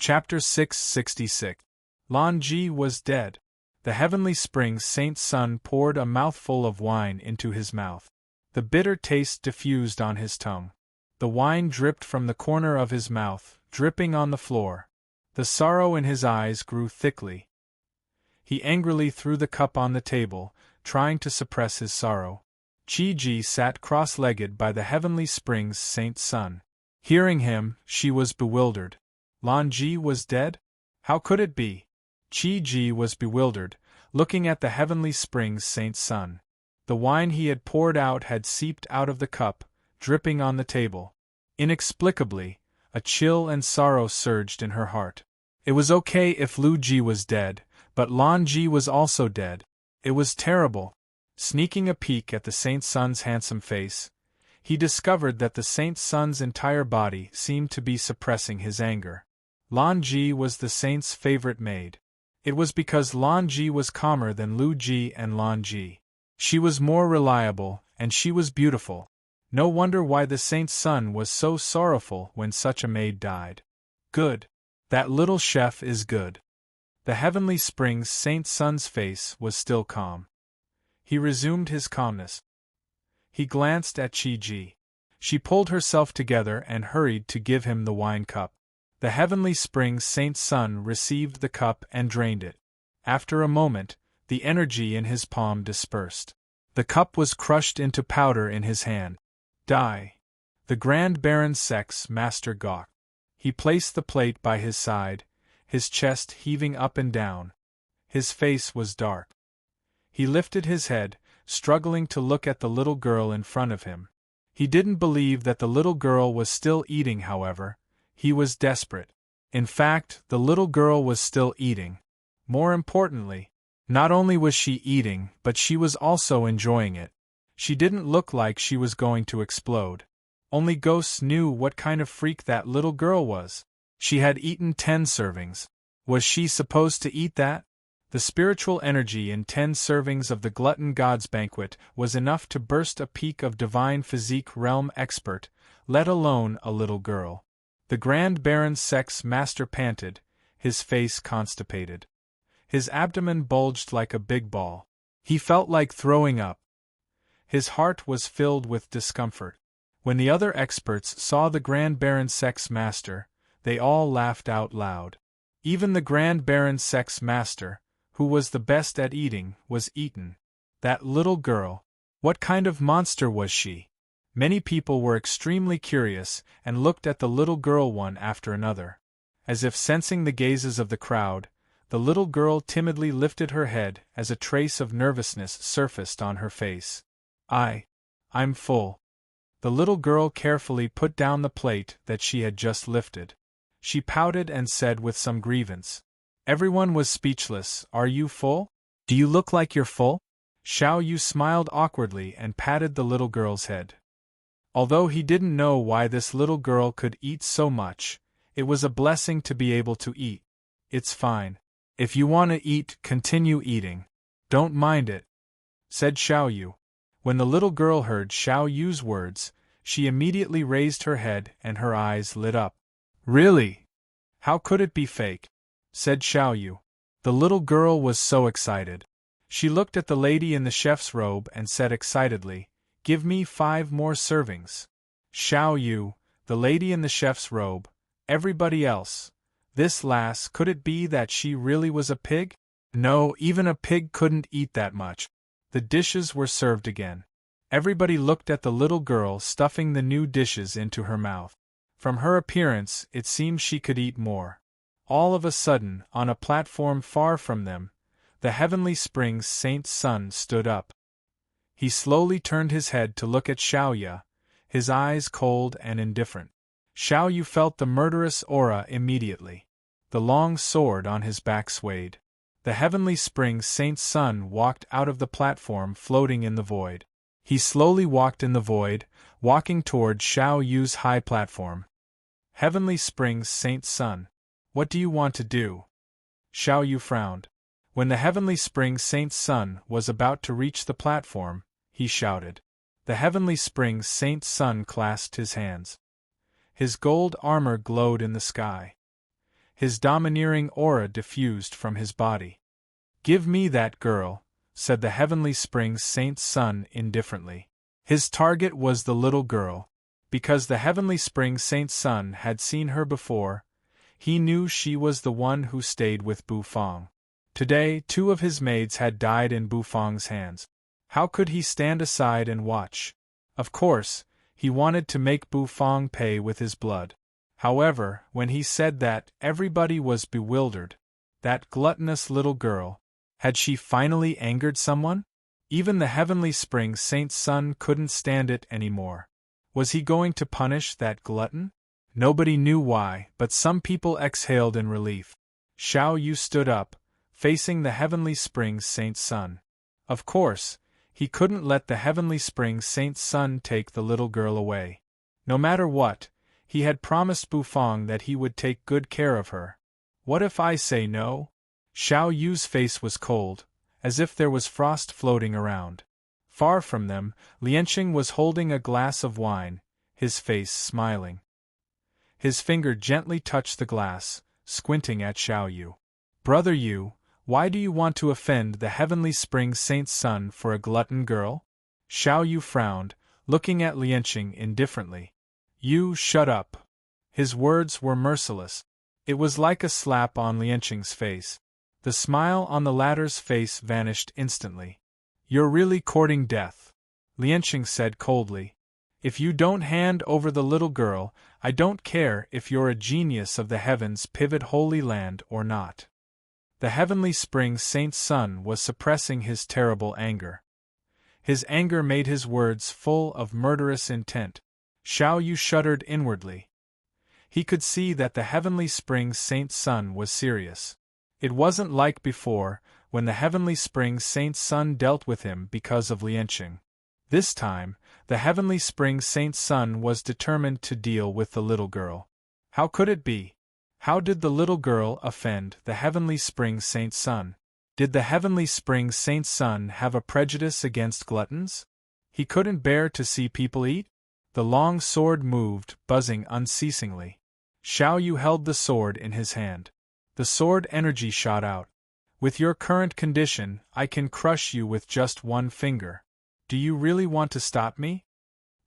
Chapter 666. Lan Ji was dead. The heavenly spring Saint Sun poured a mouthful of wine into his mouth. The bitter taste diffused on his tongue. The wine dripped from the corner of his mouth, dripping on the floor. The sorrow in his eyes grew thickly. He angrily threw the cup on the table, trying to suppress his sorrow. Chi Ji sat cross-legged by the heavenly springs Saint Sun. Hearing him, she was bewildered. Lan Ji was dead? How could it be? Chi Ji was bewildered, looking at the heavenly springs Saint Sun. The wine he had poured out had seeped out of the cup, dripping on the table. Inexplicably, a chill and sorrow surged in her heart. It was okay if Lu Ji was dead, but Lan Ji was also dead. It was terrible. Sneaking a peek at the Saint Sun's handsome face, he discovered that the Saint Sun's entire body seemed to be suppressing his anger. Lan Ji was the saint's favorite maid. It was because Lan Ji was calmer than Lu Ji and Lan Ji. She was more reliable, and she was beautiful. No wonder why the saint's son was so sorrowful when such a maid died. Good. That little chef is good. The heavenly springs Saint Sun's face was still calm. He resumed his calmness. He glanced at Chi Ji. She pulled herself together and hurried to give him the wine cup. The heavenly springs Saint Sun received the cup and drained it. After a moment, the energy in his palm dispersed. The cup was crushed into powder in his hand. Die. The Grand Baron Sex Master gawked. He placed the plate by his side, his chest heaving up and down. His face was dark. He lifted his head, struggling to look at the little girl in front of him. He didn't believe that the little girl was still eating, however. He was desperate. In fact, the little girl was still eating. More importantly, not only was she eating, but she was also enjoying it. She didn't look like she was going to explode. Only ghosts knew what kind of freak that little girl was. She had eaten 10 servings. Was she supposed to eat that? The spiritual energy in 10 servings of the glutton god's banquet was enough to burst a peak of divine physique realm expert, let alone a little girl. The Grand Baron Sex Master panted, his face constipated. His abdomen bulged like a big ball. He felt like throwing up. His heart was filled with discomfort. When the other experts saw the Grand Baron Sex Master, they all laughed out loud. Even the Grand Baron Sex Master, who was the best at eating, was eaten. That little girl. What kind of monster was she? Many people were extremely curious and looked at the little girl one after another. As if sensing the gazes of the crowd, the little girl timidly lifted her head as a trace of nervousness surfaced on her face. I'm full. The little girl carefully put down the plate that she had just lifted. She pouted and said with some grievance. Everyone was speechless. Are you full? Do you look like you're full? Xiao Yu smiled awkwardly and patted the little girl's head. Although he didn't know why this little girl could eat so much, it was a blessing to be able to eat. It's fine. If you want to eat, continue eating. Don't mind it, said Xiao Yu. When the little girl heard Xiao Yu's words, she immediately raised her head and her eyes lit up. Really? How could it be fake? Said Xiao Yu. The little girl was so excited. She looked at the lady in the chef's robe and said excitedly, Give me 5 more servings. Xiao Yu, the lady in the chef's robe, everybody else. This lass, could it be that she really was a pig? No, even a pig couldn't eat that much. The dishes were served again. Everybody looked at the little girl stuffing the new dishes into her mouth. From her appearance, it seemed she could eat more. All of a sudden, on a platform far from them, the heavenly springs Saint Sun stood up. He slowly turned his head to look at Xiao Yu, his eyes cold and indifferent. Xiao Yu felt the murderous aura immediately. The long sword on his back swayed. The heavenly springs Saint Sun walked out of the platform floating in the void. He slowly walked in the void, walking toward Xiao Yu's high platform. Heavenly springs Saint Sun. What do you want to do? Xiao Yu frowned. When the heavenly springs Saint Sun was about to reach the platform, he shouted. The heavenly springs Saint Sun clasped his hands. His gold armor glowed in the sky. his domineering aura diffused from his body. "Give me that girl," said the heavenly spring saint's son indifferently. His target was the little girl. Because the heavenly spring saint's son had seen her before, he knew she was the one who stayed with Bufang. Today, 2 of his maids had died in Bufang's hands. How could he stand aside and watch? Of course, he wanted to make Bufang pay with his blood. However, when he said that, everybody was bewildered. That gluttonous little girl. Had she finally angered someone? Even the heavenly spring saint's son couldn't stand it anymore. Was he going to punish that glutton? Nobody knew why, but some people exhaled in relief. Xiao Yu stood up, facing the heavenly spring saint's son. Of course, he couldn't let the heavenly spring saint's son take the little girl away. No matter what, he had promised Bufang that he would take good care of her. What if I say no? Xiao Yu's face was cold, as if there was frost floating around. Far from them, Lianqing was holding a glass of wine, his face smiling. His finger gently touched the glass, squinting at Xiao Yu. "Brother Yu, why do you want to offend the heavenly spring saint's son for a glutton girl?" Xiao Yu frowned, looking at Lianqing indifferently. "You shut up." His words were merciless. It was like a slap on Lianqing's face. The smile on the latter's face vanished instantly. "You're really courting death," Lianqing said coldly. "If you don't hand over the little girl, I don't care if you're a genius of the heavens pivot holy land or not." The heavenly spring saint's son was suppressing his terrible anger. His anger made his words full of murderous intent. Xiao Yu shuddered inwardly. He could see that the heavenly spring saint's son was serious. It wasn't like before, when the heavenly spring saint's son dealt with him because of Lianqing. This time, the heavenly spring saint's son was determined to deal with the little girl. How could it be? How did the little girl offend the heavenly spring saint's son? Did the heavenly spring saint's son have a prejudice against gluttons? He couldn't bear to see people eat? The long sword moved, buzzing unceasingly. Xiao Yu held the sword in his hand. The sword energy shot out. "With your current condition, I can crush you with just one finger. Do you really want to stop me?"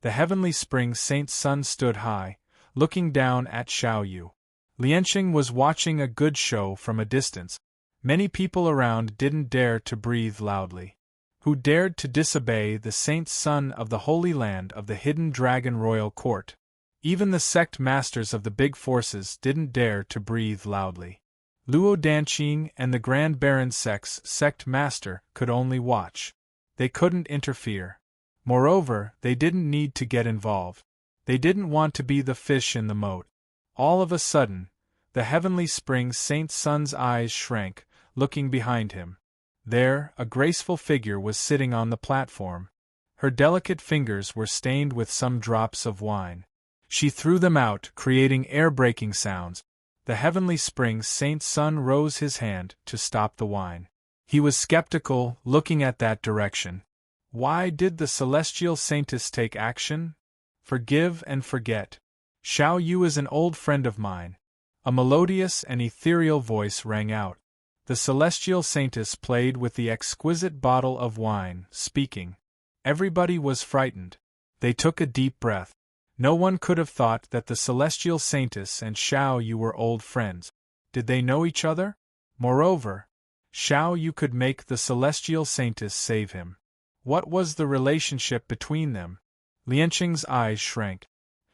The heavenly spring saint's son stood high, looking down at Xiao Yu. Lianqing was watching a good show from a distance. Many people around didn't dare to breathe loudly. Who dared to disobey the saint's son of the Holy Land of the Hidden Dragon Royal Court? Even the sect masters of the big forces didn't dare to breathe loudly. Luo Danqing and the Grand Baron's sect master could only watch. They couldn't interfere. Moreover, they didn't need to get involved. They didn't want to be the fish in the moat. All of a sudden, the heavenly spring saint's son's eyes shrank, looking behind him. There, a graceful figure was sitting on the platform. Her delicate fingers were stained with some drops of wine. She threw them out, creating air-breaking sounds. The heavenly spring saint's son rose his hand to stop the wine. He was skeptical, looking at that direction. Why did the celestial saintess take action? Forgive and forget. Xiao Yu is an old friend of mine. A melodious and ethereal voice rang out. The celestial saintess played with the exquisite bottle of wine, speaking. Everybody was frightened. They took a deep breath. No one could have thought that the celestial saintess and Xiao Yu were old friends. Did they know each other? Moreover, Xiao Yu could make the celestial saintess save him. What was the relationship between them? Lianqing's eyes shrank.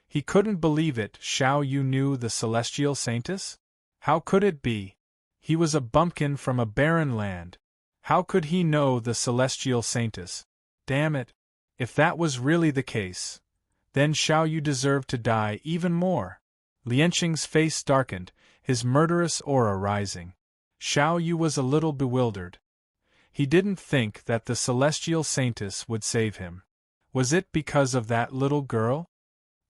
He couldn't believe it. Xiao Yu knew the celestial saintess? How could it be? He was a bumpkin from a barren land. How could he know the celestial saintess? Damn it! If that was really the case, then Xiao Yu deserved to die even more. Lianqing's face darkened, his murderous aura rising. Xiao Yu was a little bewildered. He didn't think that the celestial saintess would save him. Was it because of that little girl?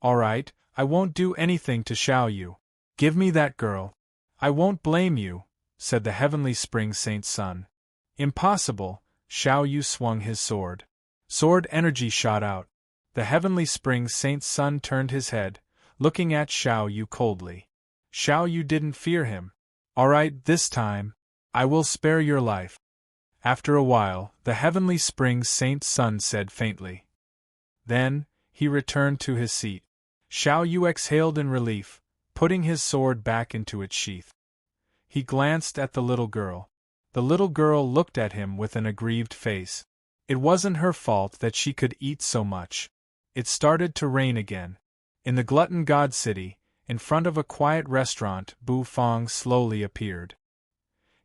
All right, I won't do anything to Xiao Yu. Give me that girl. I won't blame you, said the heavenly spring saint's son. Impossible. Xiao Yu swung his sword. Sword energy shot out. The heavenly spring saint's son turned his head, looking at Xiao Yu coldly. Xiao Yu didn't fear him. All right, this time, I will spare your life. After a while, the heavenly spring Saint Sun said faintly. Then, he returned to his seat. Xiao Yu exhaled in relief, putting his sword back into its sheath. He glanced at the little girl. The little girl looked at him with an aggrieved face. It wasn't her fault that she could eat so much. It started to rain again. In the Glutton God City, in front of a quiet restaurant, Bu Fong slowly appeared.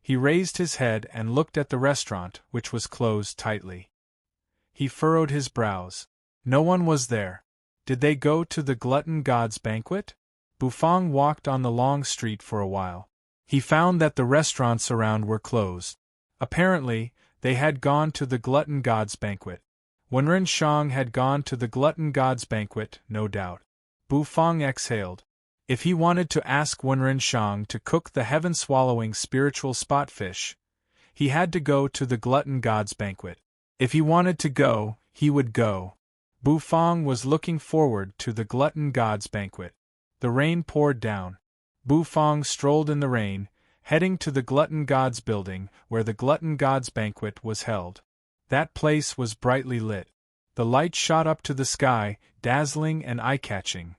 He raised his head and looked at the restaurant, which was closed tightly. He furrowed his brows. No one was there. Did they go to the Glutton God's banquet? Bu Fong walked on the long street for a while. He found that the restaurants around were closed. Apparently, they had gone to the Glutton God's banquet. Wenren Shang had gone to the Glutton God's banquet, no doubt. Bu Fong exhaled. If he wanted to ask Wenren Shang to cook the heaven-swallowing spiritual spotfish, he had to go to the Glutton God's banquet. If he wanted to go, he would go. Bu Fong was looking forward to the Glutton God's banquet. The rain poured down. Bu Fong strolled in the rain, heading to the Glutton God's building, where the Glutton God's banquet was held. That place was brightly lit. The light shot up to the sky, dazzling and eye-catching.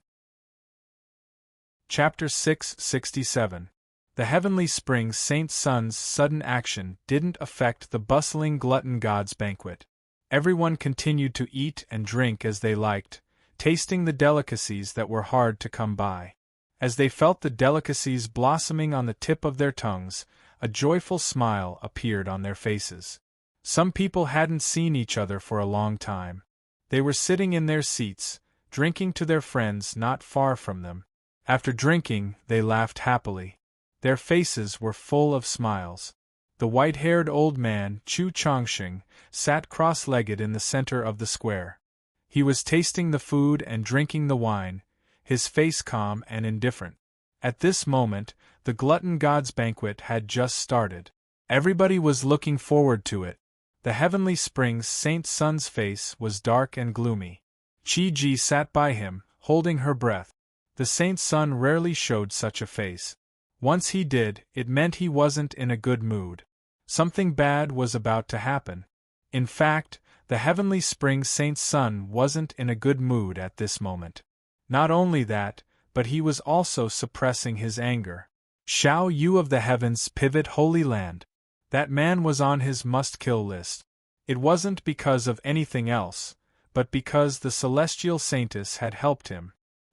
Chapter 667. The heavenly spring Saint Sun's sudden action didn't affect the bustling Glutton God's banquet. Everyone continued to eat and drink as they liked, tasting the delicacies that were hard to come by. As they felt the delicacies blossoming on the tip of their tongues, a joyful smile appeared on their faces. Some people hadn't seen each other for a long time. They were sitting in their seats, drinking to their friends not far from them. After drinking, they laughed happily. Their faces were full of smiles. The white-haired old man, Chu Chongqing, sat cross-legged in the center of the square. He was tasting the food and drinking the wine, his face calm and indifferent. At this moment, the Glutton God's banquet had just started. Everybody was looking forward to it. The heavenly spring Saint Sun's face was dark and gloomy. Qi Ji sat by him, holding her breath. The Saint Sun rarely showed such a face. Once he did, it meant he wasn't in a good mood. Something bad was about to happen. In fact, the heavenly spring Saint Sun wasn't in a good mood at this moment. Not only that, but he was also suppressing his anger. Xiao Yu of the Heavens Pivot Holy Land. That man was on his must-kill list. It wasn't because of anything else, but because the Celestial Saintess had helped him.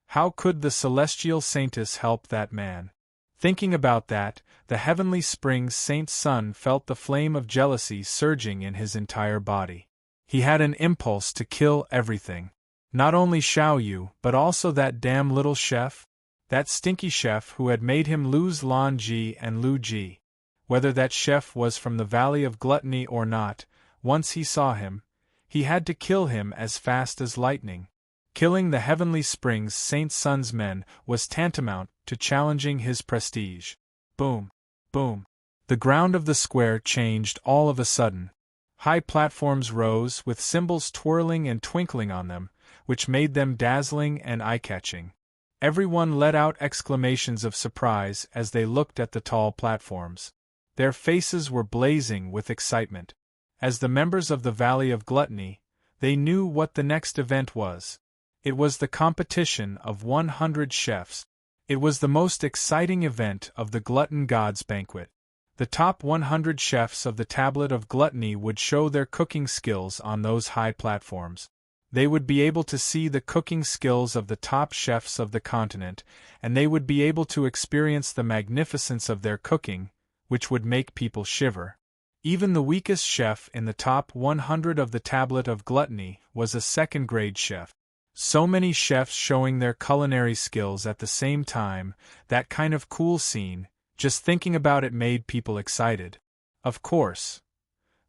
How could the Celestial Saintess help that man? Thinking about that, the heavenly spring Saint Sun felt the flame of jealousy surging in his entire body. He had an impulse to kill everything. Not only Xiao Yu, but also that damn little chef? That stinky chef who had made him lose Lan Ji and Lu Ji. Whether that chef was from the Valley of Gluttony or not, once he saw him, he had to kill him as fast as lightning. Killing the heavenly springs Saint Sun's men was tantamount to challenging his prestige. Boom! Boom! The ground of the square changed all of a sudden. High platforms rose with cymbals twirling and twinkling on them, which made them dazzling and eye-catching. Everyone let out exclamations of surprise as they looked at the tall platforms. Their faces were blazing with excitement. As the members of the Valley of Gluttony, they knew what the next event was. It was the competition of 100 chefs. It was the most exciting event of the Glutton God's banquet. The top 100 chefs of the Tablet of Gluttony would show their cooking skills on those high platforms. They would be able to see the cooking skills of the top chefs of the continent, and they would be able to experience the magnificence of their cooking, which would make people shiver. Even the weakest chef in the top 100 of the Tablet of Gluttony was a second-grade chef. So many chefs showing their culinary skills at the same time, that kind of cool scene, just thinking about it made people excited. Of course.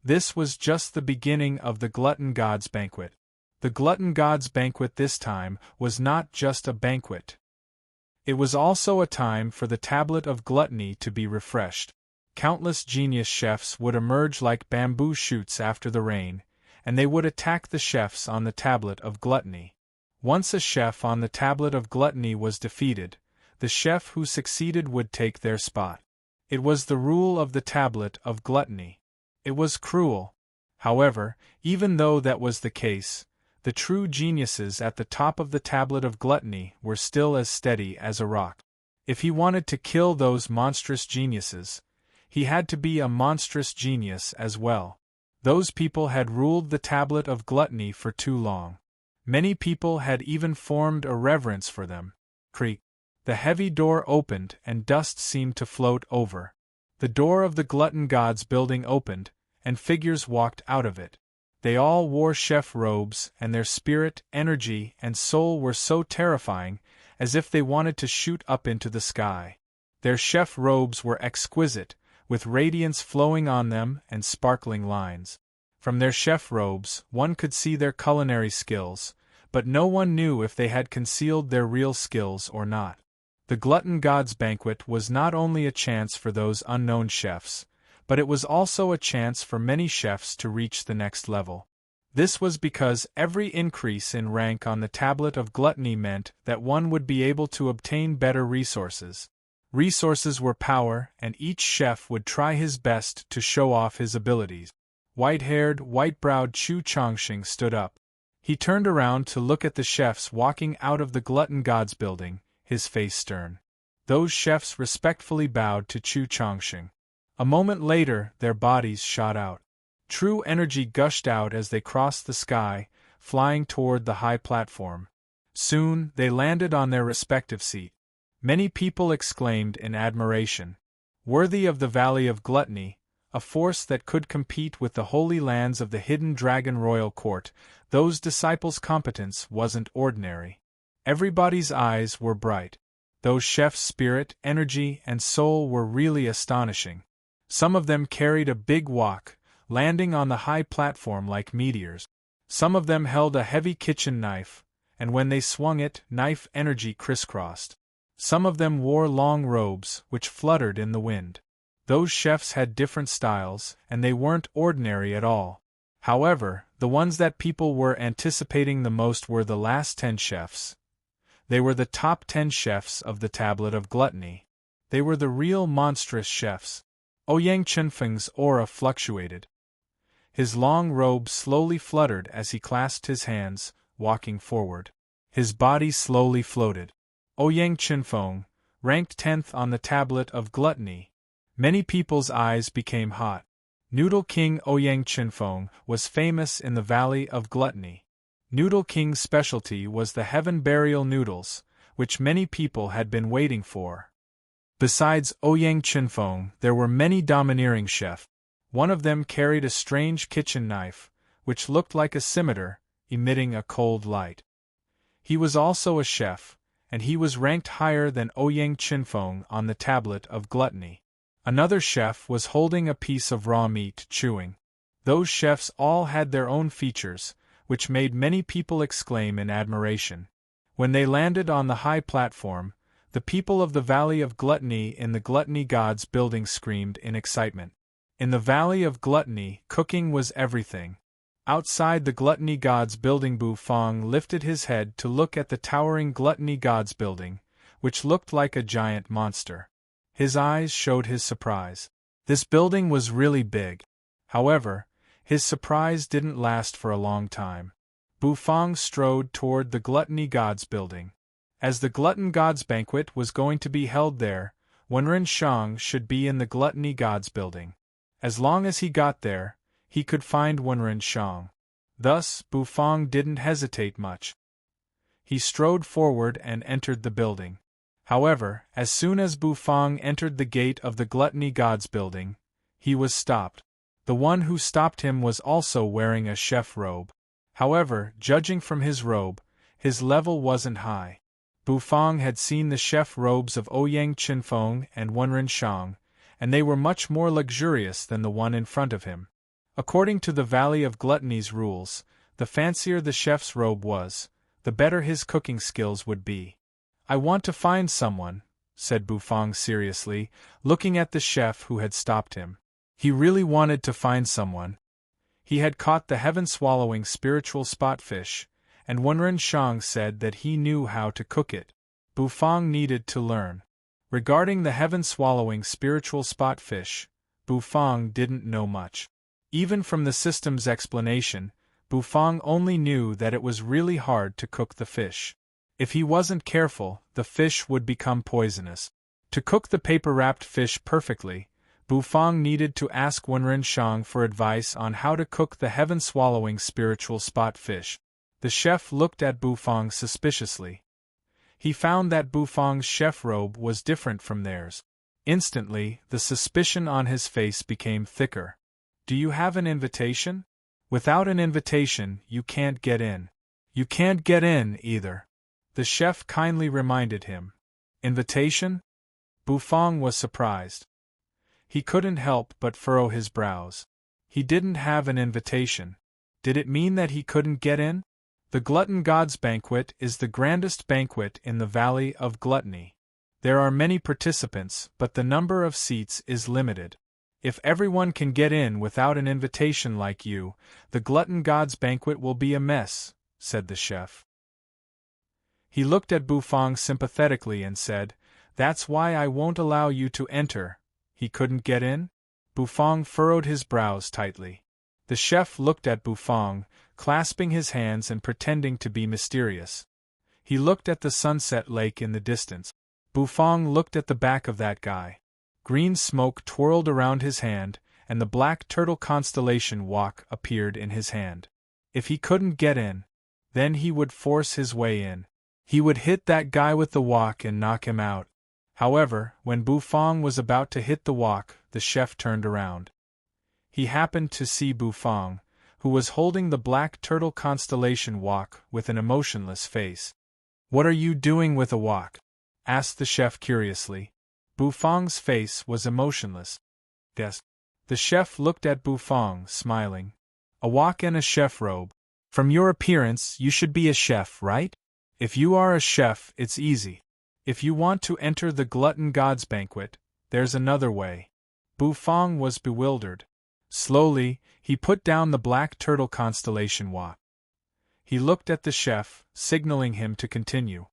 This was just the beginning of the Glutton God's banquet. The Glutton God's banquet this time was not just a banquet. It was also a time for the Tablet of Gluttony to be refreshed. Countless genius chefs would emerge like bamboo shoots after the rain, and they would attack the chefs on the Tablet of Gluttony. Once a chef on the Tablet of Gluttony was defeated, The chef who succeeded would take their spot. It was the rule of the tablet of gluttony. It was cruel. However, even though that was the case, the true geniuses at the top of the tablet of gluttony were still as steady as a rock. If he wanted to kill those monstrous geniuses, he had to be a monstrous genius as well. Those people had ruled the tablet of gluttony for too long. Many people had even formed a reverence for them. Creak. The heavy door opened and dust seemed to float over. The door of the glutton god's building opened, and figures walked out of it. They all wore chef robes, and their spirit, energy, and soul were so terrifying, as if they wanted to shoot up into the sky. Their chef robes were exquisite, with radiance flowing on them and sparkling lines. From their chef robes, one could see their culinary skills, but no one knew if they had concealed their real skills or not. The glutton god's banquet was not only a chance for those unknown chefs, but it was also a chance for many chefs to reach the next level. This was because every increase in rank on the tablet of gluttony meant that one would be able to obtain better resources. Resources were power, and each chef would try his best to show off his abilities. White-haired, white-browed Chu Chongqing stood up. He turned around to look at the chefs walking out of the glutton god's building, his face stern. Those chefs respectfully bowed to Chu Chongqing. A moment later, their bodies shot out. True energy gushed out as they crossed the sky, flying toward the high platform. Soon, they landed on their respective seat. Many people exclaimed in admiration. Worthy of the Valley of Gluttony, a force that could compete with the holy lands of the hidden dragon royal court, those disciples' competence wasn't ordinary. Everybody's eyes were bright. Those chefs' spirit, energy, and soul were really astonishing. Some of them carried a big wok, landing on the high platform like meteors. Some of them held a heavy kitchen knife, and when they swung it, knife energy crisscrossed. Some of them wore long robes, which fluttered in the wind. Those chefs had different styles, and they weren't ordinary at all. However, the ones that people were anticipating the most were the last 10 chefs. They were the top 10 chefs of the Tablet of Gluttony. They were the real monstrous chefs. Ouyang Chenfeng's aura fluctuated. His long robe slowly fluttered as he clasped his hands, walking forward. His body slowly floated. Ouyang Chenfeng, ranked 10th on the Tablet of Gluttony. Many people's eyes became hot. Noodle King Ouyang Chenfeng was famous in the Valley of Gluttony. Noodle King's specialty was the heaven burial noodles, which many people had been waiting for. Besides Ouyang Chenfeng, there were many domineering chefs. One of them carried a strange kitchen knife, which looked like a scimitar, emitting a cold light. He was also a chef, and he was ranked higher than Ouyang Chenfeng on the Tablet of Gluttony. Another chef was holding a piece of raw meat, chewing. Those chefs all had their own features, which made many people exclaim in admiration. When they landed on the high platform, the people of the Valley of Gluttony in the Gluttony God's building screamed in excitement. In the Valley of Gluttony, cooking was everything. Outside the Gluttony God's building, Bu Fong lifted his head to look at the towering Gluttony God's building, which looked like a giant monster. His eyes showed his surprise. This building was really big. However, his surprise didn't last for a long time. Bu Fong strode toward the Gluttony God's building. As the Glutton God's banquet was going to be held there, Wenren Shang should be in the Gluttony God's building. As long as he got there, he could find Wenren Shang. Thus, Bu Fong didn't hesitate much. He strode forward and entered the building. However, as soon as Bu Fong entered the gate of the Gluttony God's building, he was stopped. The one who stopped him was also wearing a chef robe. However, judging from his robe, his level wasn't high. Bu Fong had seen the chef robes of Ouyang Chenfeng and Wenren Shang, and they were much more luxurious than the one in front of him. According to the Valley of Gluttony's rules, the fancier the chef's robe was, the better his cooking skills would be. "I want to find someone," said Bu Fong seriously, looking at the chef who had stopped him. He really wanted to find someone. He had caught the heaven-swallowing spiritual spotfish, and Wenren Shang said that he knew how to cook it. Bufang needed to learn. Regarding the heaven-swallowing spiritual spot fish, Bufang didn't know much. Even from the system's explanation, Bufang only knew that it was really hard to cook the fish. If he wasn't careful, the fish would become poisonous. To cook the paper-wrapped fish perfectly, Bufang needed to ask Wenren Shang for advice on how to cook the heaven-swallowing spiritual spot fish. The chef looked at Bufang suspiciously. He found that Bufang's chef robe was different from theirs. Instantly, the suspicion on his face became thicker. "Do you have an invitation? Without an invitation, you can't get in." "You can't get in, either," the chef kindly reminded him. "Invitation?" Bufang was surprised. He couldn't help but furrow his brows. He didn't have an invitation. Did it mean that he couldn't get in? The Glutton God's Banquet is the grandest banquet in the Valley of Gluttony. There are many participants, but the number of seats is limited. If everyone can get in without an invitation like you, the Glutton God's Banquet will be a mess, said the chef. He looked at Bufang sympathetically and said, "That's why I won't allow you to enter." He couldn't get in? Bufang furrowed his brows tightly. The chef looked at Bufang, clasping his hands and pretending to be mysterious. He looked at the sunset lake in the distance. Bufang looked at the back of that guy. Green smoke twirled around his hand, and the black turtle constellation walk appeared in his hand. If he couldn't get in, then he would force his way in. He would hit that guy with the wok and knock him out. However, when Bufang was about to hit the wok, the chef turned around. He happened to see Bufang, who was holding the black turtle constellation wok with an emotionless face. "What are you doing with a wok?" asked the chef curiously. Bufang's face was emotionless. "Yes." The chef looked at Bufang, smiling. "A wok and a chef robe. From your appearance, you should be a chef, right? If you are a chef, it's easy. If you want to enter the Glutton God's Banquet, there's another way." Bufang was bewildered. Slowly, he put down the black turtle constellation wok. He looked at the chef, signaling him to continue.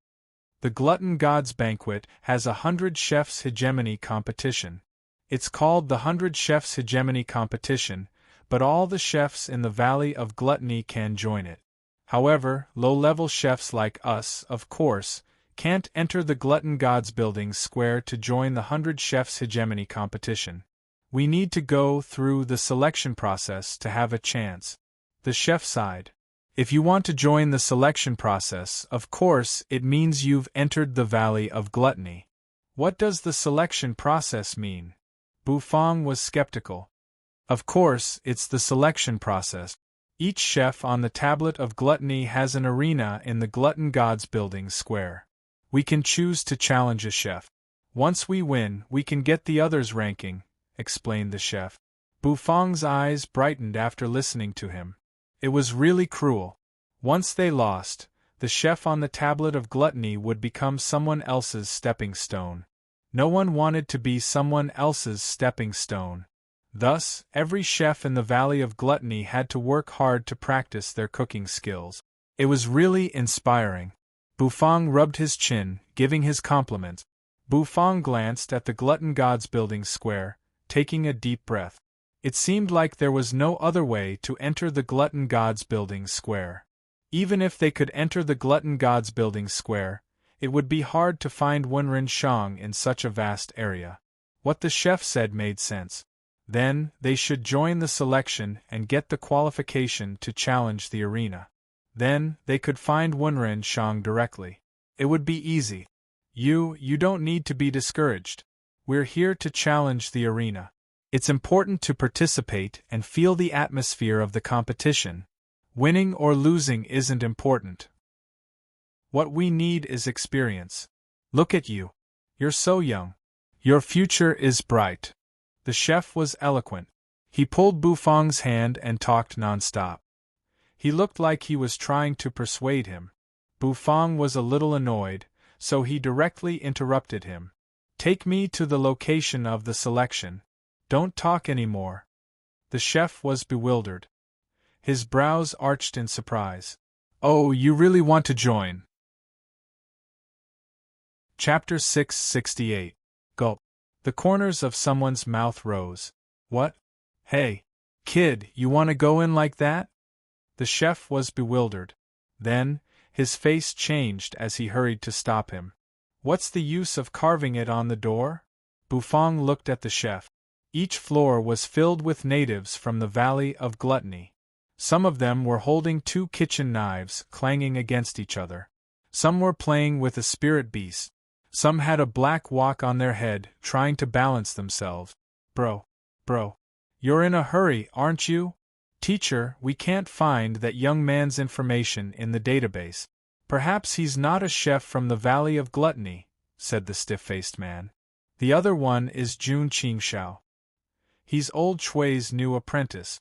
The Glutton God's Banquet has 100 Chefs Hegemony Competition. It's called the 100 Chefs Hegemony Competition, but all the chefs in the Valley of Gluttony can join it. However, low-level chefs like us, of course, can't enter the Glutton God's Building Square to join the 100 Chefs Hegemony Competition. We need to go through the selection process to have a chance. The chef sighed. If you want to join the selection process, of course, it means you've entered the Valley of Gluttony. What does the selection process mean? Bufang was skeptical. Of course, it's the selection process. Each chef on the Tablet of Gluttony has an arena in the Glutton God's Building Square. We can choose to challenge a chef. Once we win, we can get the others' ranking, explained the chef. Bufang's eyes brightened after listening to him. It was really cruel. Once they lost, the chef on the Tablet of Gluttony would become someone else's stepping stone. No one wanted to be someone else's stepping stone. Thus, every chef in the Valley of Gluttony had to work hard to practice their cooking skills. It was really inspiring. Bufang rubbed his chin, giving his compliments. Bufang glanced at the Glutton God's Building Square, taking a deep breath. It seemed like there was no other way to enter the Glutton God's Building Square. Even if they could enter the Glutton God's Building Square, it would be hard to find Wenren Shang in such a vast area. What the chef said made sense. Then, they should join the selection and get the qualification to challenge the arena. Then, they could find Wenren Shang directly. It would be easy. You don't need to be discouraged. We're here to challenge the arena. It's important to participate and feel the atmosphere of the competition. Winning or losing isn't important. What we need is experience. Look at you. You're so young. Your future is bright. The chef was eloquent. He pulled Bufang's hand and talked nonstop. He looked like he was trying to persuade him. Bufang was a little annoyed, so he directly interrupted him. "Take me to the location of the selection. Don't talk anymore." The chef was bewildered. His brows arched in surprise. "Oh, you really want to join?" Chapter 668. Gulp. The corners of someone's mouth rose. What? Hey, kid, you want to go in like that? The chef was bewildered. Then, his face changed as he hurried to stop him. What's the use of carving it on the door? Bufang looked at the chef. Each floor was filled with natives from the Valley of Gluttony. Some of them were holding 2 kitchen knives clanging against each other. Some were playing with a spirit beast. Some had a black wok on their head, trying to balance themselves. Bro, you're in a hurry, aren't you? Teacher, we can't find that young man's information in the database. Perhaps he's not a chef from the Valley of Gluttony, said the stiff-faced man. The other one is Jun Qingxiao. He's old Shui's new apprentice.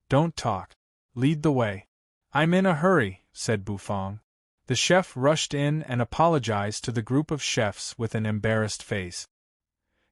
Don't talk. Lead the way. I'm in a hurry, said Bufang. The chef rushed in and apologized to the group of chefs with an embarrassed face.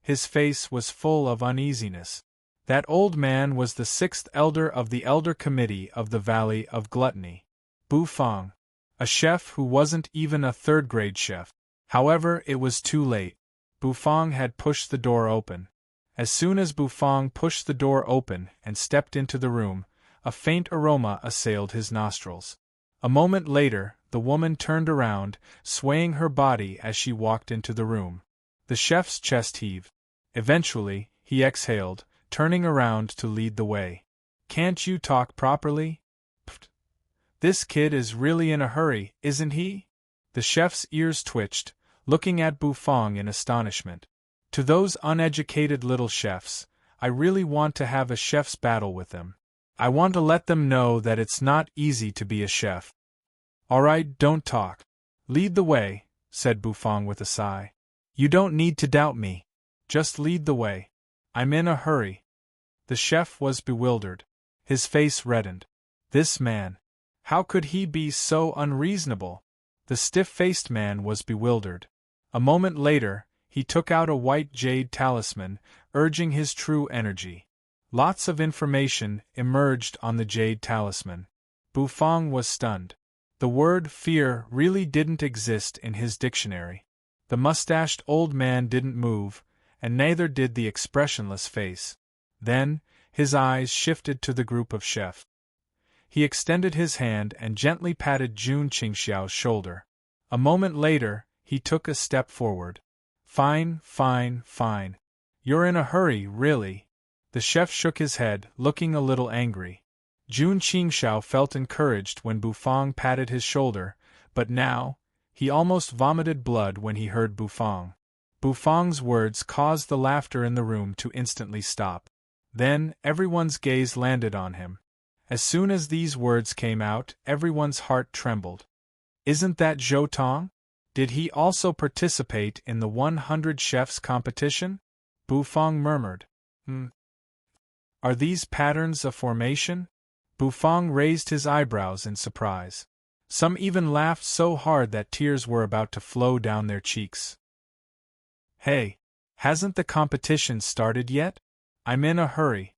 His face was full of uneasiness. That old man was the 6th elder of the Elder Committee of the Valley of Gluttony. Bufang. A chef who wasn't even a 3rd-grade chef. However, it was too late. Bufang had pushed the door open. As soon as Bufang pushed the door open and stepped into the room, a faint aroma assailed his nostrils. A moment later, the woman turned around, swaying her body as she walked into the room. The chef's chest heaved. Eventually, he exhaled, turning around to lead the way. Can't you talk properly? Pfft. This kid is really in a hurry, isn't he? The chef's ears twitched, looking at Bufang in astonishment. To those uneducated little chefs, I really want to have a chef's battle with them. I want to let them know that it's not easy to be a chef. Alright, don't talk. Lead the way, said Bufang with a sigh. You don't need to doubt me. Just lead the way. I'm in a hurry. The chef was bewildered. His face reddened. This man. How could he be so unreasonable? The stiff-faced man was bewildered. A moment later, he took out a white jade talisman, urging his true energy. Lots of information emerged on the jade talisman. Bufang was stunned. The word fear really didn't exist in his dictionary. The mustached old man didn't move, and neither did the expressionless face. Then, his eyes shifted to the group of chefs. He extended his hand and gently patted Jun Qingxiao's shoulder. A moment later, he took a step forward. Fine. You're in a hurry, really. The chef shook his head, looking a little angry. Jun Qingxiao felt encouraged when Bufang patted his shoulder, but now, he almost vomited blood when he heard Bufang. Bufang's words caused the laughter in the room to instantly stop. Then, everyone's gaze landed on him. As soon as these words came out, everyone's heart trembled. Isn't that Zhou Tong? Did he also participate in the 100 chefs competition? Bufang murmured. Are these patterns of formation? Bufang raised his eyebrows in surprise. Some even laughed so hard that tears were about to flow down their cheeks. Hey, hasn't the competition started yet? I'm in a hurry.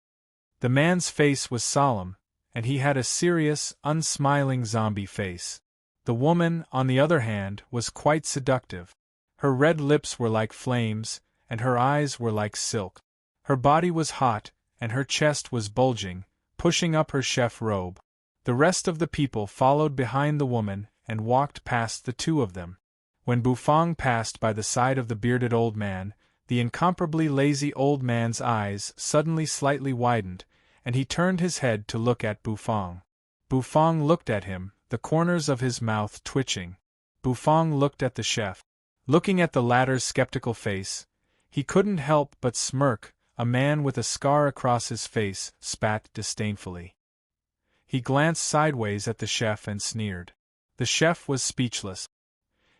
The man's face was solemn, and he had a serious, unsmiling zombie face. The woman, on the other hand, was quite seductive. Her red lips were like flames, and her eyes were like silk. Her body was hot, and her chest was bulging, pushing up her chef robe. The rest of the people followed behind the woman and walked past the two of them. When Bufang passed by the side of the bearded old man, the incomparably lazy old man's eyes suddenly slightly widened, and he turned his head to look at Bufang. Bufang looked at him, the corners of his mouth twitching. Bufang looked at the chef. Looking at the latter's skeptical face, he couldn't help but smirk. A man with a scar across his face spat disdainfully. He glanced sideways at the chef and sneered. The chef was speechless.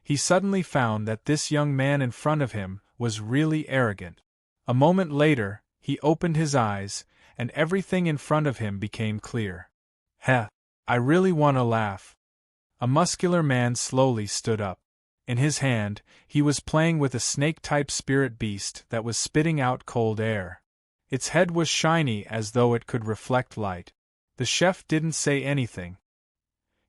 He suddenly found that this young man in front of him was really arrogant. A moment later, he opened his eyes, and everything in front of him became clear. Heh, I really want to laugh. A muscular man slowly stood up. In his hand, he was playing with a snake-type spirit beast that was spitting out cold air. Its head was shiny as though it could reflect light. The chef didn't say anything.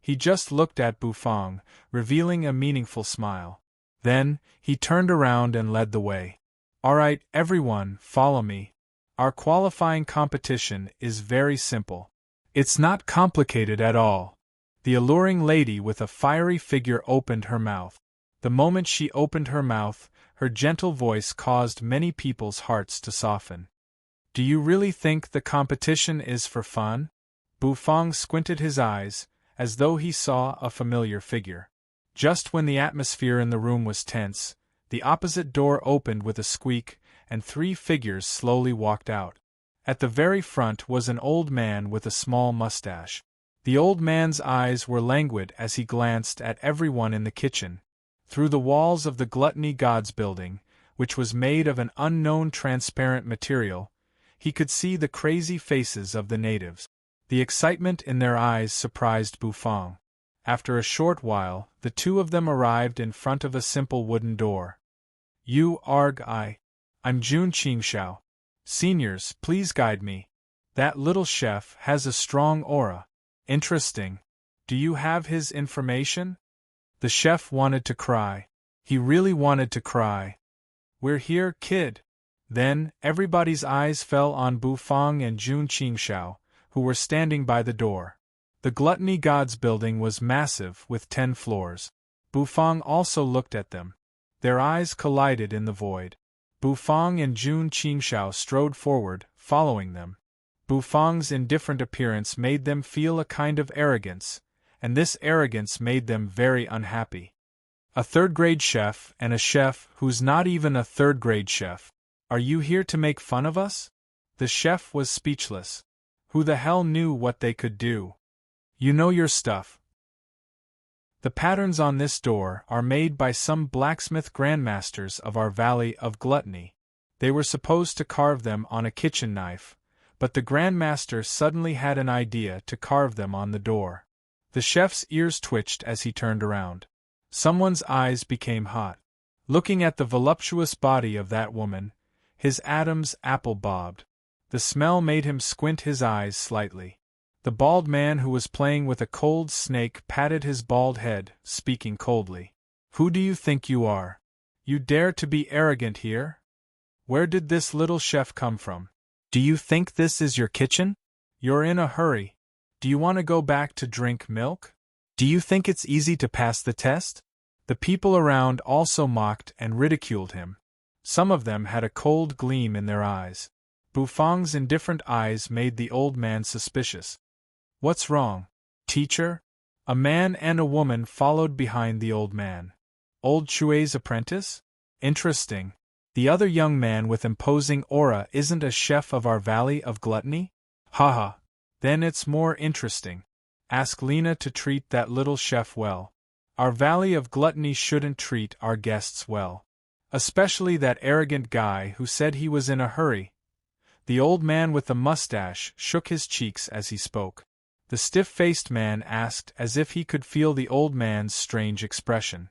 He just looked at Bufang, revealing a meaningful smile. Then, he turned around and led the way. Alright, everyone, follow me. Our qualifying competition is very simple. It's not complicated at all. The alluring lady with a fiery figure opened her mouth. The moment she opened her mouth, her gentle voice caused many people's hearts to soften. Do you really think the competition is for fun? Bufang squinted his eyes, as though he saw a familiar figure. Just when the atmosphere in the room was tense, the opposite door opened with a squeak, and 3 figures slowly walked out. At the very front was an old man with a small mustache. The old man's eyes were languid as he glanced at everyone in the kitchen. Through the walls of the Gluttony Gods building, which was made of an unknown transparent material, he could see the crazy faces of the natives. The excitement in their eyes surprised Bufang. After a short while, the 2 of them arrived in front of a simple wooden door. I'm Jun Qingxiao. Seniors, please guide me. That little chef has a strong aura. Interesting. Do you have his information? The chef wanted to cry. He really wanted to cry. We're here, kid. Then, everybody's eyes fell on Bufang and Jun Qingxiao, who were standing by the door. The Gluttony Gods building was massive, with 10 floors. Bufang also looked at them. Their eyes collided in the void. Bufang and Jun Qingxiao strode forward, following them. Bufang's indifferent appearance made them feel a kind of arrogance, and this arrogance made them very unhappy. A third-grade chef and a chef who's not even a third-grade chef. Are you here to make fun of us? The chef was speechless. Who the hell knew what they could do? You know your stuff. The patterns on this door are made by some blacksmith grandmasters of our Valley of Gluttony. They were supposed to carve them on a kitchen knife, but the grandmaster suddenly had an idea to carve them on the door. The chef's ears twitched as he turned around. Someone's eyes became hot. Looking at the voluptuous body of that woman, his Adam's apple bobbed. The smell made him squint his eyes slightly. The bald man who was playing with a cold snake patted his bald head, speaking coldly. Who do you think you are? You dare to be arrogant here? Where did this little chef come from? Do you think this is your kitchen? You're in a hurry. Do you want to go back to drink milk? Do you think it's easy to pass the test? The people around also mocked and ridiculed him. Some of them had a cold gleam in their eyes. Bufang's indifferent eyes made the old man suspicious. What's wrong, teacher? A man and a woman followed behind the old man. Old Chue's apprentice? Interesting. The other young man with imposing aura isn't a chef of our Valley of Gluttony? Haha. Then it's more interesting. Ask Lena to treat that little chef well. Our Valley of Gluttony shouldn't treat our guests well. Especially that arrogant guy who said he was in a hurry. The old man with the mustache shook his cheeks as he spoke. The stiff-faced man asked as if he could feel the old man's strange expression.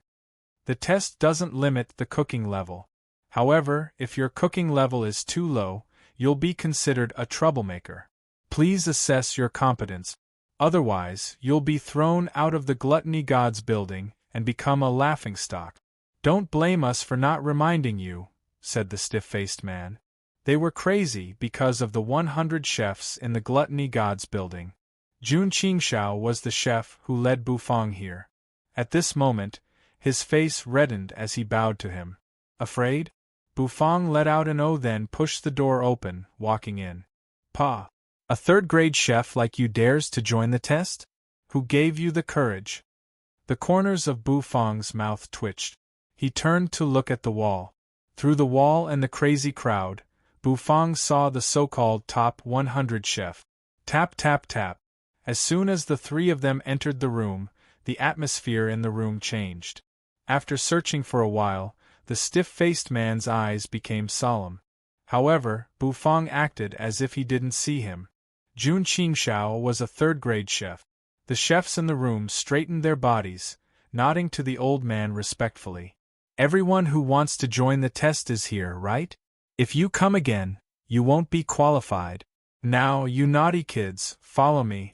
The test doesn't limit the cooking level. However, if your cooking level is too low, you'll be considered a troublemaker. Please assess your competence. Otherwise, you'll be thrown out of the Gluttony Gods building and become a laughingstock. Don't blame us for not reminding you, said the stiff-faced man. They were crazy because of the 100 chefs in the Gluttony Gods building. Jun Qingxiao was the chef who led Bufang here. At this moment, his face reddened as he bowed to him. Afraid? Bufang let out an oath, then pushed the door open, walking in. Pa! A third-grade chef like you dares to join the test? Who gave you the courage? The corners of Bufang's mouth twitched. He turned to look at the wall. Through the wall and the crazy crowd, Bufang saw the so-called top 100 chef. Tap tap tap. As soon as the 3 of them entered the room, the atmosphere in the room changed. After searching for a while, the stiff-faced man's eyes became solemn. However, Bufang acted as if he didn't see him. Jun Qingxiao was a third-grade chef. The chefs in the room straightened their bodies, nodding to the old man respectfully. Everyone who wants to join the test is here, right? If you come again, you won't be qualified. Now, you naughty kids, follow me.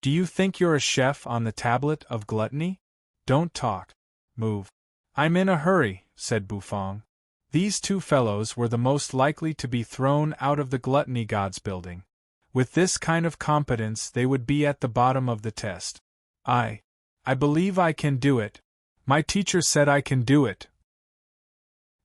Do you think you're a chef on the tablet of gluttony? Don't talk. Move. I'm in a hurry, said Bufang. These two fellows were the most likely to be thrown out of the gluttony gods building. With this kind of competence they would be at the bottom of the test. I believe I can do it. My teacher said I can do it.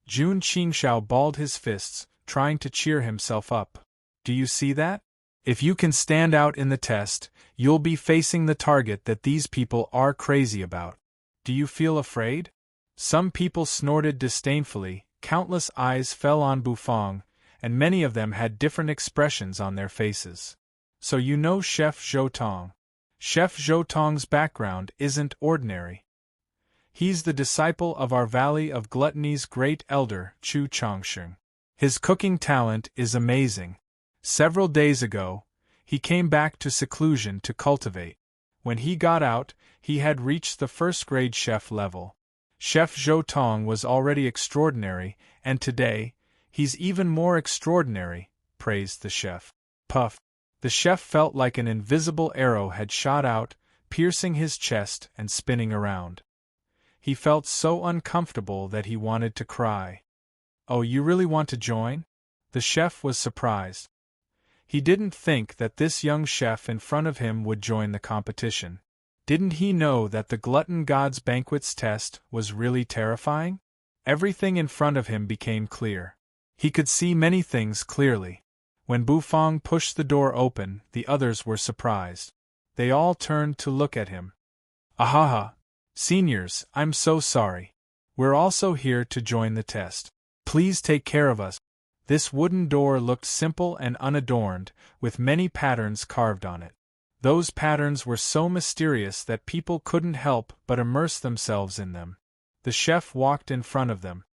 Jun Qingshao balled his fists, trying to cheer himself up. Do you see that? If you can stand out in the test, you'll be facing the target that these people are crazy about. Do you feel afraid? Some people snorted disdainfully, countless eyes fell on Bufang, and many of them had different expressions on their faces. So you know Chef Zhoutong. Chef Zhoutong's background isn't ordinary. He's the disciple of our Valley of Gluttony's great elder, Chu Chongsheng. His cooking talent is amazing. Several days ago, he came back to seclusion to cultivate. When he got out, he had reached the first-grade chef level. Chef Zhoutong was already extraordinary, and today, he's even more extraordinary, praised the chef. Puff. The chef felt like an invisible arrow had shot out, piercing his chest and spinning around. He felt so uncomfortable that he wanted to cry. Oh, you really want to join? The chef was surprised. He didn't think that this young chef in front of him would join the competition. Didn't he know that the Glutton God's Banquets test was really terrifying? Everything in front of him became clear. He could see many things clearly. When Bufang pushed the door open, the others were surprised. They all turned to look at him. Ahaha! Seniors, I'm so sorry. We're also here to join the test. Please take care of us. This wooden door looked simple and unadorned, with many patterns carved on it. Those patterns were so mysterious that people couldn't help but immerse themselves in them. The chef walked in front of them.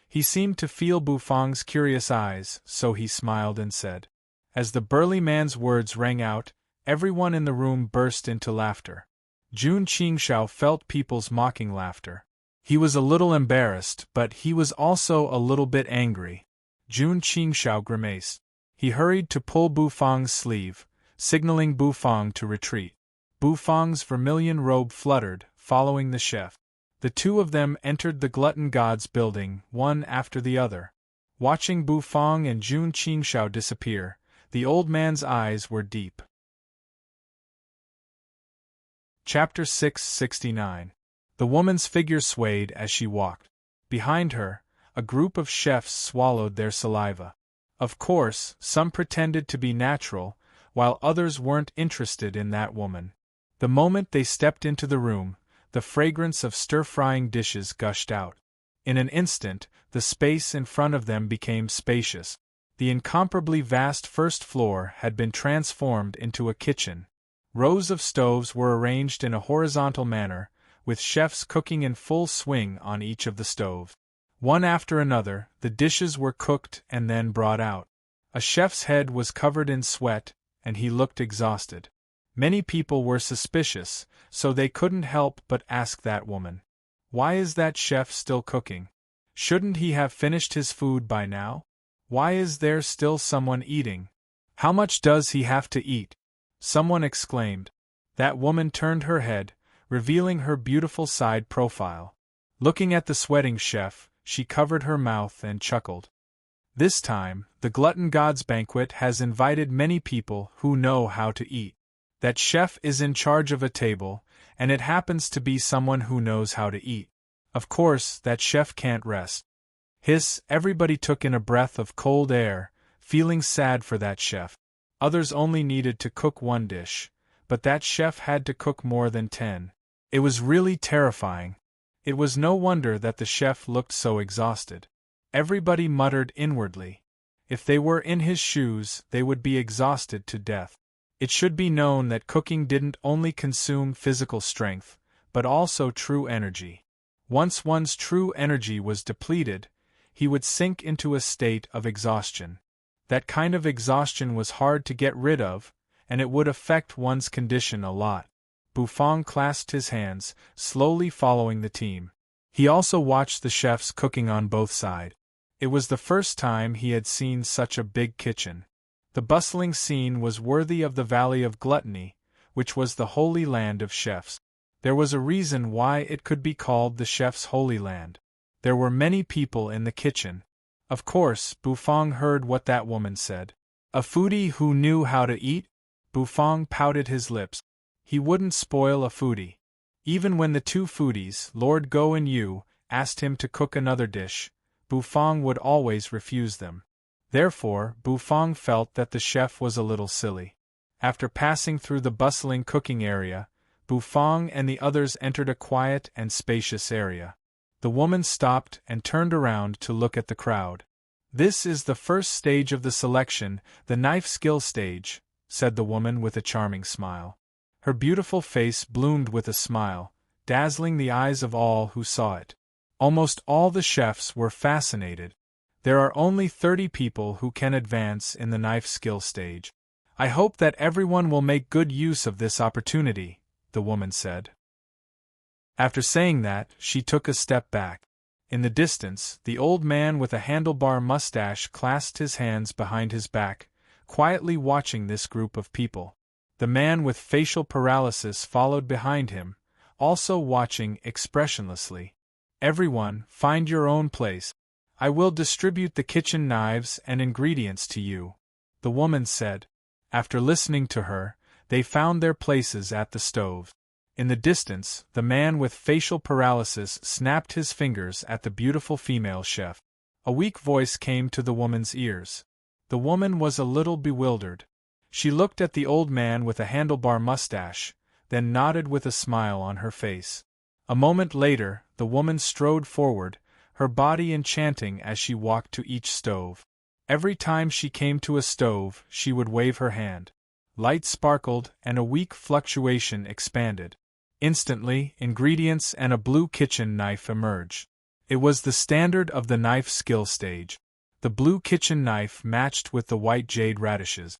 He seemed to feel Bufang's curious eyes, so he smiled and said. As the burly man's words rang out, everyone in the room burst into laughter. Jun Qingshao felt people's mocking laughter. He was a little embarrassed, but he was also a little bit angry. Jun Qingshao grimaced. He hurried to pull Bufang's sleeve, signaling Bufang to retreat. Bufang's vermilion robe fluttered, following the chef. The two of them entered the Glutton God's building, one after the other. Watching Bufang and Jun Qingshao disappear, the old man's eyes were deep. Chapter 669. The woman's figure swayed as she walked. Behind her, a group of chefs swallowed their saliva. Of course, some pretended to be natural, while others weren't interested in that woman. The moment they stepped into the room, the fragrance of stir-frying dishes gushed out. In an instant, the space in front of them became spacious. The incomparably vast first floor had been transformed into a kitchen. Rows of stoves were arranged in a horizontal manner, with chefs cooking in full swing on each of the stoves. One after another, the dishes were cooked and then brought out. A chef's head was covered in sweat, and he looked exhausted. Many people were suspicious, so they couldn't help but ask that woman. Why is that chef still cooking? Shouldn't he have finished his food by now? Why is there still someone eating? How much does he have to eat? Someone exclaimed. That woman turned her head, revealing her beautiful side profile. Looking at the sweating chef, she covered her mouth and chuckled. This time, the Glutton God's Banquet has invited many people who know how to eat. That chef is in charge of a table, and it happens to be someone who knows how to eat. Of course, that chef can't rest. Hiss, everybody took in a breath of cold air, feeling sad for that chef. Others only needed to cook one dish, but that chef had to cook more than 10. It was really terrifying. It was no wonder that the chef looked so exhausted. Everybody muttered inwardly. If they were in his shoes, they would be exhausted to death. It should be known that cooking didn't only consume physical strength, but also true energy. Once one's true energy was depleted, he would sink into a state of exhaustion. That kind of exhaustion was hard to get rid of, and it would affect one's condition a lot. Bufang clasped his hands, slowly following the team. He also watched the chefs cooking on both sides. It was the first time he had seen such a big kitchen. The bustling scene was worthy of the Valley of Gluttony, which was the holy land of chefs. There was a reason why it could be called the chef's holy land. There were many people in the kitchen. Of course, Bufang heard what that woman said. A foodie who knew how to eat? Bufang pouted his lips. He wouldn't spoil a foodie. Even when the two foodies, Lord Go and Yu, asked him to cook another dish, Bufang would always refuse them. Therefore, Bufang felt that the chef was a little silly. After passing through the bustling cooking area, Bufang and the others entered a quiet and spacious area. The woman stopped and turned around to look at the crowd. "This is the first stage of the selection, the knife skill stage," said the woman with a charming smile. Her beautiful face bloomed with a smile, dazzling the eyes of all who saw it. Almost all the chefs were fascinated. There are only 30 people who can advance in the knife skill stage. "I hope that everyone will make good use of this opportunity," the woman said. After saying that, she took a step back. In the distance, the old man with a handlebar mustache clasped his hands behind his back, quietly watching this group of people. The man with facial paralysis followed behind him, also watching expressionlessly. "Everyone, find your own place. I will distribute the kitchen knives and ingredients to you," the woman said. After listening to her, they found their places at the stove. In the distance, the man with facial paralysis snapped his fingers at the beautiful female chef. A weak voice came to the woman's ears. The woman was a little bewildered. She looked at the old man with a handlebar mustache, then nodded with a smile on her face. A moment later, the woman strode forward, her body enchanting as she walked to each stove. Every time she came to a stove, she would wave her hand. Light sparkled and a weak fluctuation expanded. Instantly, ingredients and a blue kitchen knife emerged. It was the standard of the knife skill stage. The blue kitchen knife matched with the white jade radishes.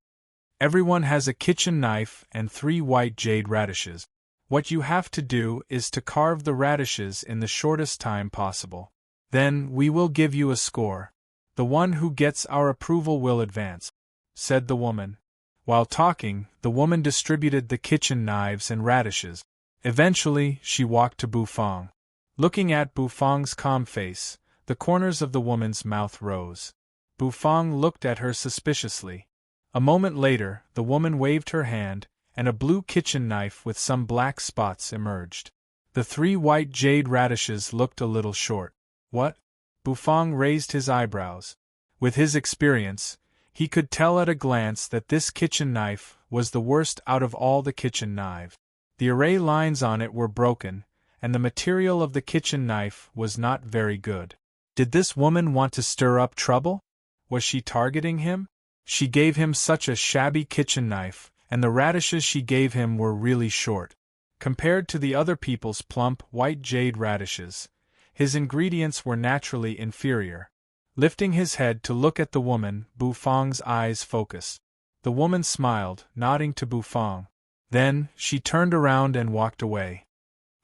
Everyone has a kitchen knife and 3 white jade radishes. What you have to do is to carve the radishes in the shortest time possible. Then, we will give you a score. The one who gets our approval will advance," said the woman. While talking, the woman distributed the kitchen knives and radishes. Eventually, she walked to Bufang. Looking at Bufang's calm face, the corners of the woman's mouth rose. Bufang looked at her suspiciously. A moment later, the woman waved her hand, and a blue kitchen knife with some black spots emerged. The 3 white jade radishes looked a little short. "What?" Bufang raised his eyebrows. With his experience, he could tell at a glance that this kitchen knife was the worst out of all the kitchen knives. The array lines on it were broken, and the material of the kitchen knife was not very good. Did this woman want to stir up trouble? Was she targeting him? She gave him such a shabby kitchen knife, and the radishes she gave him were really short. Compared to the other people's plump, white jade radishes, his ingredients were naturally inferior. Lifting his head to look at the woman, Bufang's eyes focused. The woman smiled, nodding to Bufang. Then, she turned around and walked away.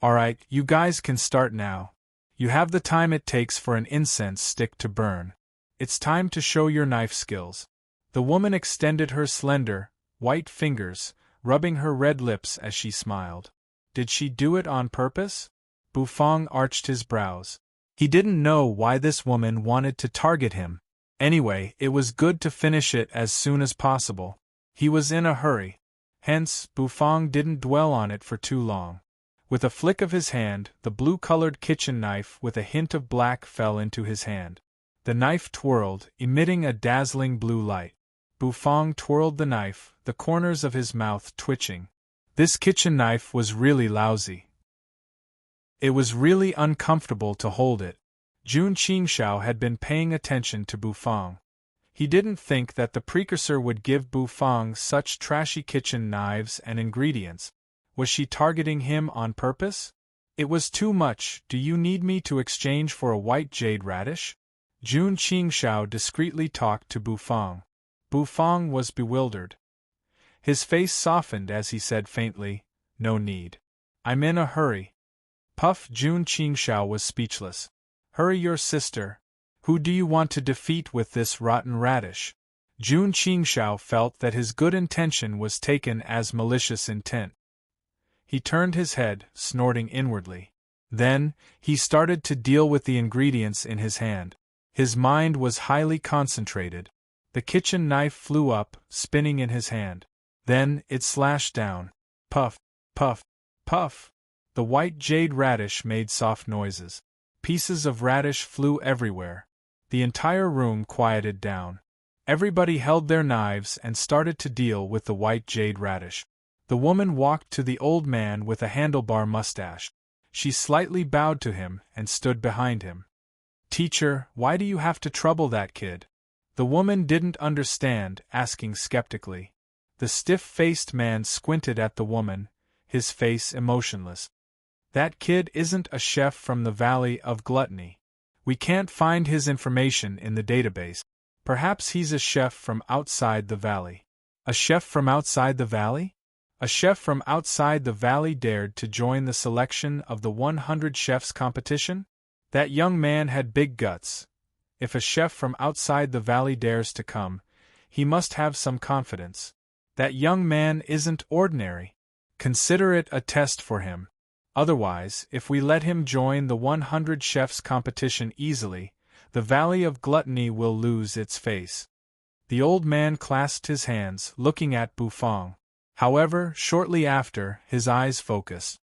"Alright, you guys can start now. You have the time it takes for an incense stick to burn. It's time to show your knife skills." The woman extended her slender, white fingers, rubbing her red lips as she smiled. Did she do it on purpose? Bufang arched his brows. He didn't know why this woman wanted to target him. Anyway, it was good to finish it as soon as possible. He was in a hurry. Hence, Bufang didn't dwell on it for too long. With a flick of his hand, the blue-colored kitchen knife with a hint of black fell into his hand. The knife twirled, emitting a dazzling blue light. Bufang twirled the knife, the corners of his mouth twitching. This kitchen knife was really lousy. It was really uncomfortable to hold it. Jun Qingshao had been paying attention to Bufang. He didn't think that the precursor would give Bufang such trashy kitchen knives and ingredients. Was she targeting him on purpose? It was too much. "Do you need me to exchange for a white jade radish?" Jun Qingshao discreetly talked to Bufang. Bufang was bewildered. His face softened as he said faintly, "No need. I'm in a hurry." Puff Jun Qingshao was speechless. "Hurry your sister. Who do you want to defeat with this rotten radish?" Jun Qingshao felt that his good intention was taken as malicious intent. He turned his head, snorting inwardly. Then, he started to deal with the ingredients in his hand. His mind was highly concentrated. The kitchen knife flew up, spinning in his hand. Then, it slashed down. Puff, puff, puff. The white jade radish made soft noises. Pieces of radish flew everywhere. The entire room quieted down. Everybody held their knives and started to deal with the white jade radish. The woman walked to the old man with a handlebar mustache. She slightly bowed to him and stood behind him. "Teacher, why do you have to trouble that kid?" The woman didn't understand, asking skeptically. The stiff-faced man squinted at the woman, his face emotionless. "That kid isn't a chef from the Valley of Gluttony. We can't find his information in the database. Perhaps he's a chef from outside the valley." "A chef from outside the valley?" A chef from outside the valley dared to join the selection of the 100 Chefs competition? That young man had big guts. If a chef from outside the valley dares to come, he must have some confidence. That young man isn't ordinary. Consider it a test for him. Otherwise, if we let him join the 100 Chefs competition easily, the Valley of Gluttony will lose its face. The old man clasped his hands, looking at Bufang. However, shortly after, his eyes focused.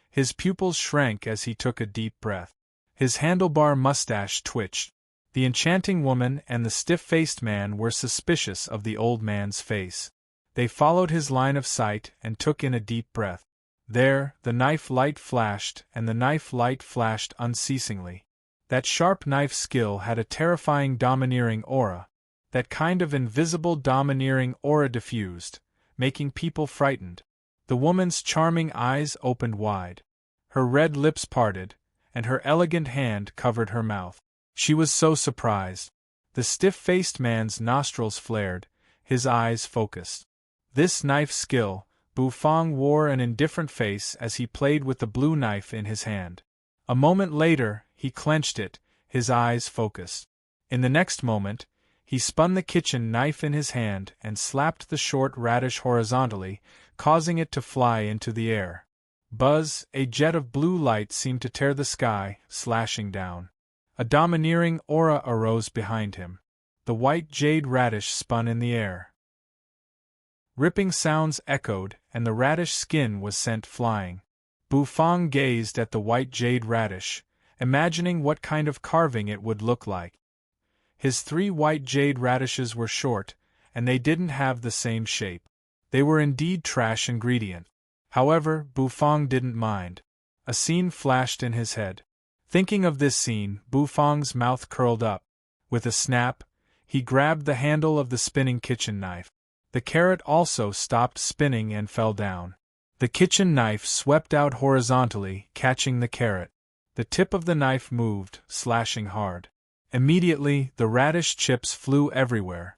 His pupils shrank as he took a deep breath. His handlebar mustache twitched. The enchanting woman and the stiff-faced man were suspicious of the old man's face. They followed his line of sight and took in a deep breath. There, the knife light flashed, and the knife light flashed unceasingly. That sharp knife skill had a terrifying domineering aura. That kind of invisible domineering aura diffused, making people frightened. The woman's charming eyes opened wide. Her red lips parted, and her elegant hand covered her mouth. She was so surprised. The stiff-faced man's nostrils flared, his eyes focused. This knife skill, Bufang wore an indifferent face as he played with the blue knife in his hand. A moment later, he clenched it, his eyes focused. In the next moment, he spun the kitchen knife in his hand and slapped the short radish horizontally, causing it to fly into the air. Buzz, a jet of blue light seemed to tear the sky, slashing down. A domineering aura arose behind him. The white jade radish spun in the air. Ripping sounds echoed, and the radish skin was sent flying. Bufang gazed at the white jade radish, imagining what kind of carving it would look like. His 3 white jade radishes were short, and they didn't have the same shape. They were indeed trash ingredient. However, Bufang didn't mind. A scene flashed in his head. Thinking of this scene, Bufang's mouth curled up. With a snap, he grabbed the handle of the spinning kitchen knife. The carrot also stopped spinning and fell down. The kitchen knife swept out horizontally, catching the carrot. The tip of the knife moved, slashing hard. Immediately, the radish chips flew everywhere.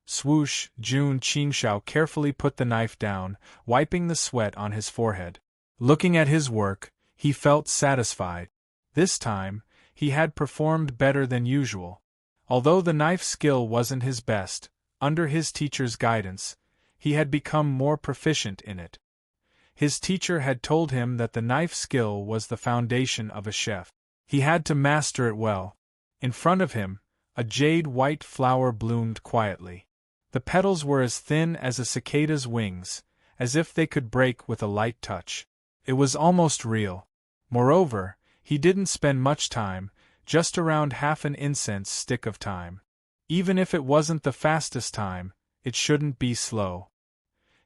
Swoosh, Jun Qingshao carefully put the knife down, wiping the sweat on his forehead. Looking at his work, he felt satisfied. This time, he had performed better than usual. Although the knife skill wasn't his best, under his teacher's guidance, he had become more proficient in it. His teacher had told him that the knife skill was the foundation of a chef. He had to master it well. In front of him, a jade-white flower bloomed quietly. The petals were as thin as a cicada's wings, as if they could break with a light touch. It was almost real. Moreover, he didn't spend much time, just around half an incense stick of time. Even if it wasn't the fastest time, it shouldn't be slow.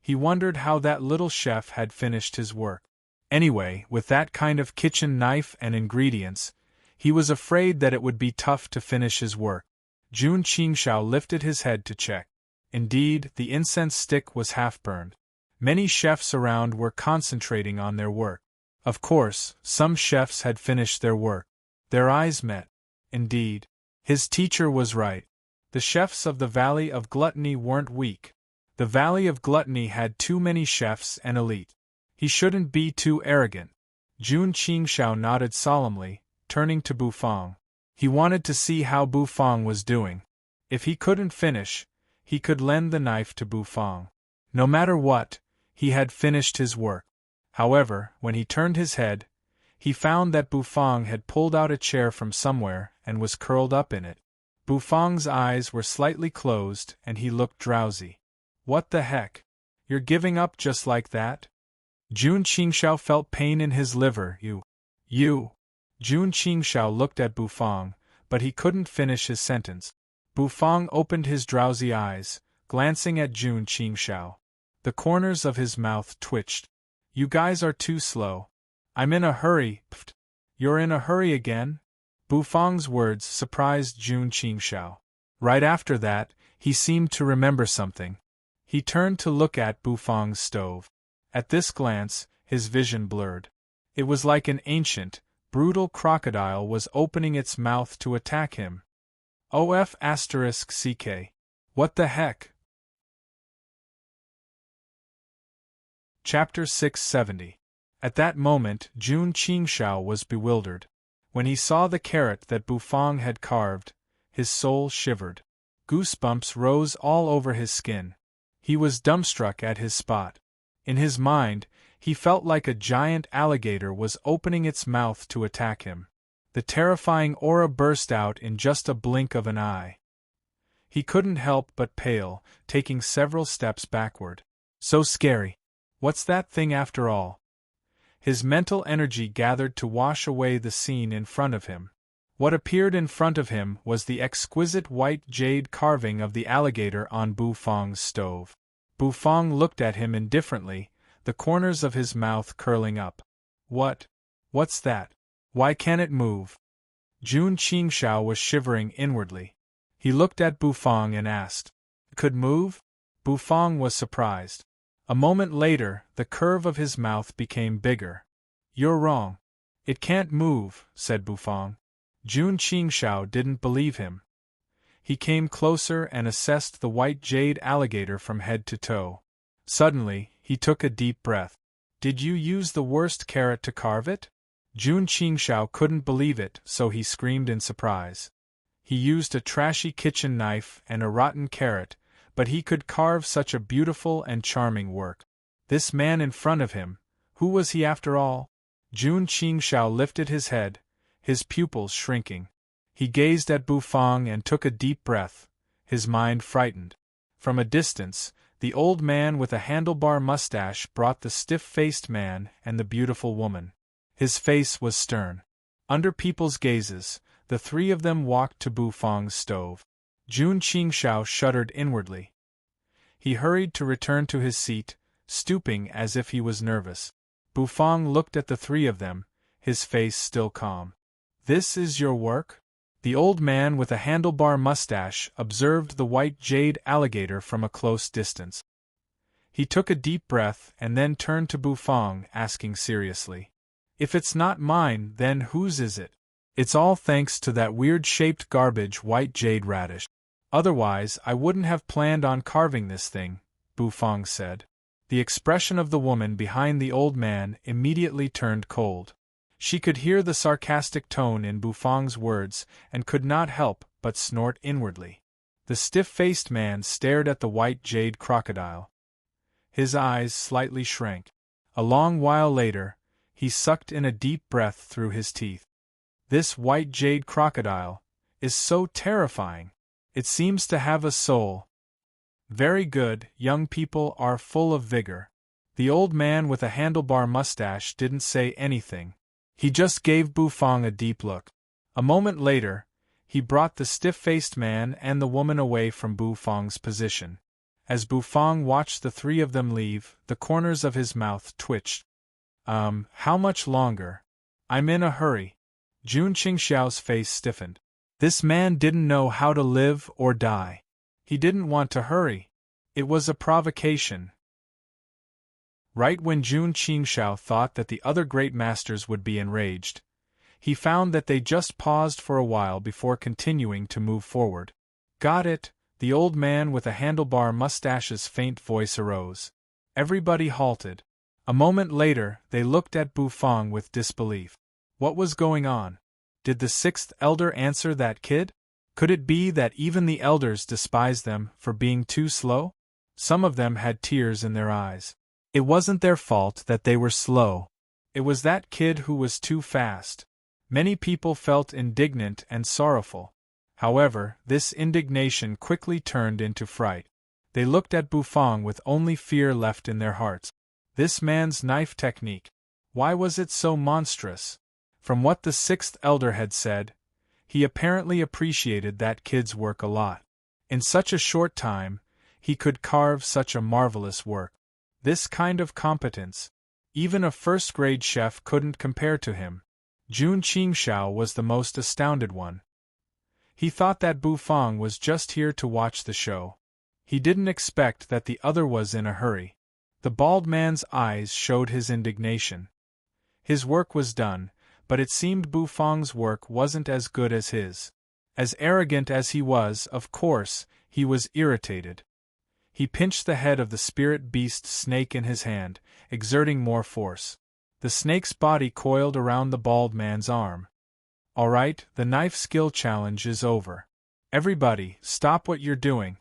He wondered how that little chef had finished his work. Anyway, with that kind of kitchen knife and ingredients, he was afraid that it would be tough to finish his work. Jun Qingshao lifted his head to check. Indeed, the incense stick was half burned. Many chefs around were concentrating on their work. Of course, some chefs had finished their work. Their eyes met. Indeed, his teacher was right. The chefs of the Valley of Gluttony weren't weak. The Valley of Gluttony had too many chefs and elite. He shouldn't be too arrogant. Jun Qingshao nodded solemnly, turning to Bufang. He wanted to see how Bufang was doing. If he couldn't finish, he could lend the knife to Bufang. No matter what, he had finished his work. However, when he turned his head, He found that Bufang had pulled out a chair from somewhere and was curled up in it. Bufang's eyes were slightly closed and he looked drowsy. What the heck? You're giving up just like that? Jun Qingxiao felt pain in his liver. You. Jun Qingxiao looked at Bufang, but he couldn't finish his sentence. Bufang opened his drowsy eyes, glancing at Jun Qingxiao. The corners of his mouth twitched. You guys are too slow. I'm in a hurry. Pfft. You're in a hurry again? Bufang's words surprised Jun Qingxiao. Right after that, he seemed to remember something. He turned to look at Bufang's stove. At this glance, his vision blurred. It was like an ancient, brutal crocodile was opening its mouth to attack him. OF*CK. What the heck? Chapter 670. At that moment, Jun Qingxiao was bewildered. When he saw the carrot that Bufang had carved, his soul shivered. Goosebumps rose all over his skin. He was dumbstruck at his spot. In his mind, he felt like a giant alligator was opening its mouth to attack him. The terrifying aura burst out in just a blink of an eye. He couldn't help but pale, taking several steps backward. So scary. What's that thing after all? His mental energy gathered to wash away the scene in front of him. What appeared in front of him was the exquisite white jade carving of the alligator on Bufang's stove. Bufang looked at him indifferently, the corners of his mouth curling up. What's that? Why can't it move? Jun Qingxiao was shivering inwardly. He looked at Bufang and asked, Could move? Bufang was surprised. A moment later, the curve of his mouth became bigger. You're wrong. It can't move, said Bufang. Jun Qingxiao didn't believe him. He came closer and assessed the white jade alligator from head to toe. Suddenly, he took a deep breath. Did you use the worst carrot to carve it? Jun Qingxiao couldn't believe it, so he screamed in surprise. He used a trashy kitchen knife and a rotten carrot, but he could carve such a beautiful and charming work. This man in front of him, who was he after all? Jun Qingxiao lifted his head, his pupils shrinking. He gazed at Bufang and took a deep breath, his mind frightened. From a distance, the old man with a handlebar mustache brought the stiff-faced man and the beautiful woman. His face was stern. Under people's gazes, the three of them walked to Bufang's stove. Jun Qingxiao shuddered inwardly. He hurried to return to his seat, stooping as if he was nervous. Bufang looked at the three of them, his face still calm. This is your work? The old man with a handlebar mustache observed the white jade alligator from a close distance. He took a deep breath and then turned to Bufang, asking seriously, If it's not mine, then whose is it? It's all thanks to that weird-shaped garbage white jade radish. Otherwise, I wouldn't have planned on carving this thing, Bufang said. The expression of the woman behind the old man immediately turned cold. She could hear the sarcastic tone in Bufang's words and could not help but snort inwardly. The stiff-faced man stared at the white jade crocodile. His eyes slightly shrank. A long while later, he sucked in a deep breath through his teeth. This white jade crocodile is so terrifying. It seems to have a soul. Very good, young people are full of vigor. The old man with a handlebar mustache didn't say anything. He just gave Bufang a deep look. A moment later, he brought the stiff-faced man and the woman away from Bufang's position. As Bufang watched the three of them leave, the corners of his mouth twitched. How much longer? I'm in a hurry. Jun Qingxiao's face stiffened. This man didn't know how to live or die. He didn't want to hurry. It was a provocation. Right when Jun Qingxiao thought that the other great masters would be enraged, he found that they just paused for a while before continuing to move forward. Got it, the old man with a handlebar mustache's faint voice arose. Everybody halted. A moment later, they looked at Bufang with disbelief. What was going on? Did the sixth elder answer that kid? Could it be that even the elders despised them for being too slow? Some of them had tears in their eyes. It wasn't their fault that they were slow. It was that kid who was too fast. Many people felt indignant and sorrowful. However, this indignation quickly turned into fright. They looked at Bufang with only fear left in their hearts. This man's knife technique. Why was it so monstrous? From what the sixth elder had said, he apparently appreciated that kid's work a lot. In such a short time, he could carve such a marvelous work. This kind of competence, even a first-grade chef couldn't compare to him. Jun Qingxiao was the most astounded one. He thought that Bufang was just here to watch the show. He didn't expect that the other was in a hurry. The bald man's eyes showed his indignation. His work was done, but it seemed Bufang's work wasn't as good as his. As arrogant as he was, of course, he was irritated. He pinched the head of the spirit beast snake in his hand, exerting more force. The snake's body coiled around the bald man's arm. All right, the knife skill challenge is over. Everybody, stop what you're doing.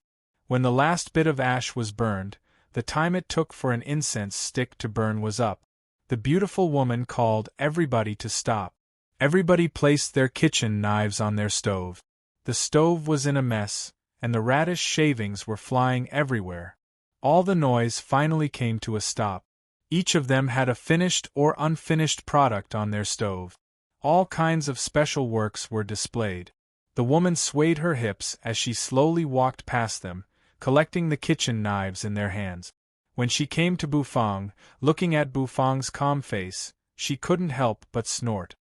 When the last bit of ash was burned, the time it took for an incense stick to burn was up. The beautiful woman called everybody to stop. Everybody placed their kitchen knives on their stove. The stove was in a mess, and the radish shavings were flying everywhere. All the noise finally came to a stop. Each of them had a finished or unfinished product on their stove. All kinds of special works were displayed. The woman swayed her hips as she slowly walked past them, collecting the kitchen knives in their hands. When she came to Bufang, looking at Bufang's calm face, she couldn't help but snort.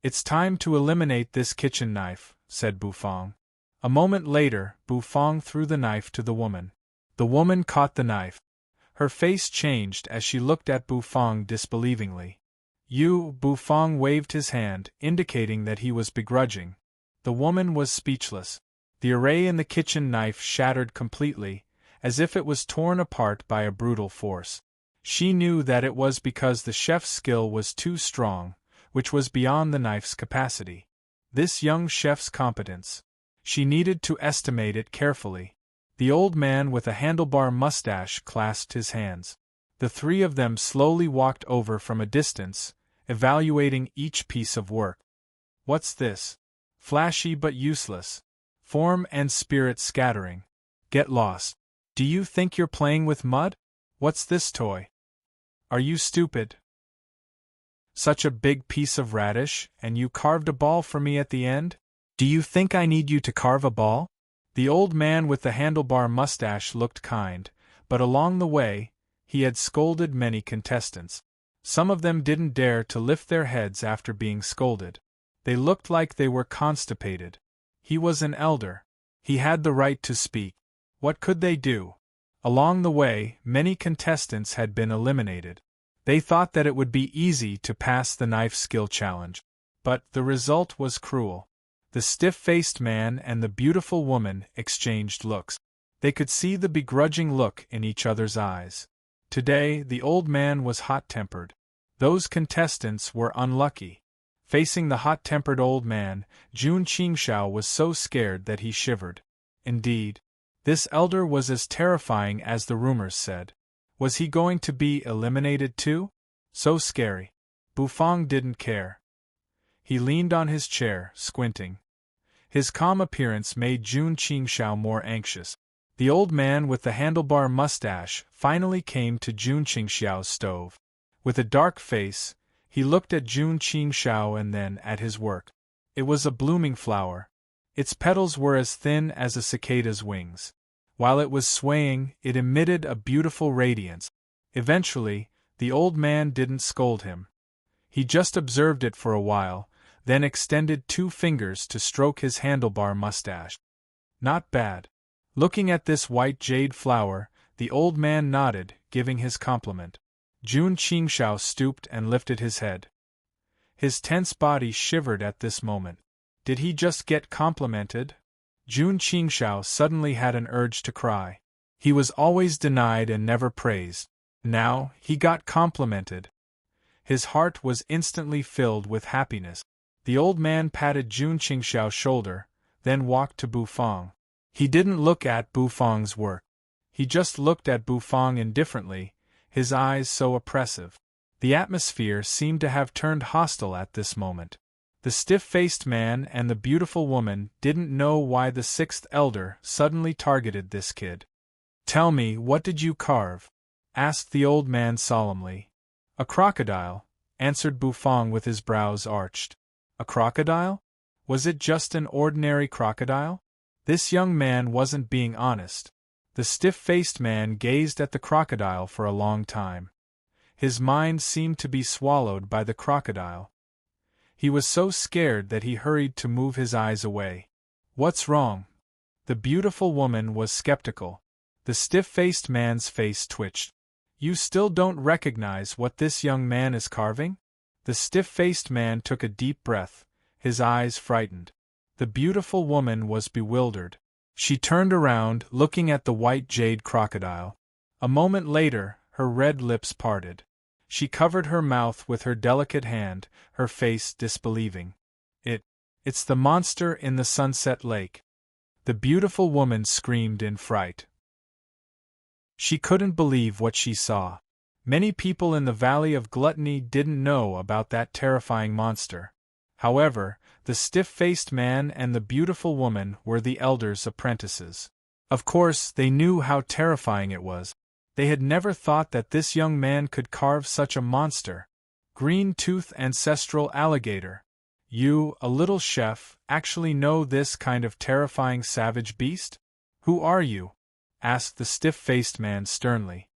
"It's time to eliminate this kitchen knife," said Bufang. A moment later, Bufang threw the knife to the woman. The woman caught the knife. Her face changed as she looked at Bufang disbelievingly. Bufang waved his hand, indicating that he was begrudging. The woman was speechless. The array in the kitchen knife shattered completely, as if it was torn apart by a brutal force. She knew that it was because the chef's skill was too strong, which was beyond the knife's capacity. This young chef's competence. She needed to estimate it carefully. The old man with a handlebar mustache clasped his hands. The three of them slowly walked over from a distance, evaluating each piece of work. "What's this? Flashy but useless. Form and spirit scattering. Get lost. Do you think you're playing with mud? What's this toy? Are you stupid? Such a big piece of radish, and you carved a ball for me at the end? Do you think I need you to carve a ball?" The old man with the handlebar mustache looked kind, but along the way, he had scolded many contestants. Some of them didn't dare to lift their heads after being scolded. They looked like they were constipated. He was an elder. He had the right to speak. What could they do? Along the way, many contestants had been eliminated. They thought that it would be easy to pass the knife skill challenge. But the result was cruel. The stiff-faced man and the beautiful woman exchanged looks. They could see the begrudging look in each other's eyes. Today, the old man was hot-tempered. Those contestants were unlucky. Facing the hot-tempered old man, Jun Qingxiao was so scared that he shivered. Indeed, this elder was as terrifying as the rumors said. Was he going to be eliminated too? So scary. Bufang didn't care. He leaned on his chair, squinting. His calm appearance made Jun Qingxiao more anxious. The old man with the handlebar mustache finally came to Jun Qingxiao's stove. With a dark face, he looked at Jun Qingxiao and then at his work. It was a blooming flower. Its petals were as thin as a cicada's wings. While it was swaying, it emitted a beautiful radiance. Eventually, the old man didn't scold him. He just observed it for a while, then extended 2 fingers to stroke his handlebar mustache. Not bad. Looking at this white jade flower, the old man nodded, giving his compliment. Jun Qingxiao stooped and lifted his head. His tense body shivered at this moment. Did he just get complimented? Jun Qingxiao suddenly had an urge to cry. He was always denied and never praised. Now, he got complimented. His heart was instantly filled with happiness. The old man patted Jun Qingxiao's shoulder, then walked to Bufang. He didn't look at Bufang's work. He just looked at Bufang indifferently, his eyes so oppressive. The atmosphere seemed to have turned hostile at this moment. The stiff-faced man and the beautiful woman didn't know why the sixth elder suddenly targeted this kid. "Tell me, what did you carve?" asked the old man solemnly. "A crocodile," answered Bufang with his brows arched. "A crocodile? Was it just an ordinary crocodile?" This young man wasn't being honest. The stiff-faced man gazed at the crocodile for a long time. His mind seemed to be swallowed by the crocodile. He was so scared that he hurried to move his eyes away. "What's wrong?" The beautiful woman was skeptical. The stiff-faced man's face twitched. "You still don't recognize what this young man is carving?" The stiff-faced man took a deep breath, his eyes frightened. The beautiful woman was bewildered. She turned around, looking at the white jade crocodile. A moment later, her red lips parted. She covered her mouth with her delicate hand, her face disbelieving. It's the monster in the Sunset Lake." The beautiful woman screamed in fright. She couldn't believe what she saw. Many people in the Valley of Gluttony didn't know about that terrifying monster. However, the stiff-faced man and the beautiful woman were the elder's apprentices. Of course, they knew how terrifying it was. They had never thought that this young man could carve such a monster. Green-tooth ancestral alligator. "You, a little chef, actually know this kind of terrifying savage beast? Who are you?" asked the stiff-faced man sternly.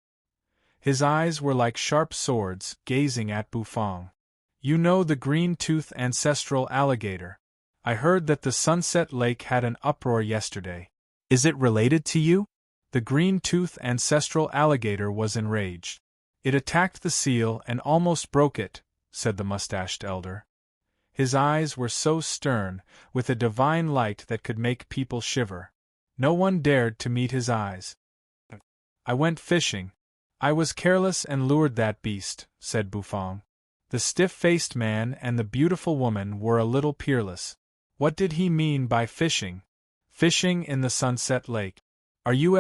His eyes were like sharp swords, gazing at Bufang. "You know the green-tooth ancestral alligator. I heard that the Sunset Lake had an uproar yesterday. Is it related to you?" The green-tooth ancestral alligator was enraged. "It attacked the seal and almost broke it," said the mustached elder. His eyes were so stern, with a divine light that could make people shiver. No one dared to meet his eyes. "I went fishing. I was careless and lured that beast," said Bufang. The stiff-faced man and the beautiful woman were a little peerless. What did he mean by fishing? Fishing in the Sunset Lake. "Are you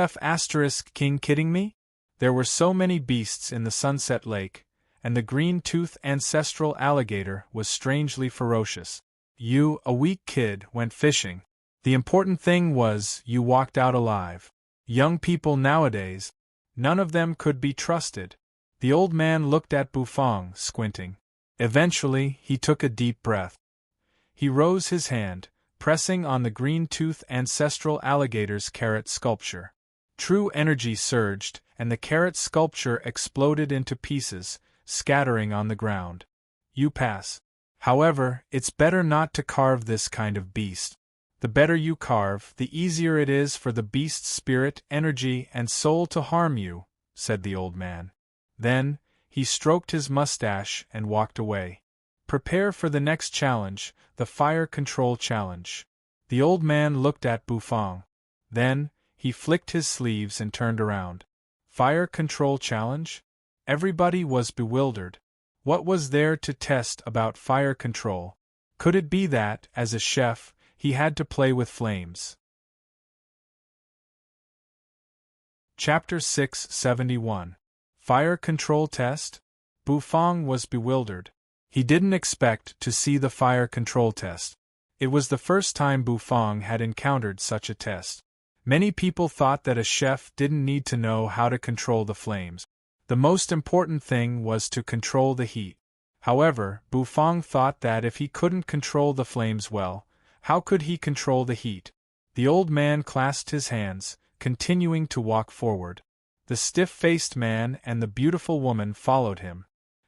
king kidding me? There were so many beasts in the Sunset Lake, and the green-tooth ancestral alligator was strangely ferocious. You, a weak kid, went fishing. The important thing was you walked out alive. Young people nowadays, none of them could be trusted." The old man looked at Bufang, squinting. Eventually, he took a deep breath. He rose his hand, pressing on the green-tooth ancestral alligator's carrot sculpture. True energy surged, and the carrot sculpture exploded into pieces, scattering on the ground. "You pass. However, it's better not to carve this kind of beast. The better you carve, the easier it is for the beast's spirit, energy, and soul to harm you," said the old man. Then, he stroked his mustache and walked away. "Prepare for the next challenge, the fire control challenge." The old man looked at Bufang. Then, he flicked his sleeves and turned around. Fire control challenge? Everybody was bewildered. What was there to test about fire control? Could it be that, as a chef, he had to play with flames? Chapter 671. Fire Control Test? Bufang was bewildered. He didn't expect to see the fire control test. It was the first time Bufang had encountered such a test. Many people thought that a chef didn't need to know how to control the flames. The most important thing was to control the heat. However, Bufang thought that if he couldn't control the flames well, how could he control the heat? The old man clasped his hands, continuing to walk forward. The stiff-faced man and the beautiful woman followed him.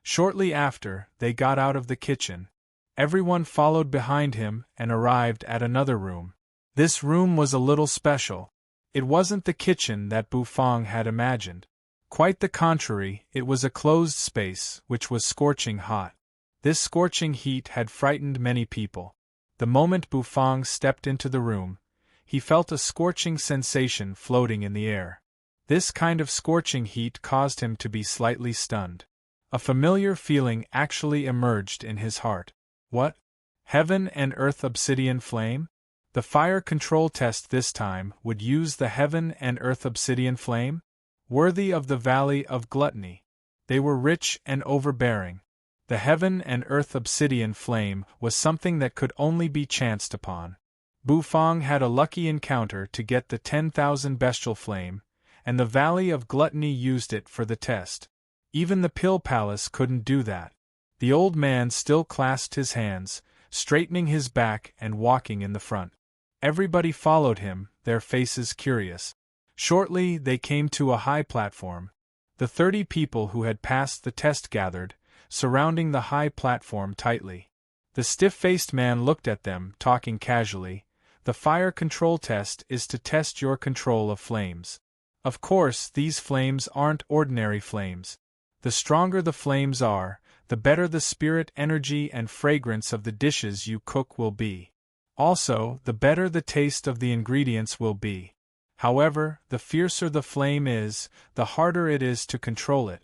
Shortly after, they got out of the kitchen. Everyone followed behind him and arrived at another room. This room was a little special. It wasn't the kitchen that Bufang had imagined. Quite the contrary, it was a closed space which was scorching hot. This scorching heat had frightened many people. The moment Bufang stepped into the room, he felt a scorching sensation floating in the air. This kind of scorching heat caused him to be slightly stunned. A familiar feeling actually emerged in his heart. What? Heaven and earth obsidian flame? The fire control test this time would use the heaven and earth obsidian flame? Worthy of the Valley of Gluttony. They were rich and overbearing. The heaven and earth obsidian flame was something that could only be chanced upon. Bufang had a lucky encounter to get the 10,000 bestial flame, and the Valley of Gluttony used it for the test. Even the Pill Palace couldn't do that. The old man still clasped his hands, straightening his back and walking in the front. Everybody followed him, their faces curious. Shortly they came to a high platform. The 30 people who had passed the test gathered, surrounding the high platform tightly. The stiff-faced man looked at them, talking casually. The fire control test is to test your control of flames. Of course, these flames aren't ordinary flames. The stronger the flames are, the better the spirit energy and fragrance of the dishes you cook will be. Also, the better the taste of the ingredients will be. However, the fiercer the flame is, the harder it is to control it.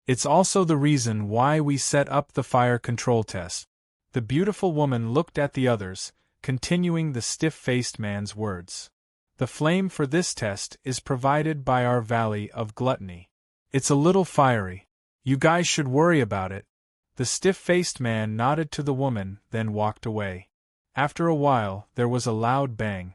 It's also the reason why we set up the fire control test. The beautiful woman looked at the others, continuing the stiff-faced man's words. The flame for this test is provided by our Valley of Gluttony. It's a little fiery. You guys should worry about it. The stiff-faced man nodded to the woman, then walked away. After a while, there was a loud bang.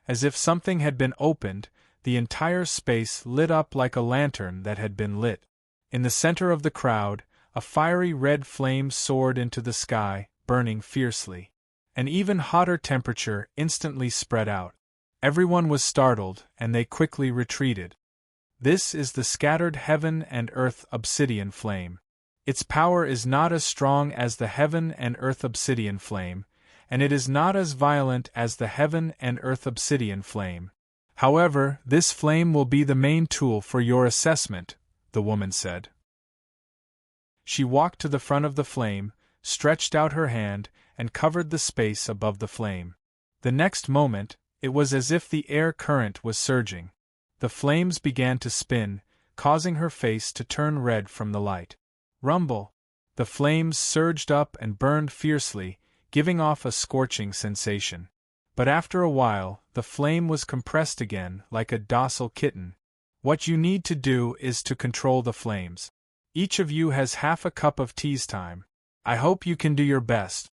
As if something had been opened, the entire space lit up like a lantern that had been lit. In the center of the crowd, a fiery red flame soared into the sky, burning fiercely. An even hotter temperature instantly spread out. Everyone was startled, and they quickly retreated. This is the scattered heaven and earth obsidian flame. Its power is not as strong as the heaven and earth obsidian flame, and it is not as violent as the heaven and earth obsidian flame. However, this flame will be the main tool for your assessment, the woman said. She walked to the front of the flame, stretched out her hand, and covered the space above the flame. The next moment, it was as if the air current was surging. The flames began to spin, causing her face to turn red from the light. Rumble! The flames surged up and burned fiercely, giving off a scorching sensation. But after a while, the flame was compressed again, like a docile kitten. What you need to do is to control the flames. Each of you has half a cup of tea's time. I hope you can do your best.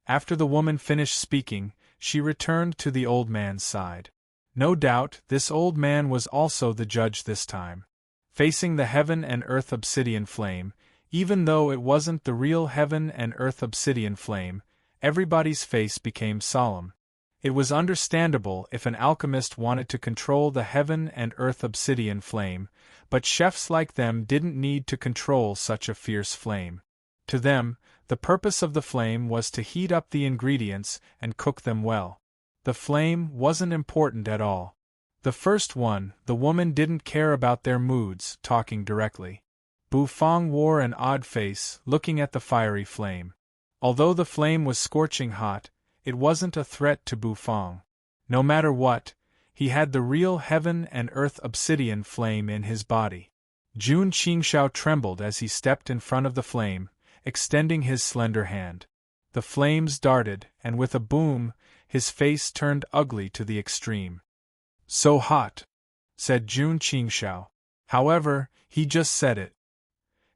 After the woman finished speaking, she returned to the old man's side. No doubt, this old man was also the judge this time. Facing the heaven and earth obsidian flame, even though it wasn't the real heaven and earth obsidian flame, everybody's face became solemn. It was understandable if an alchemist wanted to control the heaven and earth obsidian flame, but chefs like them didn't need to control such a fierce flame. To them, the purpose of the flame was to heat up the ingredients and cook them well. The flame wasn't important at all. The first one, the woman didn't care about their moods, talking directly. Bufang wore an odd face, looking at the fiery flame. Although the flame was scorching hot, it wasn't a threat to Bufang. No matter what, he had the real heaven and earth obsidian flame in his body. Jun Qingxiao trembled as he stepped in front of the flame, extending his slender hand. The flames darted, and with a boom, his face turned ugly to the extreme. "So hot," said Jun Qingxiao. However, he just said it.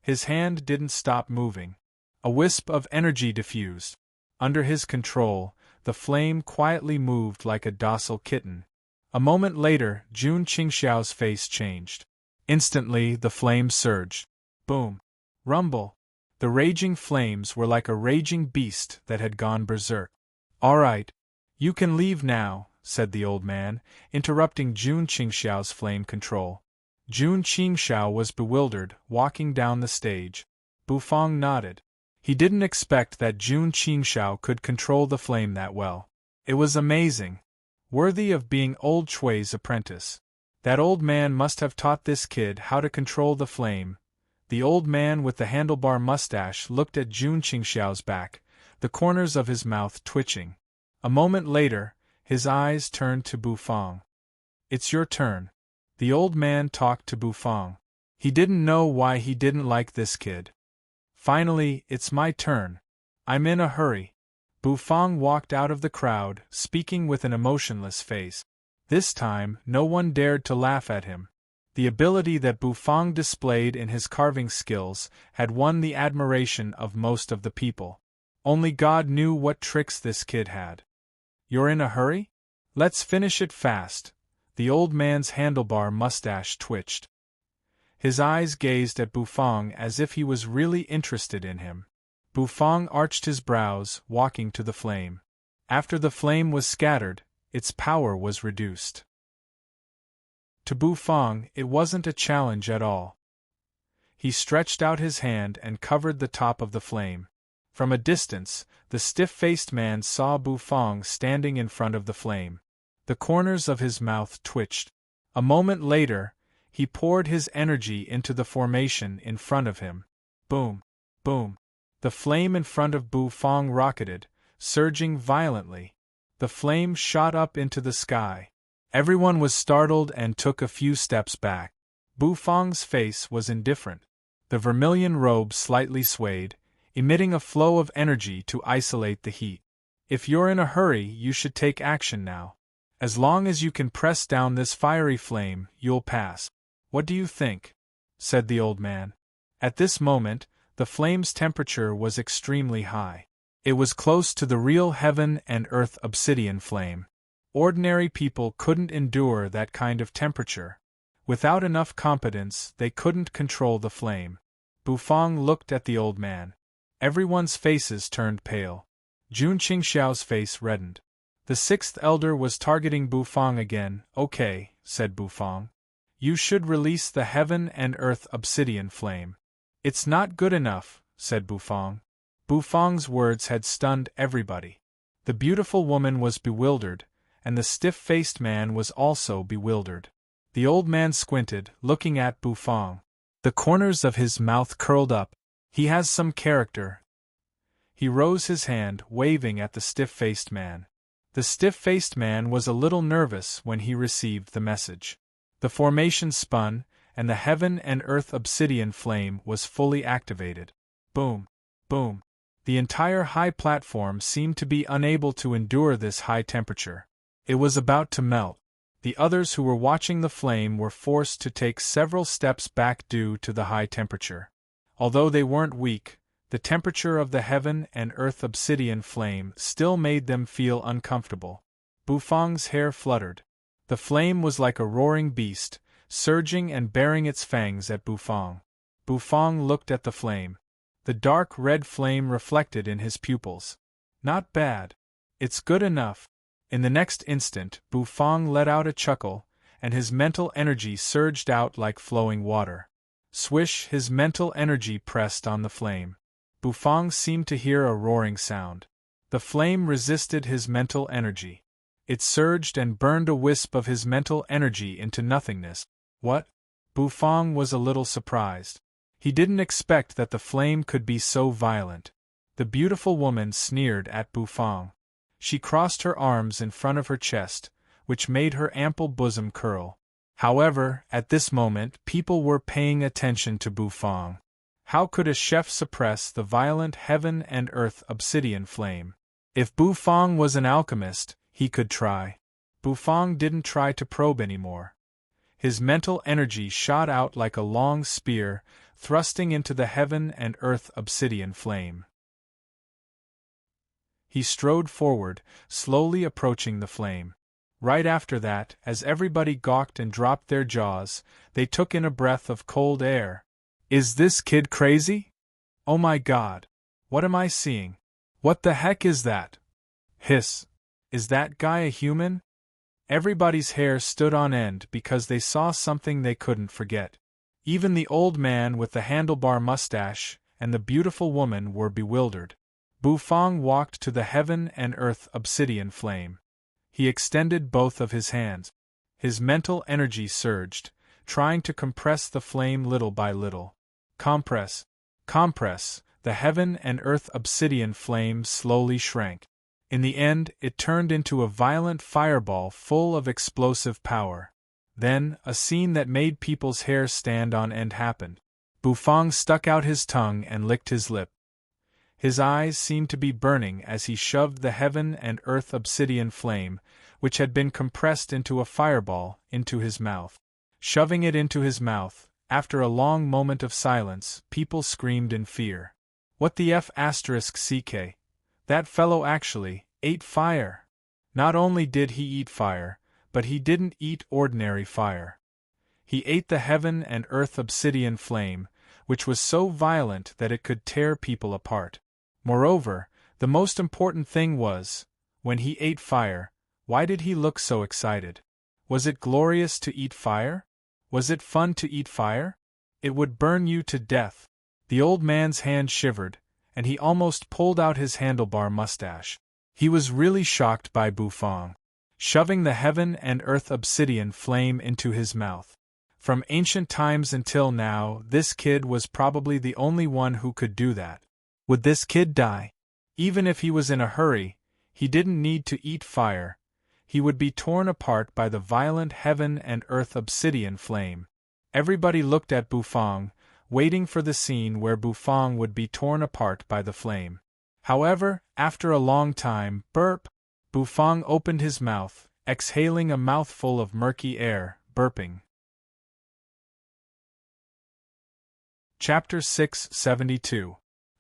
His hand didn't stop moving. A wisp of energy diffused. Under his control, the flame quietly moved like a docile kitten. A moment later, Jun Qingxiao's face changed. Instantly, the flame surged. Boom! Rumble! The raging flames were like a raging beast that had gone berserk. "All right. You can leave now," said the old man, interrupting Jun Qingxiao's flame control. Jun Qingxiao was bewildered, walking down the stage. Bufang nodded. He didn't expect that Jun Qingxiao could control the flame that well. It was amazing. Worthy of being old Chui's apprentice. That old man must have taught this kid how to control the flame. The old man with the handlebar mustache looked at Jun Qingxiao's back, the corners of his mouth twitching. A moment later, his eyes turned to Bufang. "It's your turn." The old man talked to Bufang. He didn't know why he didn't like this kid. "Finally, it's my turn. I'm in a hurry." Bufang walked out of the crowd, speaking with an emotionless face. This time, no one dared to laugh at him. The ability that Bufang displayed in his carving skills had won the admiration of most of the people. Only God knew what tricks this kid had. "You're in a hurry? Let's finish it fast." The old man's handlebar mustache twitched. His eyes gazed at Bufang as if he was really interested in him. Bufang arched his brows, walking to the flame. After the flame was scattered, its power was reduced. To Bufang, it wasn't a challenge at all. He stretched out his hand and covered the top of the flame. From a distance, the stiff-faced man saw Bufang standing in front of the flame. The corners of his mouth twitched. A moment later, he poured his energy into the formation in front of him. Boom! Boom! The flame in front of Bufang rocketed, surging violently. The flame shot up into the sky. Everyone was startled and took a few steps back. Bufang's face was indifferent. The vermilion robe slightly swayed, emitting a flow of energy to isolate the heat. "If you're in a hurry, you should take action now. As long as you can press down this fiery flame, you'll pass. What do you think?" said the old man. At this moment, the flame's temperature was extremely high. It was close to the real heaven and earth obsidian flame. Ordinary people couldn't endure that kind of temperature. Without enough competence, they couldn't control the flame. Bufang looked at the old man. Everyone's faces turned pale. Jun Qingxiao's face reddened. The sixth elder was targeting Bufang again. "Okay," said Bufang. "You should release the heaven and earth obsidian flame." "It's not good enough," said Bufang. Bufang's words had stunned everybody. The beautiful woman was bewildered, and the stiff-faced man was also bewildered. The old man squinted, looking at Bufang. The corners of his mouth curled up. "He has some character." He rose his hand, waving at the stiff-faced man. The stiff-faced man was a little nervous when he received the message. The formation spun, and the heaven and earth obsidian flame was fully activated. Boom! Boom! The entire high platform seemed to be unable to endure this high temperature. It was about to melt. The others who were watching the flame were forced to take several steps back due to the high temperature. Although they weren't weak, the temperature of the heaven and earth obsidian flame still made them feel uncomfortable. Bufang's hair fluttered. The flame was like a roaring beast, surging and baring its fangs at Bufang. Bufang looked at the flame. The dark red flame reflected in his pupils. "Not bad. It's good enough." In the next instant, Bufang let out a chuckle, and his mental energy surged out like flowing water. Swish! His mental energy pressed on the flame. Bufang seemed to hear a roaring sound. The flame resisted his mental energy. It surged and burned a wisp of his mental energy into nothingness. "What?" Bufang was a little surprised. He didn't expect that the flame could be so violent. The beautiful woman sneered at Bufang. She crossed her arms in front of her chest, which made her ample bosom curl. However, at this moment people were paying attention to Bufang. How could a chef suppress the violent heaven and earth obsidian flame? If Bufang was an alchemist, he could try. Bufang didn't try to probe anymore. His mental energy shot out like a long spear, thrusting into the heaven and earth obsidian flame. He strode forward, slowly approaching the flame. Right after that, as everybody gawked and dropped their jaws, they took in a breath of cold air. "Is this kid crazy? Oh my God! What am I seeing? What the heck is that? Hiss! Is that guy a human?" Everybody's hair stood on end because they saw something they couldn't forget. Even the old man with the handlebar mustache and the beautiful woman were bewildered. Bufang walked to the heaven and earth obsidian flame. He extended both of his hands. His mental energy surged, trying to compress the flame little by little. Compress, compress, the heaven and earth obsidian flame slowly shrank. In the end, it turned into a violent fireball full of explosive power. Then, a scene that made people's hair stand on end happened. Bufang stuck out his tongue and licked his lip. His eyes seemed to be burning as he shoved the heaven and earth obsidian flame, which had been compressed into a fireball, into his mouth. shoving it into his mouth. After a long moment of silence, people screamed in fear. What the f***ck? That fellow actually ate fire. Not only did he eat fire, but he didn't eat ordinary fire. He ate the heaven and earth obsidian flame, which was so violent that it could tear people apart. Moreover, the most important thing was, when he ate fire, why did he look so excited? Was it glorious to eat fire? Was it fun to eat fire? It would burn you to death. The old man's hand shivered, and he almost pulled out his handlebar mustache. He was really shocked by Bufang, shoving the heaven and earth obsidian flame into his mouth. From ancient times until now, this kid was probably the only one who could do that. Would this kid die? Even if he was in a hurry, he didn't need to eat fire. He would be torn apart by the violent heaven and earth obsidian flame. Everybody looked at Bufang, waiting for the scene where Bufang would be torn apart by the flame. However, after a long time, Bufang opened his mouth, exhaling a mouthful of murky air, burping. Chapter 672.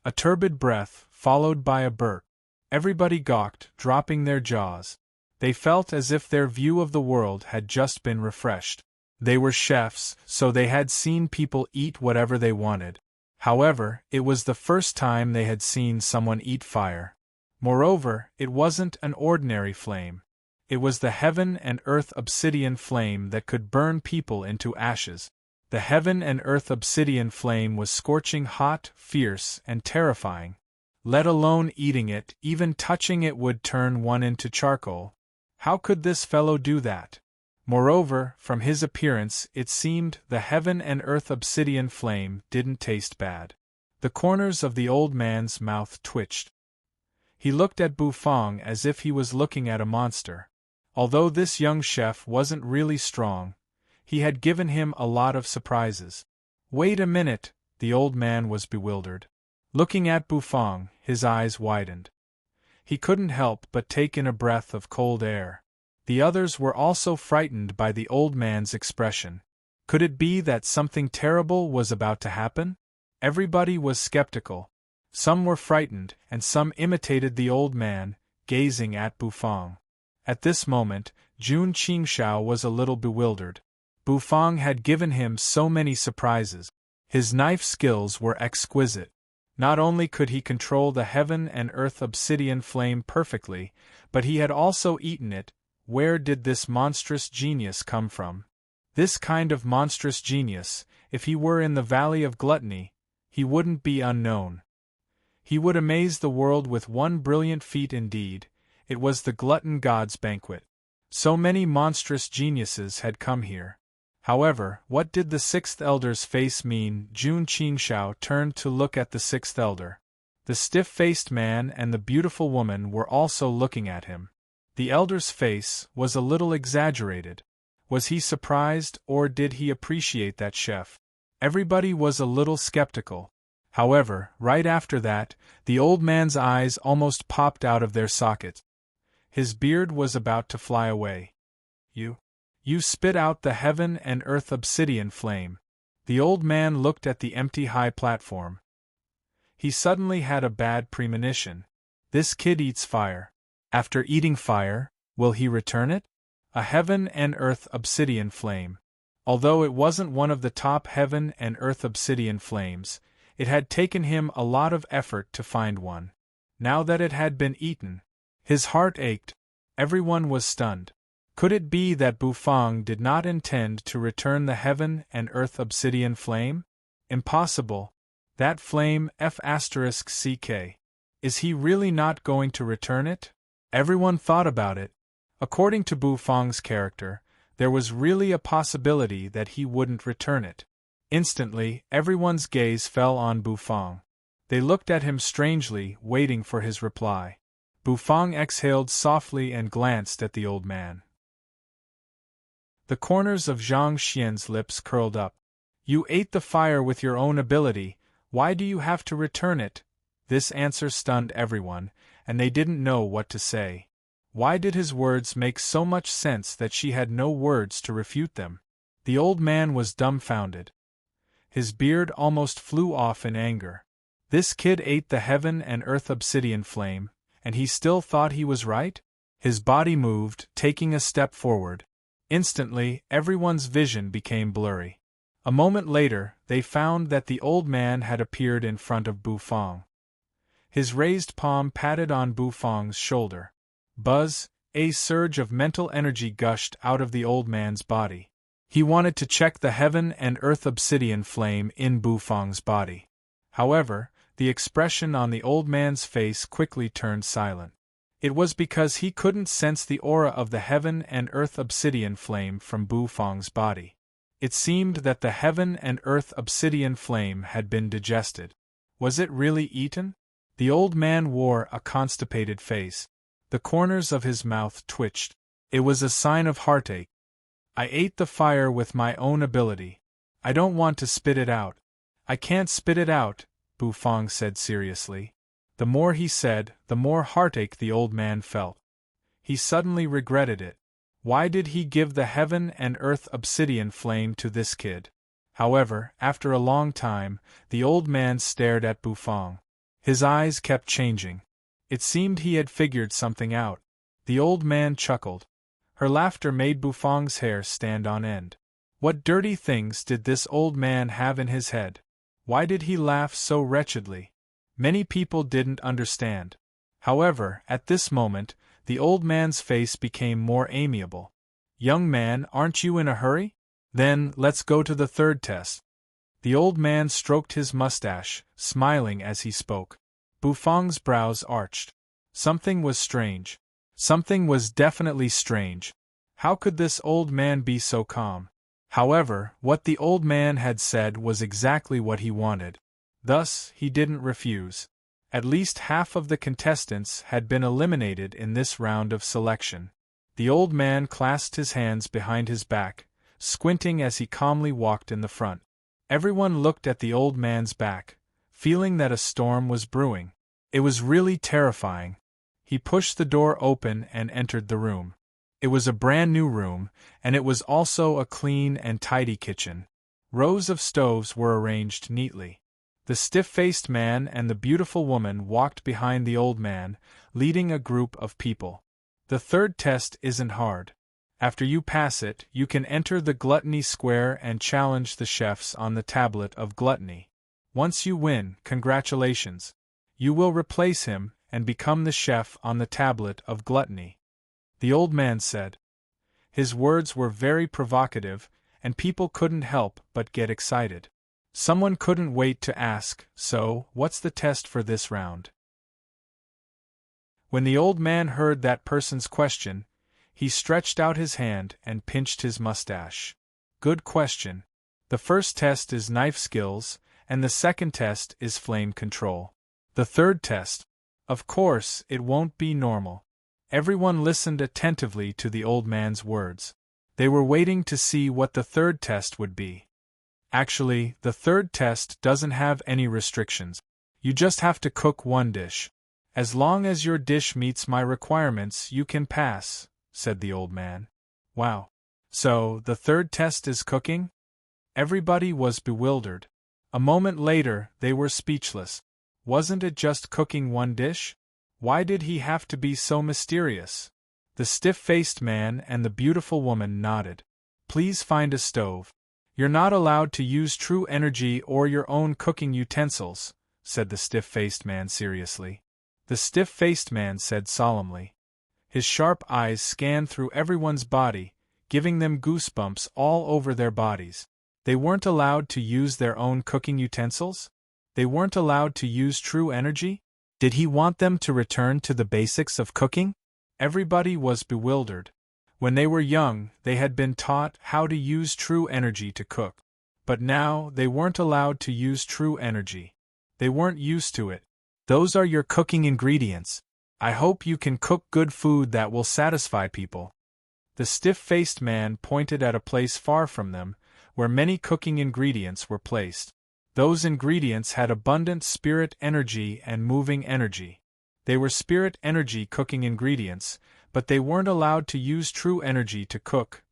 A turbid breath, followed by a burp. Everybody gawked, dropping their jaws. They felt as if their view of the world had just been refreshed. They were chefs, so they had seen people eat whatever they wanted. However, it was the first time they had seen someone eat fire. Moreover, it wasn't an ordinary flame. It was the heaven and earth obsidian flame that could burn people into ashes. The heaven and earth obsidian flame was scorching hot, fierce, and terrifying. Let alone eating it, even touching it would turn one into charcoal. How could this fellow do that? Moreover, from his appearance, it seemed the heaven and earth obsidian flame didn't taste bad. The corners of the old man's mouth twitched. He looked at Bufang as if he was looking at a monster. Although this young chef wasn't really strong, he had given him a lot of surprises. Wait a minute, the old man was bewildered. Looking at Bufang, his eyes widened. He couldn't help but take in a breath of cold air. The others were also frightened by the old man's expression. Could it be that something terrible was about to happen? Everybody was skeptical. Some were frightened, and some imitated the old man, gazing at Bufang. At this moment, Jun Qingshao was a little bewildered. Bufang had given him so many surprises. His knife skills were exquisite. Not only could he control the heaven and earth obsidian flame perfectly, but he had also eaten it. Where did this monstrous genius come from? This kind of monstrous genius, if he were in the Valley of Gluttony, he wouldn't be unknown. He would amaze the world with one brilliant feat indeed. It was the glutton god's banquet. So many monstrous geniuses had come here. However, what did the sixth elder's face mean? Jun Qingshao turned to look at the sixth elder. The stiff-faced man and the beautiful woman were also looking at him. The elder's face was a little exaggerated. Was he surprised, or did he appreciate that chef? Everybody was a little skeptical. However, right after that, the old man's eyes almost popped out of their sockets. His beard was about to fly away. You spit out the heaven and earth obsidian flame. The old man looked at the empty high platform. He suddenly had a bad premonition. This kid eats fire. After eating fire, will he return it? A heaven and earth obsidian flame. Although it wasn't one of the top heaven and earth obsidian flames, it had taken him a lot of effort to find one. Now that it had been eaten, his heart ached. Everyone was stunned. Could it be that Bufang did not intend to return the heaven and earth obsidian flame? Impossible. That flame f***ck. Is he really not going to return it? Everyone thought about it. According to Bufang's character, there was really a possibility that he wouldn't return it. Instantly, everyone's gaze fell on Bufang. They looked at him strangely, waiting for his reply. Bufang exhaled softly and glanced at the old man. The corners of Zhang Xian's lips curled up. You ate the fire with your own ability, why do you have to return it? This answer stunned everyone, and they didn't know what to say. Why did his words make so much sense that she had no words to refute them? The old man was dumbfounded. His beard almost flew off in anger. This kid ate the heaven and earth obsidian flame, and he still thought he was right? His body moved, taking a step forward. Instantly, everyone's vision became blurry. A moment later, they found that the old man had appeared in front of Bufang. His raised palm patted on Bufang's shoulder. Buzz, a surge of mental energy gushed out of the old man's body. He wanted to check the heaven and earth obsidian flame in Bufang's body. However, the expression on the old man's face quickly turned silent. It was because he couldn't sense the aura of the heaven and earth obsidian flame from Bufang's body. It seemed that the heaven and earth obsidian flame had been digested. Was it really eaten? The old man wore a constipated face. The corners of his mouth twitched. It was a sign of heartache. I ate the fire with my own ability. I don't want to spit it out. I can't spit it out, Bufang said seriously. The more he said, the more heartache the old man felt. He suddenly regretted it. Why did he give the heaven and earth obsidian flame to this kid? However, after a long time, the old man stared at Bufang. His eyes kept changing. It seemed he had figured something out. The old man chuckled. Her laughter made Bufang's hair stand on end. What dirty things did this old man have in his head? Why did he laugh so wretchedly? Many people didn't understand. However, at this moment, the old man's face became more amiable. Young man, aren't you in a hurry? Then, let's go to the third test. The old man stroked his mustache, smiling as he spoke. Bufang's brows arched. Something was strange. Something was definitely strange. How could this old man be so calm? However, what the old man had said was exactly what he wanted. Thus, he didn't refuse. At least half of the contestants had been eliminated in this round of selection. The old man clasped his hands behind his back, squinting as he calmly walked in the front. Everyone looked at the old man's back, feeling that a storm was brewing. It was really terrifying. He pushed the door open and entered the room. It was a brand new room, and it was also a clean and tidy kitchen. Rows of stoves were arranged neatly. The stiff-faced man and the beautiful woman walked behind the old man, leading a group of people. The third test isn't hard. After you pass it, you can enter the gluttony square and challenge the chefs on the tablet of gluttony. Once you win, congratulations. You will replace him and become the chef on the tablet of gluttony. The old man said. His words were very provocative, and people couldn't help but get excited. Someone couldn't wait to ask, so, what's the test for this round? When the old man heard that person's question, he stretched out his hand and pinched his mustache. Good question. The first test is knife skills, and the second test is flame control. The third test. Of course, it won't be normal. Everyone listened attentively to the old man's words. They were waiting to see what the third test would be. Actually, the third test doesn't have any restrictions. You just have to cook one dish. As long as your dish meets my requirements, you can pass, said the old man. Wow. So, the third test is cooking? Everybody was bewildered. A moment later, they were speechless. Wasn't it just cooking one dish? Why did he have to be so mysterious? The stiff-faced man and the beautiful woman nodded. Please find a stove. You're not allowed to use true energy or your own cooking utensils, said the stiff-faced man seriously. The stiff-faced man said solemnly. His sharp eyes scanned through everyone's body, giving them goosebumps all over their bodies. They weren't allowed to use their own cooking utensils? They weren't allowed to use true energy? Did he want them to return to the basics of cooking? Everybody was bewildered. When they were young, they had been taught how to use true energy to cook. But now, they weren't allowed to use true energy. They weren't used to it. Those are your cooking ingredients. I hope you can cook good food that will satisfy people. The stiff-faced man pointed at a place far from them, where many cooking ingredients were placed. Those ingredients had abundant spirit energy and moving energy. They were spirit energy cooking ingredients, but they weren't allowed to use true energy to cook.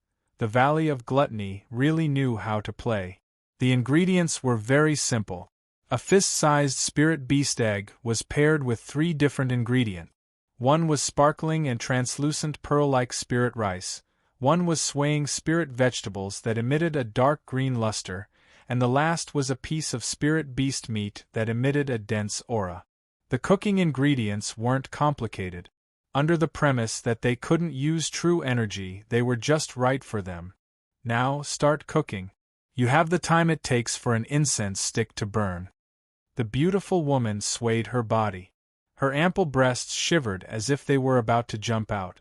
the Valley of Gluttony really knew how to play. The ingredients were very simple. A fist-sized spirit beast egg was paired with 3 different ingredients. One was sparkling and translucent pearl-like spirit rice, one was swaying spirit vegetables that emitted a dark green luster, and the last was a piece of spirit beast meat that emitted a dense aura. The cooking ingredients weren't complicated. Under the premise that they couldn't use true energy, they were just right for them. Now, start cooking. You have the time it takes for an incense stick to burn. The beautiful woman swayed her body. Her ample breasts shivered as if they were about to jump out.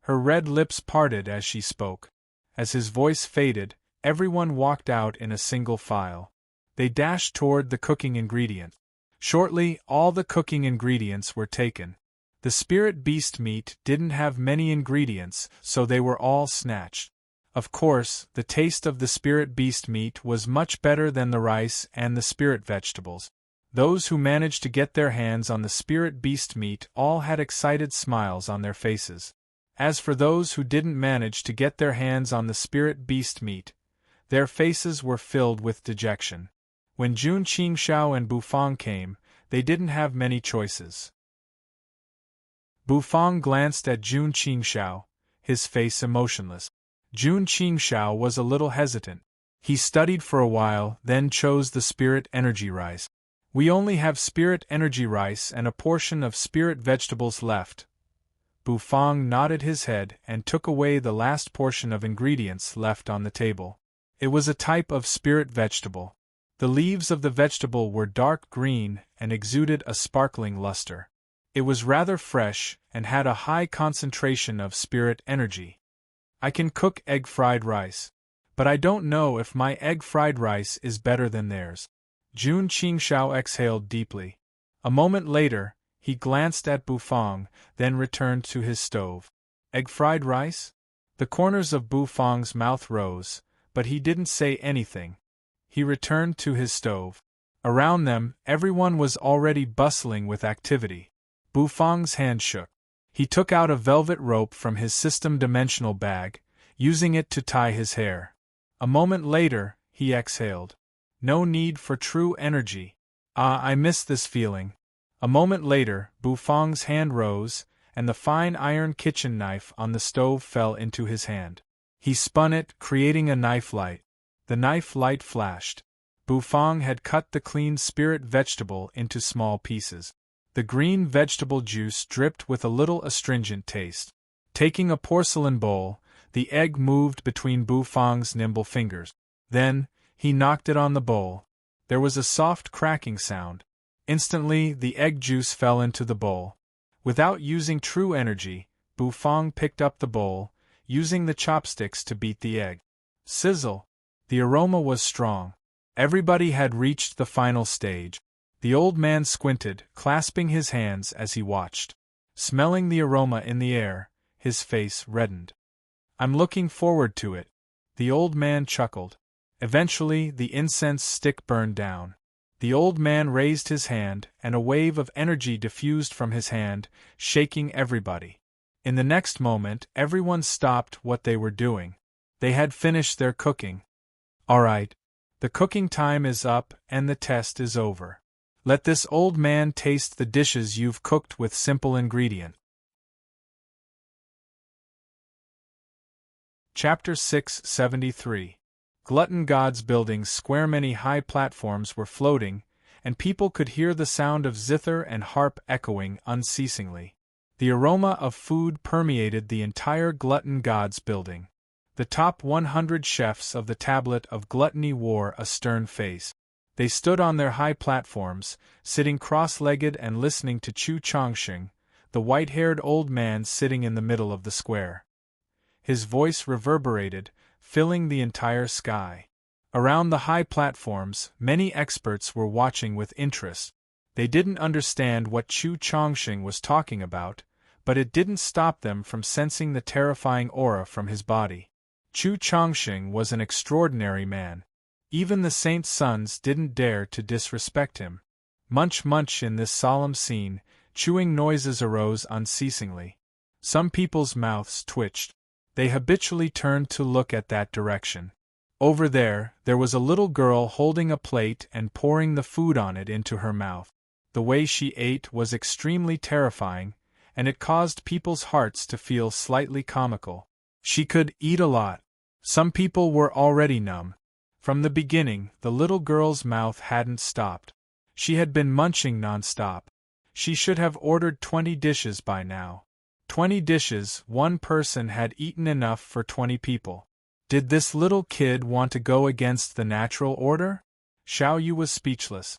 Her red lips parted as she spoke. As his voice faded, everyone walked out in a single file. They dashed toward the cooking ingredient. Shortly, all the cooking ingredients were taken. The spirit beast meat didn't have many ingredients, so they were all snatched. Of course, the taste of the spirit beast meat was much better than the rice and the spirit vegetables. Those who managed to get their hands on the spirit beast meat all had excited smiles on their faces. As for those who didn't manage to get their hands on the spirit beast meat, their faces were filled with dejection. When Jun Qingxiao and Bufang came, they didn't have many choices. Bufang glanced at Jun Qingxiao, his face emotionless. Jun Qingxiao was a little hesitant. He studied for a while, then chose the spirit energy rice. We only have spirit energy rice and a portion of spirit vegetables left. Bufang nodded his head and took away the last portion of ingredients left on the table. It was a type of spirit vegetable. The leaves of the vegetable were dark green and exuded a sparkling luster. It was rather fresh and had a high concentration of spirit energy. I can cook egg fried rice, but I don't know if my egg fried rice is better than theirs. Jun Qingxiao exhaled deeply. A moment later, he glanced at Bufang, then returned to his stove. Egg fried rice? The corners of Bufang's mouth rose, but he didn't say anything. He returned to his stove. Around them, everyone was already bustling with activity. Bufang's hand shook. He took out a velvet rope from his system-dimensional bag, using it to tie his hair. A moment later, he exhaled. No need for true energy. Ah, I miss this feeling. A moment later, Bufang's hand rose, and the fine iron kitchen knife on the stove fell into his hand. He spun it, creating a knife light. The knife light flashed. Bufang had cut the clean spirit vegetable into small pieces. The green vegetable juice dripped with a little astringent taste. Taking a porcelain bowl, the egg moved between Bufang's nimble fingers. Then, he knocked it on the bowl. There was a soft cracking sound. Instantly, the egg juice fell into the bowl. Without using true energy, Bufang picked up the bowl, using the chopsticks to beat the egg. Sizzle! The aroma was strong. Everybody had reached the final stage. The old man squinted, clasping his hands as he watched. Smelling the aroma in the air, his face reddened. I'm looking forward to it. The old man chuckled. Eventually, the incense stick burned down. The old man raised his hand, and a wave of energy diffused from his hand, shaking everybody. In the next moment, everyone stopped what they were doing. They had finished their cooking. All right. The cooking time is up, and the test is over. Let this old man taste the dishes you've cooked with simple ingredients. Chapter 673. Glutton God's buildings square. Many high platforms were floating, and people could hear the sound of zither and harp echoing unceasingly. The aroma of food permeated the entire Glutton God's building. The top 100 chefs of the Tablet of Gluttony wore a stern face. They stood on their high platforms, sitting cross-legged and listening to Chu Chongqing, the white-haired old man sitting in the middle of the square. His voice reverberated, filling the entire sky. Around the high platforms, many experts were watching with interest. They didn't understand what Chu Chongqing was talking about, but it didn't stop them from sensing the terrifying aura from his body. Chu Chongqing was an extraordinary man. Even the saint's sons didn't dare to disrespect him. Munch munch. In this solemn scene, chewing noises arose unceasingly. Some people's mouths twitched. They habitually turned to look at that direction. Over there was a little girl holding a plate and pouring the food on it into her mouth. The way she ate was extremely terrifying, and it caused people's hearts to feel slightly comical. She could eat a lot. Some people were already numb. From the beginning, the little girl's mouth hadn't stopped. She had been munching non-stop. She should have ordered 20 dishes by now. 20 dishes, one person had eaten enough for 20 people. Did this little kid want to go against the natural order? Xiao Yu was speechless.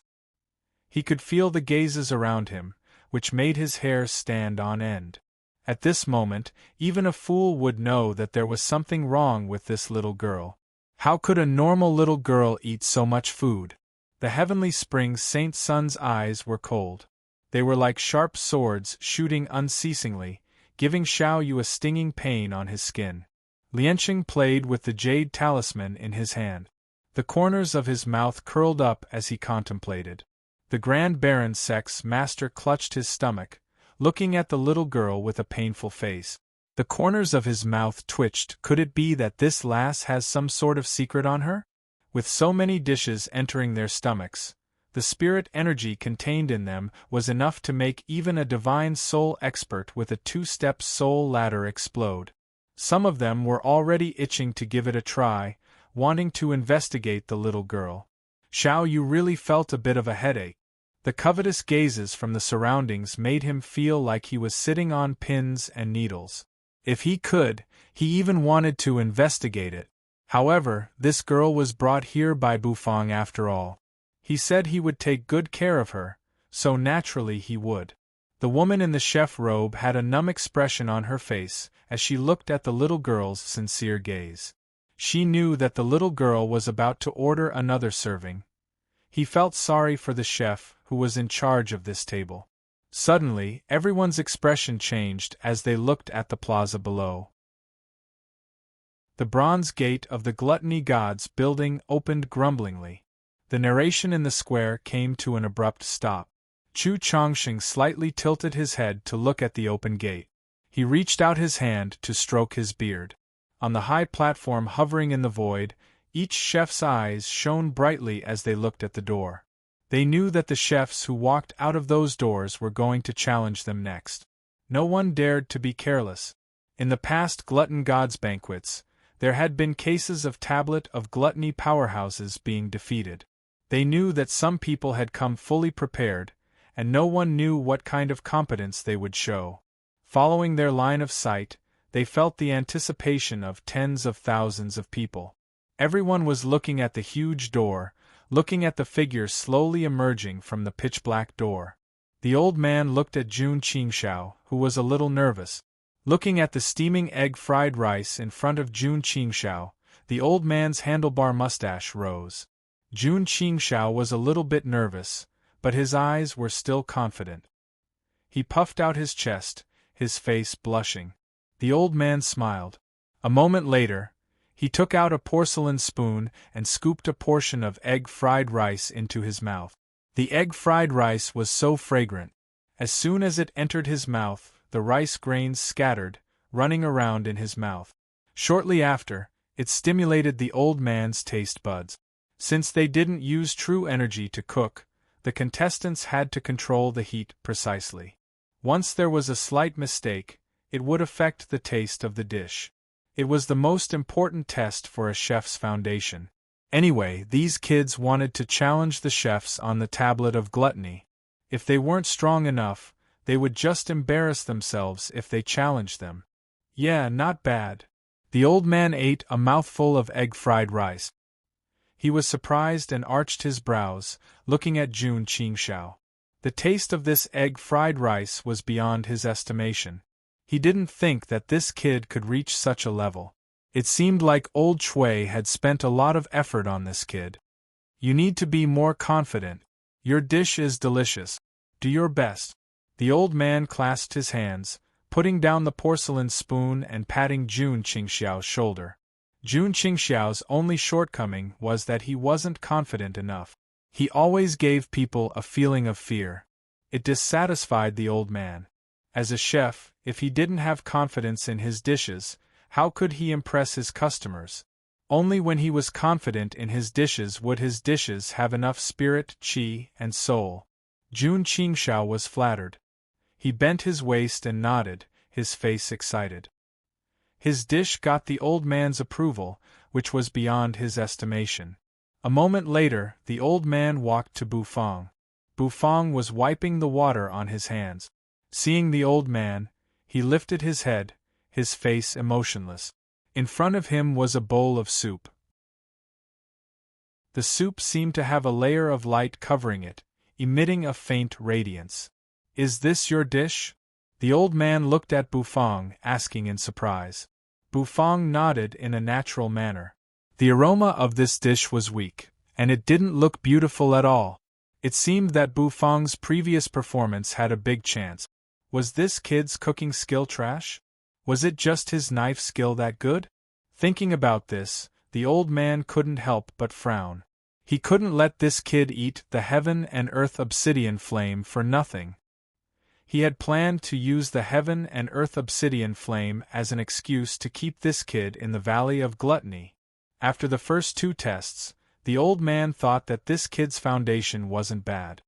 He could feel the gazes around him, which made his hair stand on end. At this moment, even a fool would know that there was something wrong with this little girl. How could a normal little girl eat so much food? The heavenly spring Saint Sun's eyes were cold. They were like sharp swords shooting unceasingly, giving Xiao Yu a stinging pain on his skin. Lianqing played with the jade talisman in his hand. The corners of his mouth curled up as he contemplated. The Grand Baron Sex Master clutched his stomach, looking at the little girl with a painful face. The corners of his mouth twitched. Could it be that this lass has some sort of secret on her? With so many dishes entering their stomachs, the spirit energy contained in them was enough to make even a divine soul expert with a two-step soul ladder explode. Some of them were already itching to give it a try, wanting to investigate the little girl. Xiao Yu really felt a bit of a headache. The covetous gazes from the surroundings made him feel like he was sitting on pins and needles. If he could, he even wanted to investigate it. However, this girl was brought here by Bufang after all. He said he would take good care of her, so naturally he would. The woman in the chef robe had a numb expression on her face as she looked at the little girl's sincere gaze. She knew that the little girl was about to order another serving. He felt sorry for the chef who was in charge of this table. Suddenly, everyone's expression changed as they looked at the plaza below. The bronze gate of the Gluttony Gods building opened grumblingly. The narration in the square came to an abrupt stop. Chu Chongqing slightly tilted his head to look at the open gate. He reached out his hand to stroke his beard. On the high platform hovering in the void, each chef's eyes shone brightly as they looked at the door. They knew that the chefs who walked out of those doors were going to challenge them next. No one dared to be careless. In the past Glutton Gods banquets, there had been cases of tablet of gluttony powerhouses being defeated. They knew that some people had come fully prepared, and no one knew what kind of competence they would show. Following their line of sight, they felt the anticipation of tens of thousands of people. Everyone was looking at the huge door, looking at the figure slowly emerging from the pitch-black door. The old man looked at Jun Qingxiao, who was a little nervous. Looking at the steaming egg fried rice in front of Jun Qingxiao, the old man's handlebar mustache rose. Jun Qingxiao was a little bit nervous, but his eyes were still confident. He puffed out his chest, his face blushing. The old man smiled. A moment later, he took out a porcelain spoon and scooped a portion of egg fried rice into his mouth. The egg fried rice was so fragrant. As soon as it entered his mouth, the rice grains scattered, running around in his mouth. Shortly after, it stimulated the old man's taste buds. Since they didn't use true energy to cook, the contestants had to control the heat precisely. Once there was a slight mistake, it would affect the taste of the dish. It was the most important test for a chef's foundation. Anyway, these kids wanted to challenge the chefs on the tablet of gluttony. If they weren't strong enough, they would just embarrass themselves if they challenged them. Yeah, not bad. The old man ate a mouthful of egg fried rice. He was surprised and arched his brows, looking at Jun Qingxiao. The taste of this egg fried rice was beyond his estimation. He didn't think that this kid could reach such a level. It seemed like old Shui had spent a lot of effort on this kid. You need to be more confident. Your dish is delicious. Do your best. The old man clasped his hands, putting down the porcelain spoon and patting Jun Qingxiao's shoulder. Jun Qingxiao's only shortcoming was that he wasn't confident enough. He always gave people a feeling of fear. It dissatisfied the old man. As a chef, if he didn't have confidence in his dishes, How could he impress his customers? Only when he was confident in his dishes would his dishes have enough spirit, qi, and soul. Jun Qingshao was flattered. He bent his waist and nodded, his face excited. His dish got the old man's approval, which was beyond his estimation. A moment later, the old man walked to Bufang. Bufang was wiping the water on his hands. Seeing the old man, he lifted his head, his face emotionless. In front of him was a bowl of soup. The soup seemed to have a layer of light covering it, emitting a faint radiance. "Is this your dish?" The old man looked at Bufang, asking in surprise. Bufang nodded in a natural manner. The aroma of this dish was weak, and it didn't look beautiful at all. It seemed that Bufang's previous performance had a big chance. Was this kid's cooking skill trash? Was it just his knife skill that good? Thinking about this, the old man couldn't help but frown. He couldn't let this kid eat the heaven and earth obsidian flame for nothing. He had planned to use the heaven and earth obsidian flame as an excuse to keep this kid in the Valley of Gluttony. After the first 2 tests, the old man thought that this kid's foundation wasn't bad.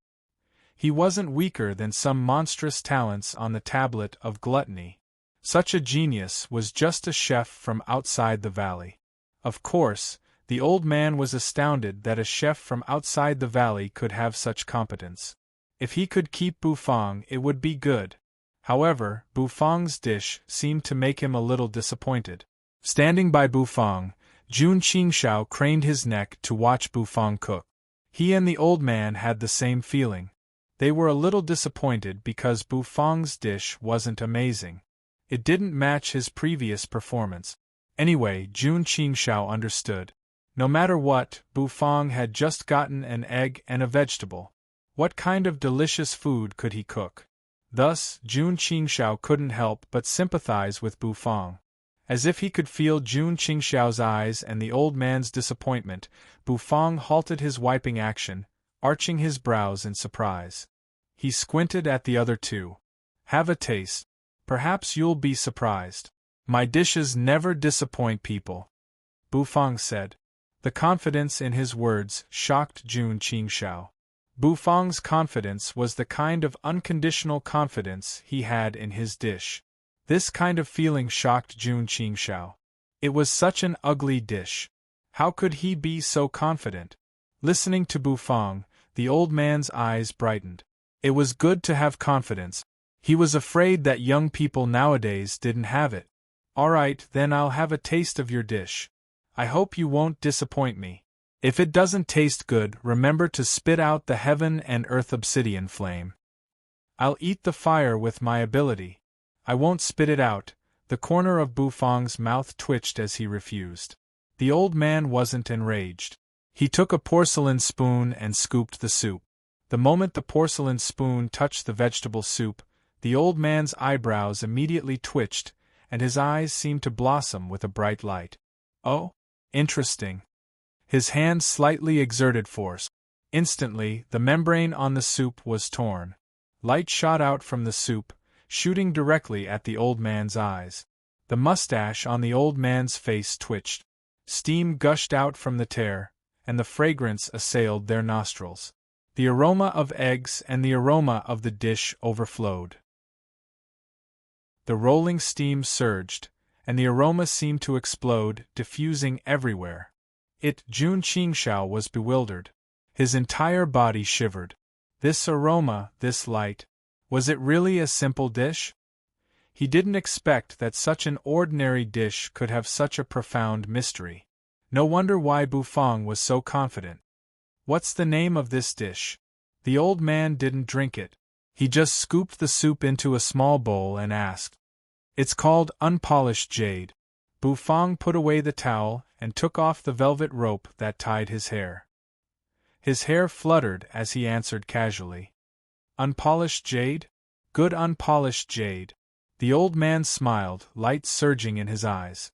He wasn't weaker than some monstrous talents on the tablet of gluttony. Such a genius was just a chef from outside the valley. Of course, the old man was astounded that a chef from outside the valley could have such competence. If he could keep Bufang, it would be good. However, Bufang's dish seemed to make him a little disappointed. Standing by Bufang, Jun Qingshao craned his neck to watch Bufang cook. He and the old man had the same feeling. They were a little disappointed because Bufang's dish wasn't amazing. It didn't match his previous performance. Anyway, Jun Qingshao understood. No matter what, Bufang had just gotten an egg and a vegetable. What kind of delicious food could he cook? Thus, Jun Qingshao couldn't help but sympathize with Bufang. As if he could feel Jun Qingshao's eyes and the old man's disappointment, Bufang halted his wiping action, arching his brows in surprise. He squinted at the other 2. "Have a taste. Perhaps you'll be surprised. My dishes never disappoint people," Bufang said. The confidence in his words shocked Jun Qingshao. Bufang's confidence was the kind of unconditional confidence he had in his dish. This kind of feeling shocked Jun Qingshao. It was such an ugly dish. How could he be so confident? Listening to Bufang, the old man's eyes brightened. It was good to have confidence. He was afraid that young people nowadays didn't have it. "All right, then I'll have a taste of your dish. I hope you won't disappoint me. If it doesn't taste good, remember to spit out the heaven and earth obsidian flame. I'll eat the fire with my ability. I won't spit it out." The corner of Bufang's mouth twitched as he refused. The old man wasn't enraged. He took a porcelain spoon and scooped the soup. The moment the porcelain spoon touched the vegetable soup, the old man's eyebrows immediately twitched, and his eyes seemed to blossom with a bright light. "Oh? Interesting." His hand slightly exerted force. Instantly, the membrane on the soup was torn. Light shot out from the soup, shooting directly at the old man's eyes. The mustache on the old man's face twitched. Steam gushed out from the tear, and the fragrance assailed their nostrils. The aroma of eggs and the aroma of the dish overflowed. The rolling steam surged, and the aroma seemed to explode, diffusing everywhere. Jun Qingshao was bewildered. His entire body shivered. This aroma, this light. Was it really a simple dish? He didn't expect that such an ordinary dish could have such a profound mystery. No wonder why Bufang was so confident. "What's the name of this dish?" The old man didn't drink it. He just scooped the soup into a small bowl and asked. "It's called unpolished jade." Bufang put away the towel and took off the velvet rope that tied his hair. His hair fluttered as he answered casually. "Unpolished jade? Good unpolished jade." The old man smiled, light surging in his eyes.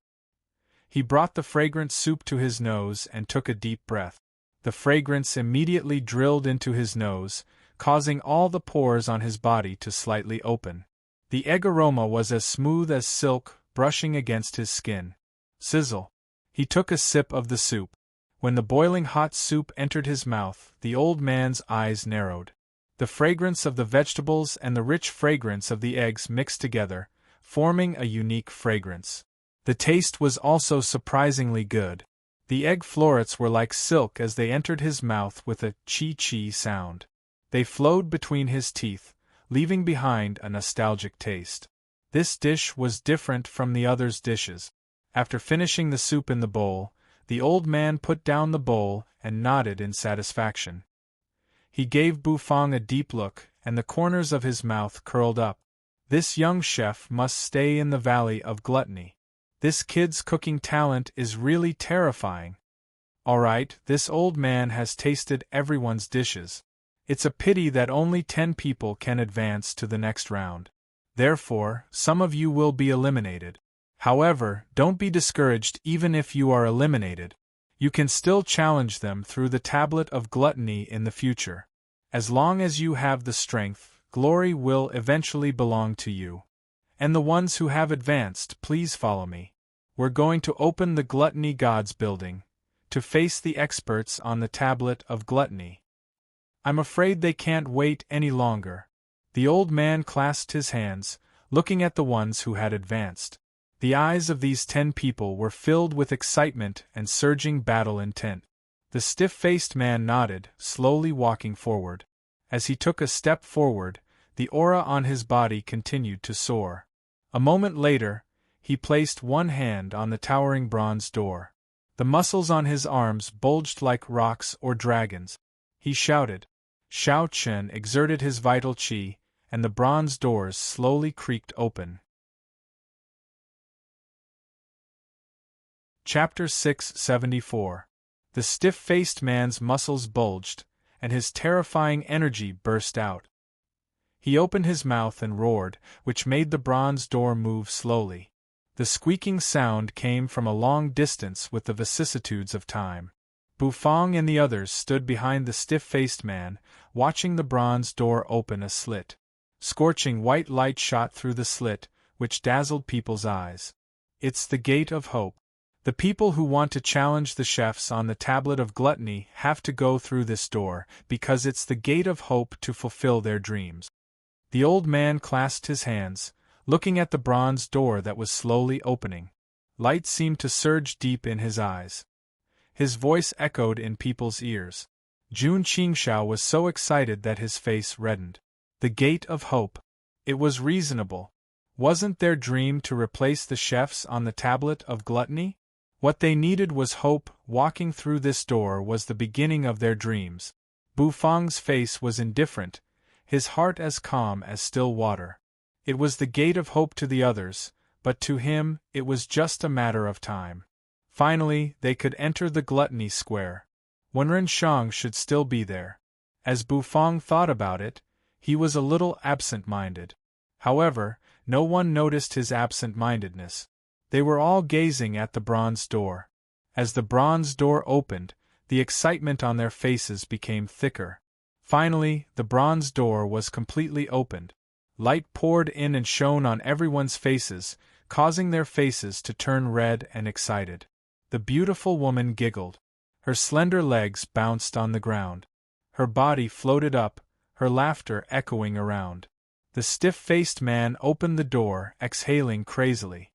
He brought the fragrant soup to his nose and took a deep breath. The fragrance immediately drilled into his nose, causing all the pores on his body to slightly open. The egg aroma was as smooth as silk, brushing against his skin. Sizzle. He took a sip of the soup. When the boiling hot soup entered his mouth, the old man's eyes narrowed. The fragrance of the vegetables and the rich fragrance of the eggs mixed together, forming a unique fragrance. The taste was also surprisingly good. The egg florets were like silk as they entered his mouth with a chi-chi sound. They flowed between his teeth, leaving behind a nostalgic taste. This dish was different from the others' dishes. After finishing the soup in the bowl, the old man put down the bowl and nodded in satisfaction. He gave Bufang a deep look, and the corners of his mouth curled up. This young chef must stay in the Valley of Gluttony. This kid's cooking talent is really terrifying. Alright, this old man has tasted everyone's dishes. It's a pity that only 10 people can advance to the next round. Therefore, some of you will be eliminated. However, don't be discouraged even if you are eliminated. You can still challenge them through the Tablet of Gluttony in the future. As long as you have the strength, glory will eventually belong to you. And the ones who have advanced, please follow me. We're going to open the Gluttony Gods building, to face the experts on the Tablet of Gluttony. I'm afraid they can't wait any longer. The old man clasped his hands, looking at the ones who had advanced. The eyes of these 10 people were filled with excitement and surging battle intent. The stiff-faced man nodded, slowly walking forward. As he took a step forward, the aura on his body continued to soar. A moment later, he placed one hand on the towering bronze door. The muscles on his arms bulged like rocks or dragons. He shouted. Xiao Chen exerted his vital qi, and the bronze doors slowly creaked open. Chapter 674. The stiff-faced man's muscles bulged, and his terrifying energy burst out. He opened his mouth and roared, which made the bronze door move slowly. The squeaking sound came from a long distance with the vicissitudes of time. Bufang and the others stood behind the stiff-faced man, watching the bronze door open a slit. Scorching white light shot through the slit, which dazzled people's eyes. It's the Gate of Hope. The people who want to challenge the chefs on the Tablet of Gluttony have to go through this door, because it's the Gate of Hope to fulfill their dreams. The old man clasped his hands, looking at the bronze door that was slowly opening. Light seemed to surge deep in his eyes. His voice echoed in people's ears. Jun Qingxiao was so excited that his face reddened. The Gate of Hope. It was reasonable. Wasn't their dream to replace the chefs on the Tablet of Gluttony? What they needed was hope. Walking through this door was the beginning of their dreams. Bufang's face was indifferent, his heart as calm as still water. It was the Gate of Hope to the others, but to him, it was just a matter of time. Finally, they could enter the Gluttony Square. Wenren Shang should still be there. As Bufang thought about it, he was a little absent-minded. However, no one noticed his absent-mindedness. They were all gazing at the bronze door. As the bronze door opened, the excitement on their faces became thicker. Finally, the bronze door was completely opened. Light poured in and shone on everyone's faces, causing their faces to turn red and excited. The beautiful woman giggled. Her slender legs bounced on the ground. Her body floated up, her laughter echoing around. The stiff-faced man opened the door, exhaling crazily.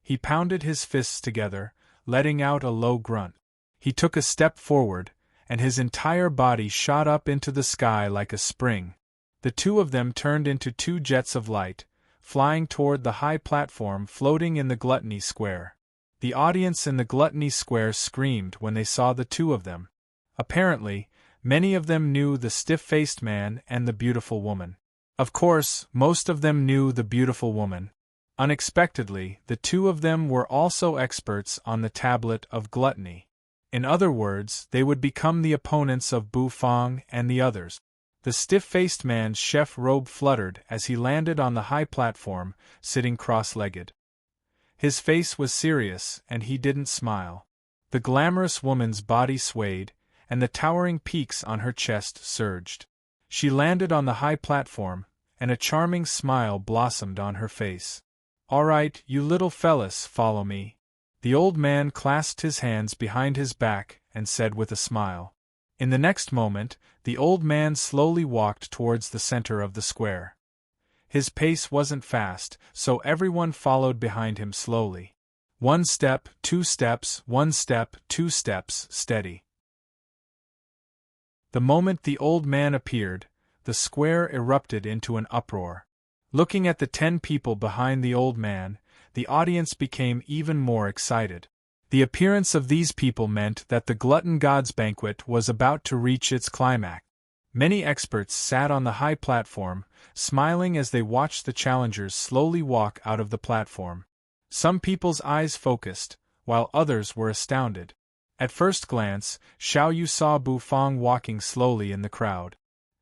He pounded his fists together, letting out a low grunt. He took a step forward, and his entire body shot up into the sky like a spring. The two of them turned into 2 jets of light, flying toward the high platform floating in the Gluttony Square. The audience in the Gluttony Square screamed when they saw the two of them. Apparently, many of them knew the stiff-faced man and the beautiful woman. Of course, most of them knew the beautiful woman. Unexpectedly, the two of them were also experts on the Tablet of Gluttony. In other words, they would become the opponents of Bufang and the others. The stiff-faced man's chef robe fluttered as he landed on the high platform, sitting cross-legged. His face was serious, and he didn't smile. The glamorous woman's body swayed, and the towering peaks on her chest surged. She landed on the high platform, and a charming smile blossomed on her face. All right, you little fellas, follow me. The old man clasped his hands behind his back and said with a smile. In the next moment, the old man slowly walked towards the center of the square. His pace wasn't fast, so everyone followed behind him slowly. 1 step, 2 steps, 1 step, 2 steps, steady. The moment the old man appeared, the square erupted into an uproar. Looking at the 10 people behind the old man, the audience became even more excited. The appearance of these people meant that the glutton god's banquet was about to reach its climax. Many experts sat on the high platform, smiling as they watched the challengers slowly walk out of the platform. Some people's eyes focused, while others were astounded. At first glance, Xiao Yu saw Bu Fang walking slowly in the crowd.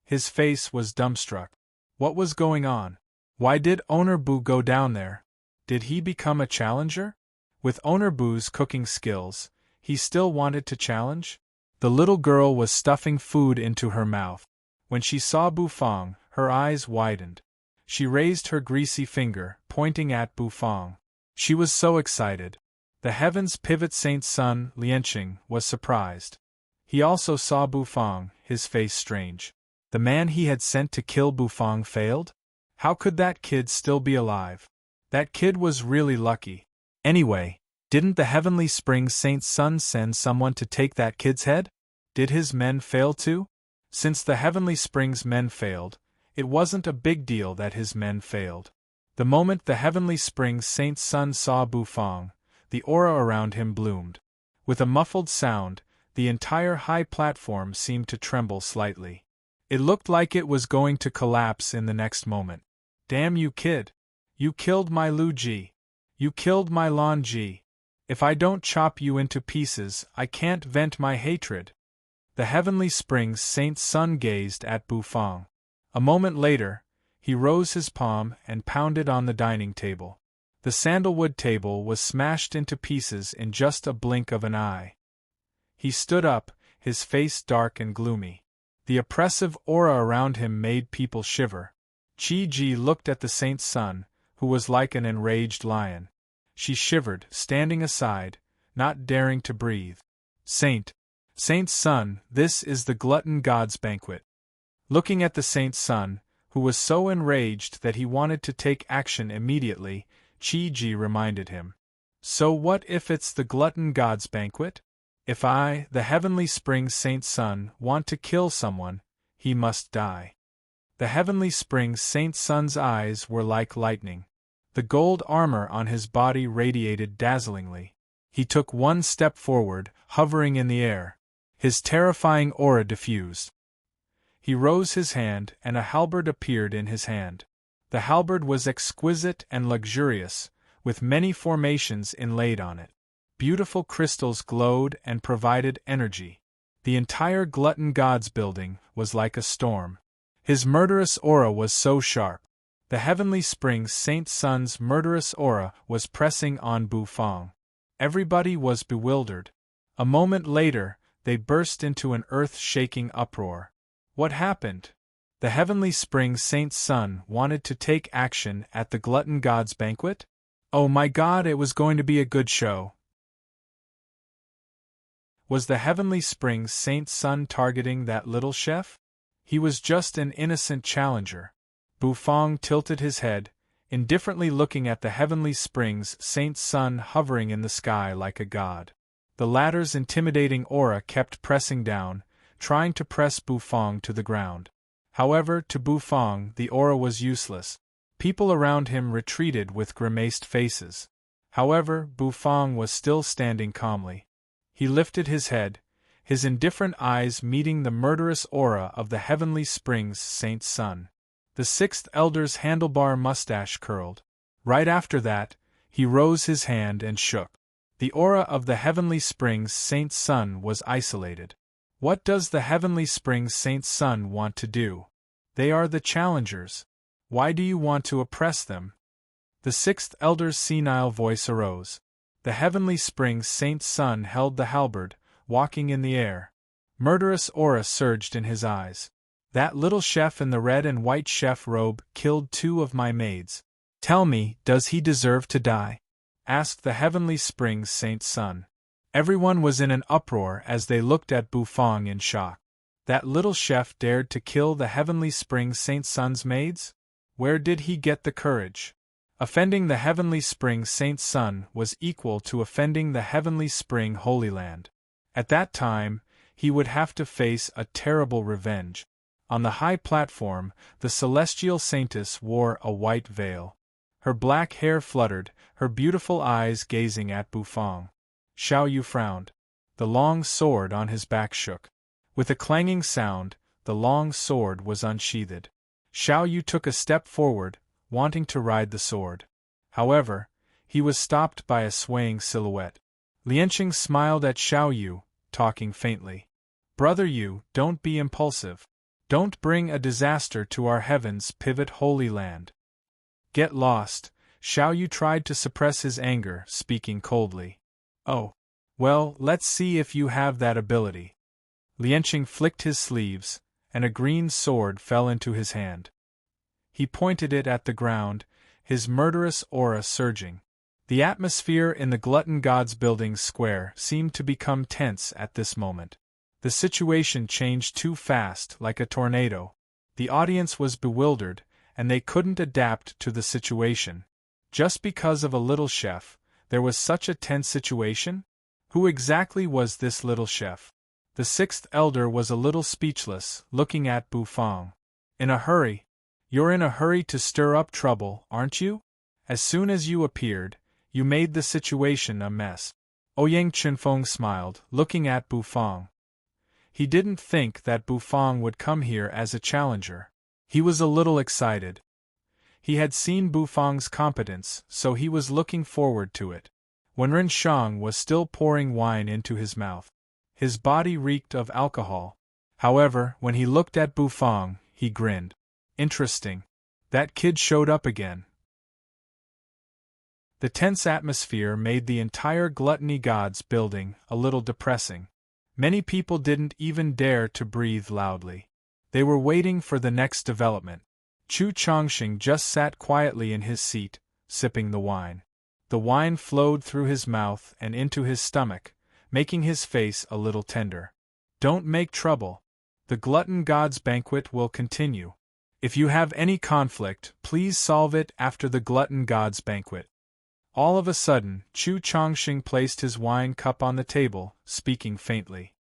His face was dumbstruck. What was going on? Why did Owner Bu go down there? Did he become a challenger? With Owner Bu's cooking skills, he still wanted to challenge? The little girl was stuffing food into her mouth. When she saw Bu Fang, her eyes widened. She raised her greasy finger, pointing at Bu Fang. She was so excited. The heavens pivot Saint Sun, Lianqing, was surprised. He also saw Bu Fang, his face strange. The man he had sent to kill Bu Fang failed? How could that kid still be alive? That kid was really lucky. Anyway, didn't the heavenly spring Saint Sun send someone to take that kid's head? Did his men fail too? Since the heavenly spring's men failed, it wasn't a big deal that his men failed. The moment the heavenly spring Saint Sun saw Bu Fang, the aura around him bloomed. With a muffled sound, the entire high platform seemed to tremble slightly. It looked like it was going to collapse in the next moment. Damn you, kid! You killed my Lu Ji. You killed my Lan Ji. If I don't chop you into pieces, I can't vent my hatred. The heavenly spring's Saint Sun gazed at Bu Fang. A moment later, he rose his palm and pounded on the dining table. The sandalwood table was smashed into pieces in just a blink of an eye. He stood up, his face dark and gloomy. The oppressive aura around him made people shiver. Qi Ji looked at the Saint Sun, who was like an enraged lion. She shivered, standing aside, not daring to breathe. Saint Sun, this is the glutton god's banquet. Looking at the Saint Sun, who was so enraged that he wanted to take action immediately, Qi Ji reminded him. So what if it's the glutton god's banquet? If I, the heavenly spring Saint Sun, want to kill someone, he must die. The heavenly spring Saint Sun's eyes were like lightning. The gold armor on his body radiated dazzlingly. He took 1 step forward, hovering in the air. His terrifying aura diffused. He rose his hand and a halberd appeared in his hand. The halberd was exquisite and luxurious, with many formations inlaid on it. Beautiful crystals glowed and provided energy. The entire glutton god's building was like a storm. His murderous aura was so sharp. The heavenly spring Saint Sun's murderous aura was pressing on Bu Fang. Everybody was bewildered. A moment later, they burst into an earth-shaking uproar. What happened? The heavenly spring Saint Sun wanted to take action at the glutton god's banquet? Oh my God, it was going to be a good show. Was the heavenly spring Saint Sun targeting that little chef? He was just an innocent challenger. Bu Fang tilted his head, indifferently looking at the heavenly spring's Saint Sun hovering in the sky like a god. The latter's intimidating aura kept pressing down, trying to press Bu Fang to the ground. However, to Bu Fang the aura was useless. People around him retreated with grimaced faces. However, Bu Fang was still standing calmly. He lifted his head, his indifferent eyes meeting the murderous aura of the heavenly spring's Saint Sun. The 6th elder's handlebar mustache curled. Right after that, he rose his hand and shook. The aura of the heavenly spring's Saint Sun was isolated. What does the heavenly spring's Saint Sun want to do? They are the challengers. Why do you want to oppress them? The 6th elder's senile voice arose. The heavenly spring's Saint Sun held the halberd, walking in the air. Murderous aura surged in his eyes. That little chef in the red and white chef robe killed 2 of my maids. Tell me, does he deserve to die? Asked the Heavenly Springs Saint's son. Everyone was in an uproar as they looked at Bufang in shock. That little chef dared to kill the Heavenly Springs Saint's son's maids? Where did he get the courage? Offending the Heavenly Spring Saint's son was equal to offending the Heavenly Spring Holy Land. At that time, he would have to face a terrible revenge. On the high platform, the celestial saintess wore a white veil. Her black hair fluttered, her beautiful eyes gazing at Bufang. Xiao Yu frowned. The long sword on his back shook. With a clanging sound, the long sword was unsheathed. Xiao Yu took a step forward, wanting to ride the sword. However, he was stopped by a swaying silhouette. Lianqing smiled at Xiao Yu, talking faintly. Brother Yu, don't be impulsive. Don't bring a disaster to our heavens pivot Holy Land. Get lost. Xiao Yu tried to suppress his anger, speaking coldly. Oh. Well, let's see if you have that ability. Lianqing flicked his sleeves, and a green sword fell into his hand. He pointed it at the ground, his murderous aura surging. The atmosphere in the Glutton Gods building square seemed to become tense at this moment. The situation changed too fast, like a tornado. The audience was bewildered, and they couldn't adapt to the situation. Just because of a little chef, there was such a tense situation? Who exactly was this little chef? The sixth elder was a little speechless, looking at Bufang. In a hurry. You're in a hurry to stir up trouble, aren't you? As soon as you appeared, you made the situation a mess. Ouyang Chenfeng smiled, looking at Bufang. He didn't think that Bufang would come here as a challenger. He was a little excited. He had seen Bufang's competence, so he was looking forward to it. When Ren Shang was still pouring wine into his mouth, his body reeked of alcohol. However, when he looked at Bufang, he grinned. Interesting. That kid showed up again. The tense atmosphere made the entire Gluttony Gods building a little depressing. Many people didn't even dare to breathe loudly. They were waiting for the next development. Chu Chongqing just sat quietly in his seat, sipping the wine. The wine flowed through his mouth and into his stomach, making his face a little tender. Don't make trouble. The Glutton Gods banquet will continue. If you have any conflict, please solve it after the Glutton Gods banquet. All of a sudden, Chu Chongqing placed his wine cup on the table, speaking faintly.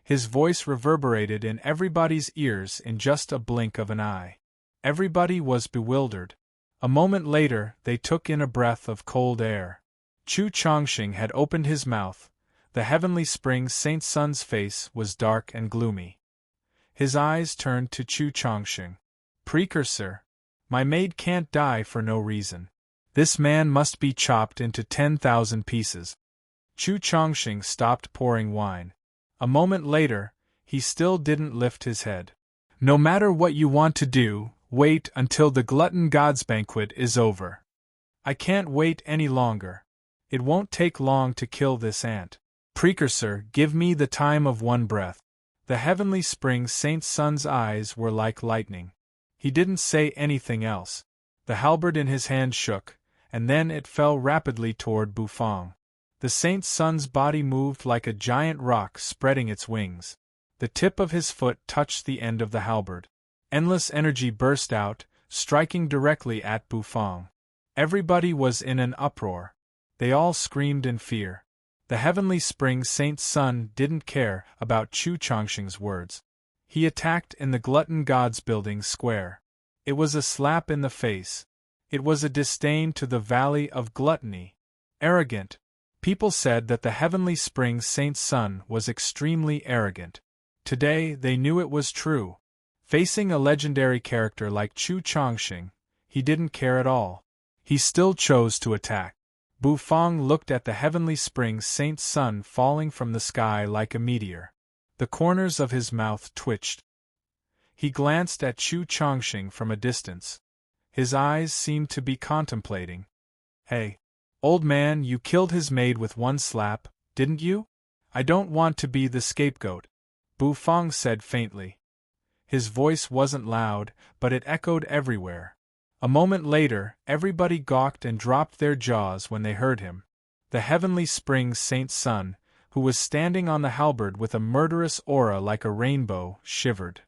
His voice reverberated in everybody's ears in just a blink of an eye. Everybody was bewildered. A moment later, they took in a breath of cold air. Chu Chongqing had opened his mouth. The Heavenly Spring Saint's son's face was dark and gloomy. His eyes turned to Chu Chongqing. Precursor. My maid can't die for no reason. This man must be chopped into 10,000 pieces. Chu Chongqing stopped pouring wine. A moment later, he still didn't lift his head. No matter what you want to do, wait until the Glutton Gods banquet is over. I can't wait any longer. It won't take long to kill this ant. Precursor, give me the time of one breath. The Heavenly Spring Saint's son's eyes were like lightning. He didn't say anything else. The halberd in his hand shook, and then it fell rapidly toward Bufang. The Saint's son's body moved like a giant rock spreading its wings. The tip of his foot touched the end of the halberd. Endless energy burst out, striking directly at Bufang. Everybody was in an uproar. They all screamed in fear. The Heavenly Spring Saint's son didn't care about Chu Chongqing's words. He attacked in the Glutton Gods building square. It was a slap in the face. It was a disdain to the Valley of Gluttony. Arrogant. People said that the Heavenly Spring Saint's son was extremely arrogant. Today they knew it was true. Facing a legendary character like Chu Chongqing, he didn't care at all. He still chose to attack. Bufang looked at the Heavenly Spring Saint's son falling from the sky like a meteor. The corners of his mouth twitched. He glanced at Chu Chongqing from a distance. His eyes seemed to be contemplating. Hey, old man, you killed his maid with one slap, didn't you? I don't want to be the scapegoat, Bufang said faintly. His voice wasn't loud, but it echoed everywhere. A moment later, everybody gawked and dropped their jaws when they heard him. The Heavenly Springs Saint's son, who was standing on the halberd with a murderous aura like a rainbow, shivered.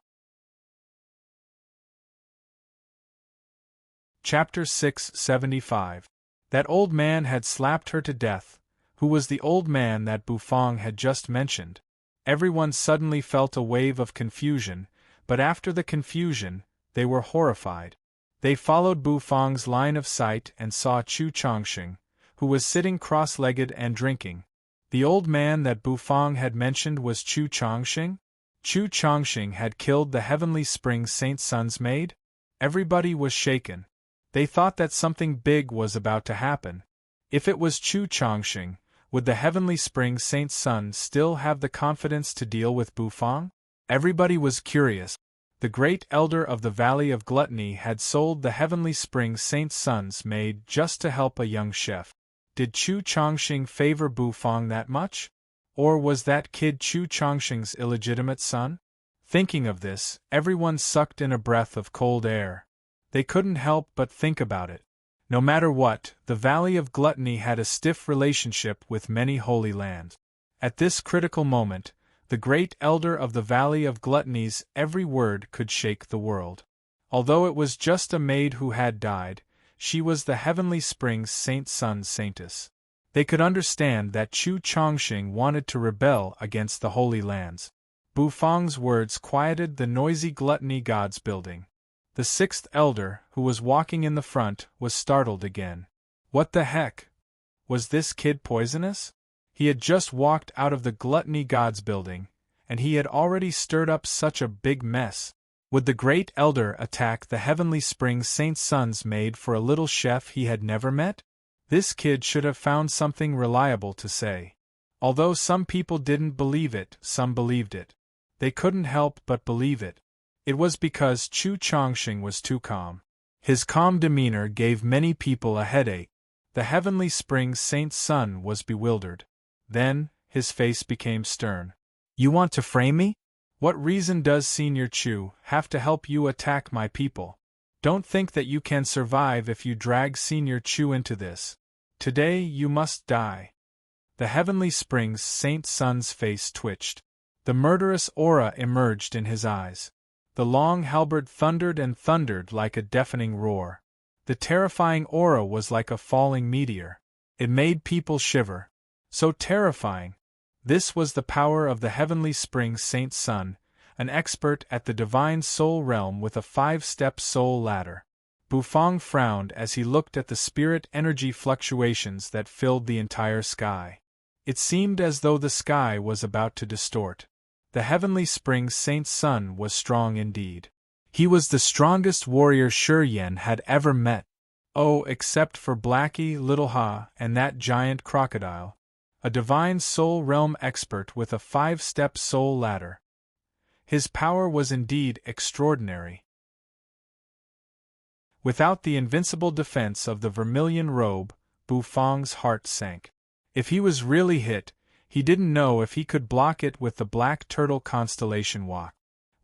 Chapter 675. That old man had slapped her to death. Who was the old man that Bufang had just mentioned? Everyone suddenly felt a wave of confusion, but after the confusion, they were horrified. They followed Bufang's line of sight and saw Chu Chongqing, who was sitting cross-legged and drinking. The old man that Bufang had mentioned was Chu Chongqing? Chu Chongqing had killed the Heavenly Springs Saint's son's maid? Everybody was shaken. They thought that something big was about to happen. If it was Chu Chongqing, would the Heavenly Springs Saint's son still have the confidence to deal with Bufang? Everybody was curious. The great elder of the Valley of Gluttony had sold the Heavenly Springs Saint's son's maid just to help a young chef. Did Chu Chongqing favor Bufang that much? Or was that kid Chu Chongqing's illegitimate son? Thinking of this, everyone sucked in a breath of cold air. They couldn't help but think about it. No matter what, the Valley of Gluttony had a stiff relationship with many holy lands. At this critical moment, the great elder of the Valley of Gluttony's every word could shake the world. Although it was just a maid who had died, she was the Heavenly Springs Saint's son's saintess. They could understand that Chu Chongqing wanted to rebel against the holy lands. Bufang's words quieted the noisy Gluttony God's building. The sixth elder, who was walking in the front, was startled again. What the heck? Was this kid poisonous? He had just walked out of the Gluttony God's building, and he had already stirred up such a big mess. Would the great elder attack the Heavenly Springs Saint's son's maid for a little chef he had never met? This kid should have found something reliable to say. Although some people didn't believe it, some believed it. They couldn't help but believe it. It was because Chu Chongqing was too calm. His calm demeanor gave many people a headache. The Heavenly Springs Saint's son was bewildered. Then, his face became stern. You want to frame me? What reason does Senior Chu have to help you attack my people? Don't think that you can survive if you drag Senior Chu into this. Today you must die. The Heavenly Springs Saint's son's face twitched. The murderous aura emerged in his eyes. The long halberd thundered and thundered like a deafening roar. The terrifying aura was like a falling meteor. It made people shiver. So terrifying. This was the power of the Heavenly Springs Saint's son, an expert at the divine soul realm with a 5-step soul ladder. Bufang frowned as he looked at the spirit energy fluctuations that filled the entire sky. It seemed as though the sky was about to distort. The Heavenly Springs Saint's son was strong indeed. He was the strongest warrior Shi had ever met. Oh, except for Blackie, Little Ha, and that giant crocodile. A divine soul realm expert with a 5-step soul ladder. His power was indeed extraordinary. Without the invincible defense of the vermilion robe, Bufang's heart sank. If he was really hit, he didn't know if he could block it with the Black Turtle constellation walk.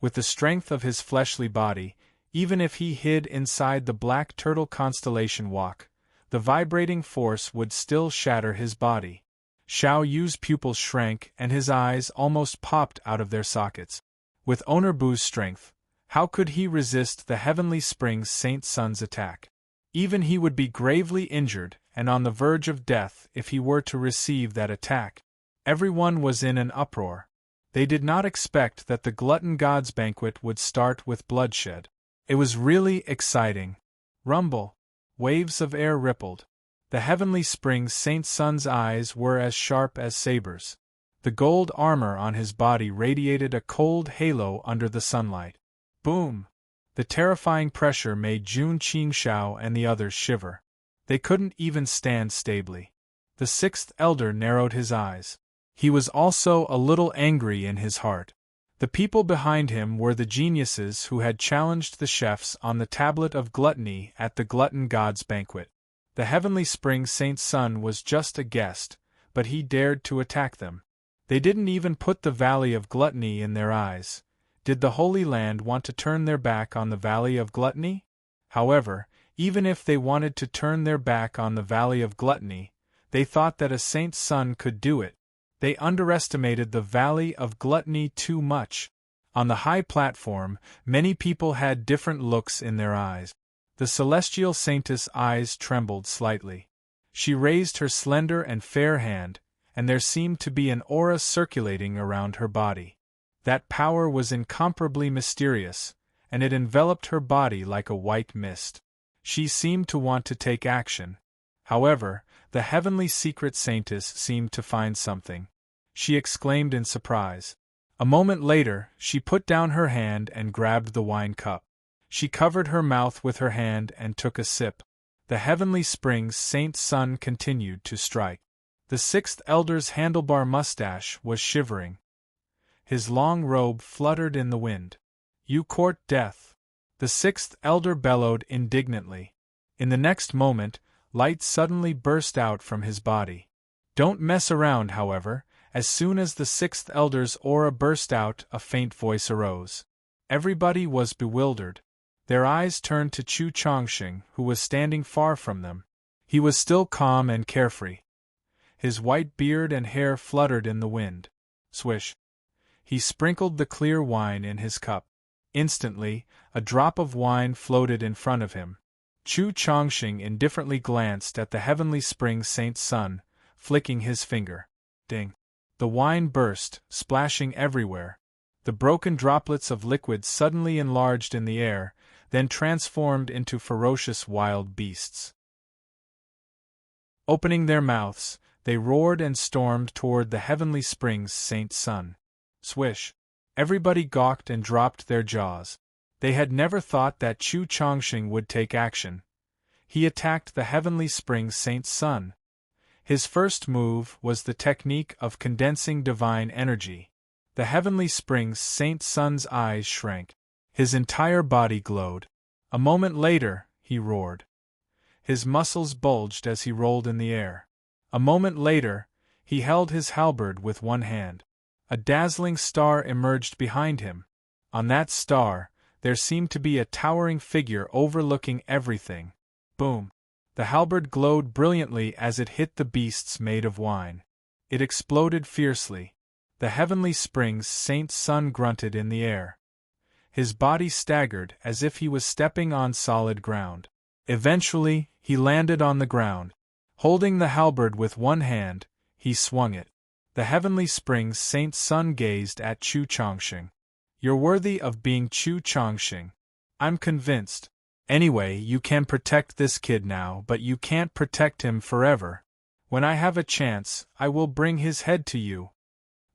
With the strength of his fleshly body, even if he hid inside the Black Turtle constellation walk, the vibrating force would still shatter his body. Xiao Yu's pupils shrank and his eyes almost popped out of their sockets. With Owner Bu's strength, how could he resist the Heavenly Springs Saint's son's attack? Even he would be gravely injured and on the verge of death if he were to receive that attack. Everyone was in an uproar. They did not expect that the Glutton God's banquet would start with bloodshed. It was really exciting. Rumble. Waves of air rippled. The Heavenly Springs Saint's son's eyes were as sharp as sabers. The gold armor on his body radiated a cold halo under the sunlight. Boom! The terrifying pressure made Jun Qingxiao and the others shiver. They couldn't even stand stably. The sixth elder narrowed his eyes. He was also a little angry in his heart. The people behind him were the geniuses who had challenged the chefs on the tablet of gluttony at the Glutton God's banquet. The Heavenly Springs Saint's son was just a guest, but he dared to attack them. They didn't even put the Valley of Gluttony in their eyes. Did the Holy Land want to turn their back on the Valley of Gluttony? However, Even if they wanted to turn their back on the Valley of Gluttony, they thought that a saint's son could do it. They underestimated the Valley of Gluttony too much. On the high platform, many people had different looks in their eyes. The celestial saintess' eyes trembled slightly. She raised her slender and fair hand, and there seemed to be an aura circulating around her body. That power was incomparably mysterious, and it enveloped her body like a white mist. She seemed to want to take action. However, the heavenly secret saintess seemed to find something. She exclaimed in surprise. A moment later, she put down her hand and grabbed the wine cup. She covered her mouth with her hand and took a sip. The heavenly springs saint's sun continued to strike. The sixth elder's handlebar mustache was shivering. His long robe fluttered in the wind. "You court death!" the sixth elder bellowed indignantly. In the next moment, light suddenly burst out from his body. Don't mess around, however. As soon as the sixth elder's aura burst out, a faint voice arose. Everybody was bewildered. Their eyes turned to Chu Chongqing, who was standing far from them. He was still calm and carefree. His white beard and hair fluttered in the wind. Swish! He sprinkled the clear wine in his cup. Instantly, a drop of wine floated in front of him. Chu Chongqing indifferently glanced at the heavenly spring saint's sun, flicking his finger. Ding! The wine burst, splashing everywhere. The broken droplets of liquid suddenly enlarged in the air, then transformed into ferocious wild beasts. Opening their mouths, they roared and stormed toward the heavenly springs saint's sun. Swish! Everybody gawked and dropped their jaws. They had never thought that Chu Chongqing would take action. He attacked the heavenly springs saint's sun. His first move was the technique of condensing divine energy. The heavenly springs saint's sun's eyes shrank. His entire body glowed. A moment later, he roared. His muscles bulged as he rolled in the air. A moment later, he held his halberd with one hand. A dazzling star emerged behind him. On that star, there seemed to be a towering figure overlooking everything. Boom! The halberd glowed brilliantly as it hit the beasts made of wine. It exploded fiercely. The heavenly springs saint's sun grunted in the air. His body staggered as if he was stepping on solid ground. Eventually, he landed on the ground. Holding the halberd with one hand, he swung it. The heavenly springs saint's sun gazed at Chu Chongqing. "You're worthy of being Chu Chongqing. I'm convinced. Anyway, you can protect this kid now, but you can't protect him forever. When I have a chance, I will bring his head to you."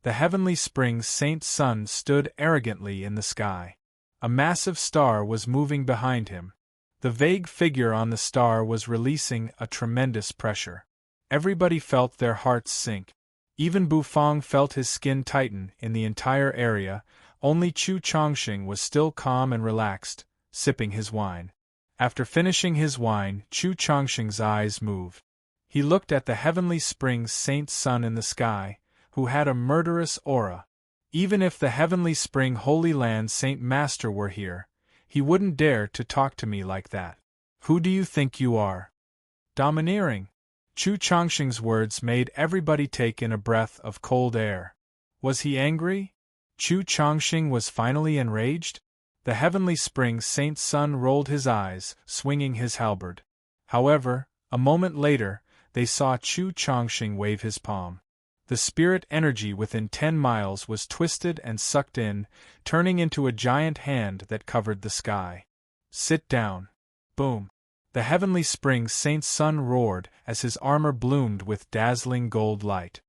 The heavenly springs saint's sun stood arrogantly in the sky. A massive star was moving behind him. The vague figure on the star was releasing a tremendous pressure. Everybody felt their hearts sink. Even Bufang felt his skin tighten in the entire area. Only Chu Chongqing was still calm and relaxed, sipping his wine. After finishing his wine, Chu Chongqing's eyes moved. He looked at the heavenly springs saint's sun in the sky, who had a murderous aura. Even if the heavenly spring Holy Land Saint Master were here, he wouldn't dare to talk to me like that. Who do you think you are? Domineering. Chu Chongqing's words made everybody take in a breath of cold air. Was he angry? Chu Chongqing was finally enraged? The heavenly spring saint's sun rolled his eyes, swinging his halberd. However, a moment later, they saw Chu Chongqing wave his palm. The spirit energy within 10 miles was twisted and sucked in, turning into a giant hand that covered the sky. "Sit down." Boom! The heavenly spring saint's sun roared as his armor bloomed with dazzling gold light.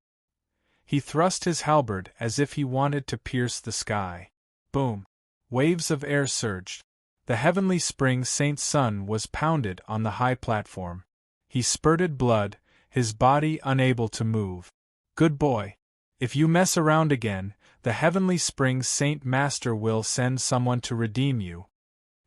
He thrust his halberd as if he wanted to pierce the sky. Boom! Waves of air surged. The heavenly spring saint's sun was pounded on the high platform. He spurted blood, his body unable to move. "Good boy. If you mess around again, the heavenly spring saint master will send someone to redeem you."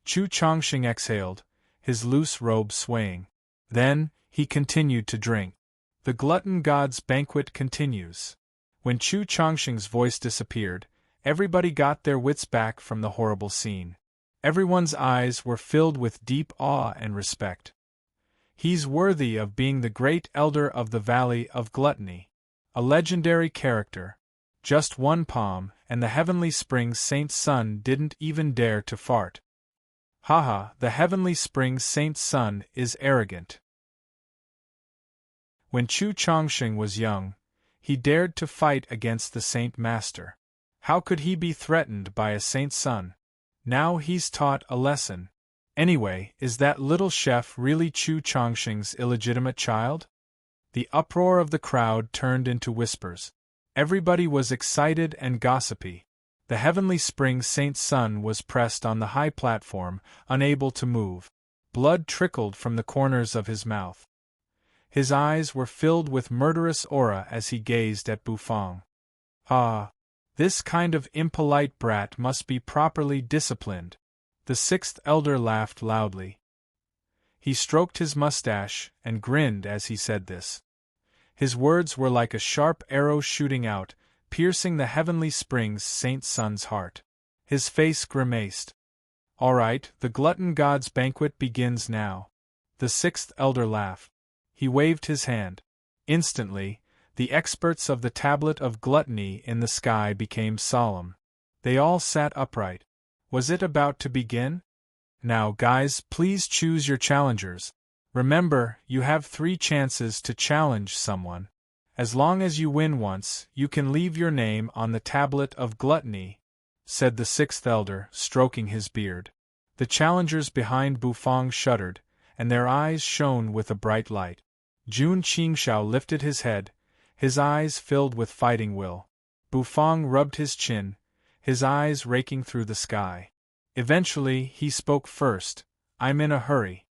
Chu Chongqing exhaled, his loose robe swaying. Then, he continued to drink. The glutton god's banquet continues. When Chu Chongqing's voice disappeared, everybody got their wits back from the horrible scene. Everyone's eyes were filled with deep awe and respect. He's worthy of being the great elder of the Valley of Gluttony. A legendary character. Just one palm, and the Heavenly Springs Saint's son didn't even dare to fart. Haha, the Heavenly Springs Saint's son is arrogant. When Chu Chongsheng was young, he dared to fight against the Saint Master. How could he be threatened by a saint's son? Now he's taught a lesson. Anyway, is that little chef really Chu Chongsheng's illegitimate child? The uproar of the crowd turned into whispers. Everybody was excited and gossipy. The Heavenly Springs Saint's son was pressed on the high platform, unable to move. Blood trickled from the corners of his mouth. His eyes were filled with murderous aura as he gazed at Bufang. Ah, this kind of impolite brat must be properly disciplined. The sixth elder laughed loudly. He stroked his mustache and grinned as he said this. His words were like a sharp arrow shooting out, piercing the Heavenly Springs Saint's son's heart. His face grimaced. All right, the glutton god's banquet begins now. The sixth elder laughed. He waved his hand. Instantly, the experts of the tablet of gluttony in the sky became solemn. They all sat upright. Was it about to begin? Now, guys, please choose your challengers. Remember, you have 3 chances to challenge someone. As long as you win once, you can leave your name on the tablet of gluttony, said the sixth elder, stroking his beard. The challengers behind Bufang shuddered, and their eyes shone with a bright light. Jun Qingshao lifted his head, his eyes filled with fighting will. Bufang rubbed his chin, his eyes raking through the sky. Eventually, he spoke first. I'm in a hurry.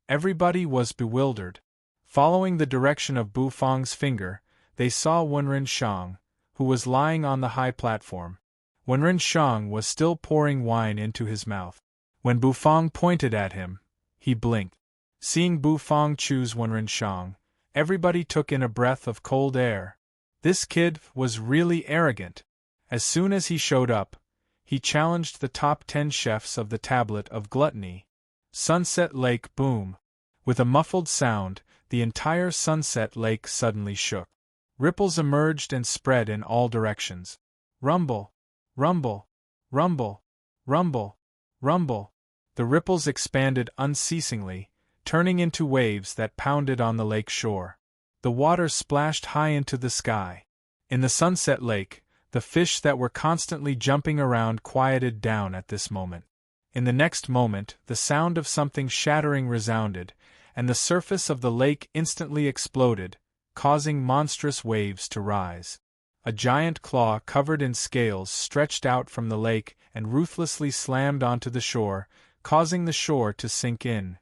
Everybody was bewildered. Following the direction of Bufang's finger, they saw Wenren Shang, who was lying on the high platform. Wenren Shang was still pouring wine into his mouth. When Bufang pointed at him, he blinked. Seeing Bufang choose Wenren Shang, everybody took in a breath of cold air. This kid was really arrogant. As soon as he showed up, he challenged the top 10 chefs of the tablet of gluttony. Sunset Lake boom. With a muffled sound, the entire Sunset Lake suddenly shook. Ripples emerged and spread in all directions. Rumble, rumble, rumble, rumble, rumble. The ripples expanded unceasingly, turning into waves that pounded on the lake shore. The water splashed high into the sky. In the Sunset Lake, the fish that were constantly jumping around quieted down at this moment. In the next moment, the sound of something shattering resounded, and the surface of the lake instantly exploded, causing monstrous waves to rise. A giant claw covered in scales stretched out from the lake and ruthlessly slammed onto the shore, causing the shore to sink in.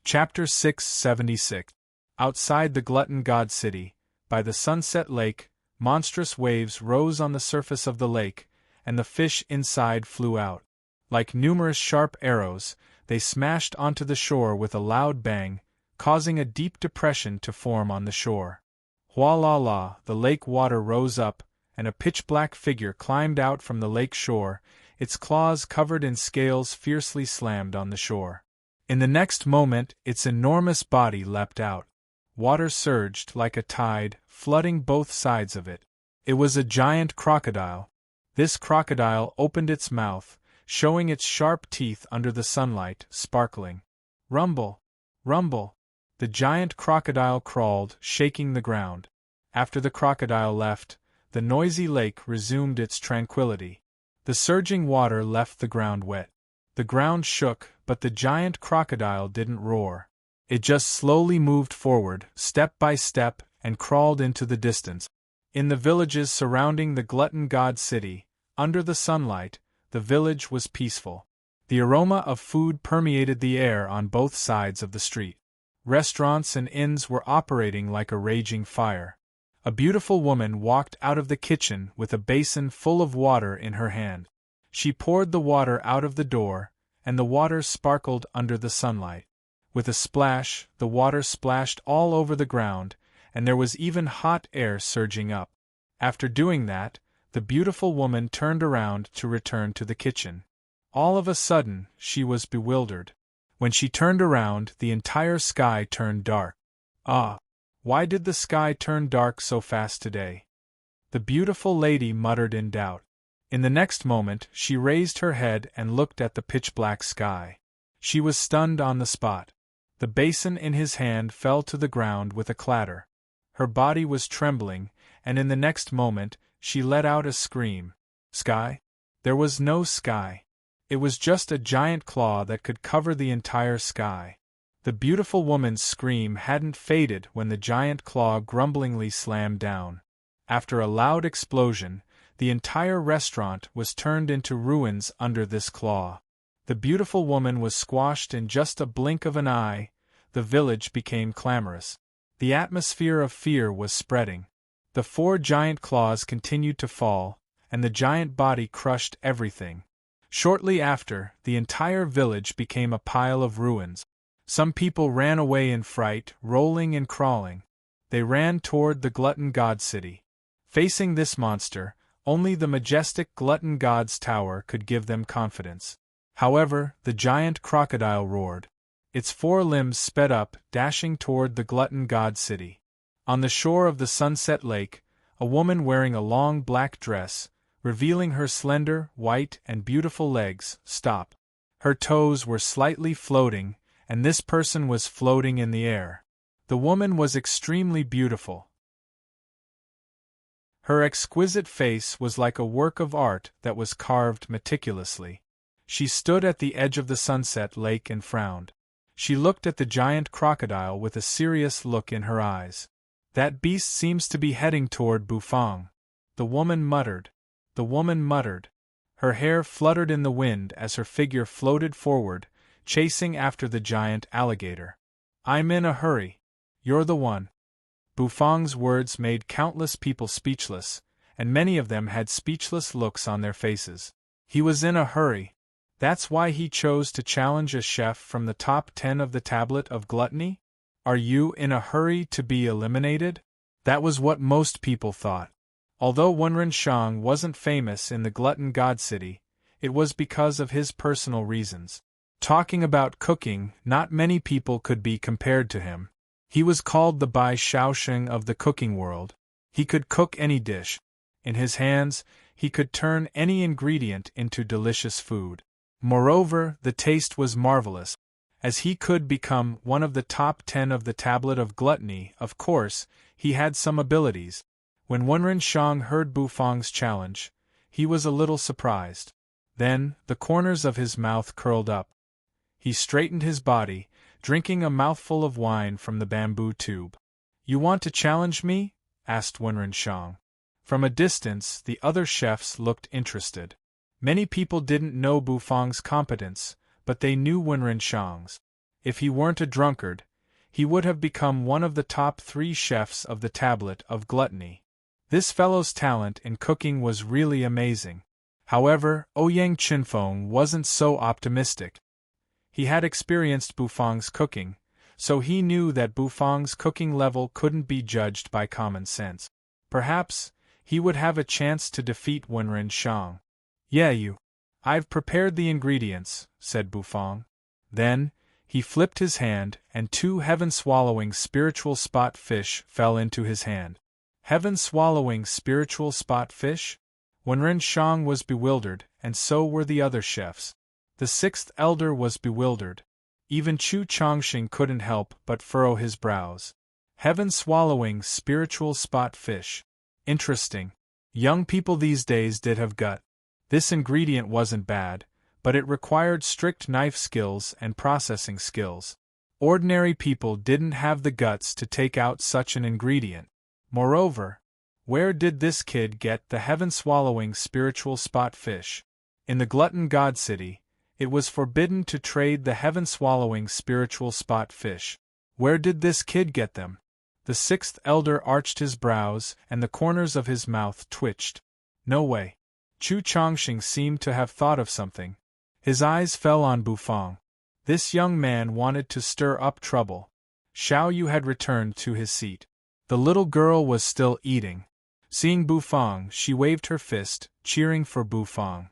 Chapter 676. Outside the Glutton God City, by the Sunset Lake, monstrous waves rose on the surface of the lake, and the fish inside flew out. Like numerous sharp arrows, they smashed onto the shore with a loud bang, causing a deep depression to form on the shore. Hua-la-la, the lake water rose up, and a pitch-black figure climbed out from the lake shore, its claws covered in scales fiercely slammed on the shore. In the next moment, its enormous body leapt out. Water surged like a tide, flooding both sides of it. It was a giant crocodile. This crocodile opened its mouth, showing its sharp teeth under the sunlight, sparkling. Rumble! Rumble! The giant crocodile crawled, shaking the ground. After the crocodile left, the noisy lake resumed its tranquility. The surging water left the ground wet. The ground shook, but the giant crocodile didn't roar. It just slowly moved forward, step by step, and crawled into the distance. In the villages surrounding the Glutton God City, under the sunlight, the village was peaceful. The aroma of food permeated the air on both sides of the street. Restaurants and inns were operating like a raging fire. A beautiful woman walked out of the kitchen with a basin full of water in her hand. She poured the water out of the door, and the water sparkled under the sunlight. With a splash, the water splashed all over the ground, and there was even hot air surging up. After doing that, The beautiful woman turned around to return to the kitchen. All of a sudden, she was bewildered. When she turned around, the entire sky turned dark. Ah! Why did the sky turn dark so fast today? The beautiful lady muttered in doubt. In the next moment, she raised her head and looked at the pitch-black sky. She was stunned on the spot. The basin in his hand fell to the ground with a clatter. Her body was trembling, and in the next moment, she let out a scream. Sky? There was no sky. It was just a giant claw that could cover the entire sky. The beautiful woman's scream hadn't faded when the giant claw grumblingly slammed down. After a loud explosion, the entire restaurant was turned into ruins under this claw. The beautiful woman was squashed in just a blink of an eye. The village became clamorous. The atmosphere of fear was spreading. The 4 giant claws continued to fall, and the giant body crushed everything. Shortly after, the entire village became a pile of ruins. Some people ran away in fright, rolling and crawling. They ran toward the glutton god city. Facing this monster, only the majestic glutton god's tower could give them confidence. However, the giant crocodile roared. Its 4 limbs sped up, dashing toward the glutton god city. On the shore of the Sunset Lake, a woman wearing a long black dress, revealing her slender, white, and beautiful legs, stopped. Her toes were slightly floating, and this person was floating in the air. The woman was extremely beautiful. Her exquisite face was like a work of art that was carved meticulously. She stood at the edge of the Sunset Lake and frowned. She looked at the giant crocodile with a serious look in her eyes. That beast seems to be heading toward Bufang. The woman muttered. The woman muttered. Her hair fluttered in the wind as her figure floated forward, chasing after the giant alligator. I'm in a hurry. You're the one. Bufang's words made countless people speechless, and many of them had speechless looks on their faces. He was in a hurry. That's why he chose to challenge a chef from the top 10 of the Tablet of Gluttony? Are you in a hurry to be eliminated? That was what most people thought. Although Wenren Shang wasn't famous in the Glutton God City, it was because of his personal reasons. Talking about cooking, not many people could be compared to him. He was called the Bai Shaosheng of the cooking world. He could cook any dish. In his hands, he could turn any ingredient into delicious food. Moreover, the taste was marvelous. As he could become one of the top 10 of the Tablet of Gluttony, of course, he had some abilities. When Wenren Shang heard Bufang's challenge, he was a little surprised. Then, the corners of his mouth curled up. He straightened his body, drinking a mouthful of wine from the bamboo tube. You want to challenge me? Asked Wenren Shang. From a distance, the other chefs looked interested. Many people didn't know Bufang's competence, but they knew Wenren Shang's. If he weren't a drunkard, he would have become one of the top 3 chefs of the Tablet of Gluttony. This fellow's talent in cooking was really amazing. However, Ouyang Chinfeng wasn't so optimistic. He had experienced Bufang's cooking, so he knew that Bufang's cooking level couldn't be judged by common sense. Perhaps, he would have a chance to defeat Wenren Shang. Yeah, I've prepared the ingredients, said Bufang. Then, he flipped his hand, and 2 heaven-swallowing spiritual spot fish fell into his hand. Heaven-swallowing spiritual spot fish? Wenren Shang was bewildered, and so were the other chefs. The 6th elder was bewildered. Even Chu Chongxing couldn't help but furrow his brows. Heaven-swallowing spiritual spot fish. Interesting. Young people these days did have gut. This ingredient wasn't bad, but it required strict knife skills and processing skills. Ordinary people didn't have the guts to take out such an ingredient. Moreover, where did this kid get the heaven-swallowing spiritual spot fish? In the Glutton God City, it was forbidden to trade the heaven-swallowing spiritual spot fish. Where did this kid get them? The 6th elder arched his brows, and the corners of his mouth twitched. No way. Chu Chongxing seemed to have thought of something. His eyes fell on Bufang. This young man wanted to stir up trouble. Xiao Yu had returned to his seat. The little girl was still eating. Seeing Bufang, she waved her fist, cheering for Bufang.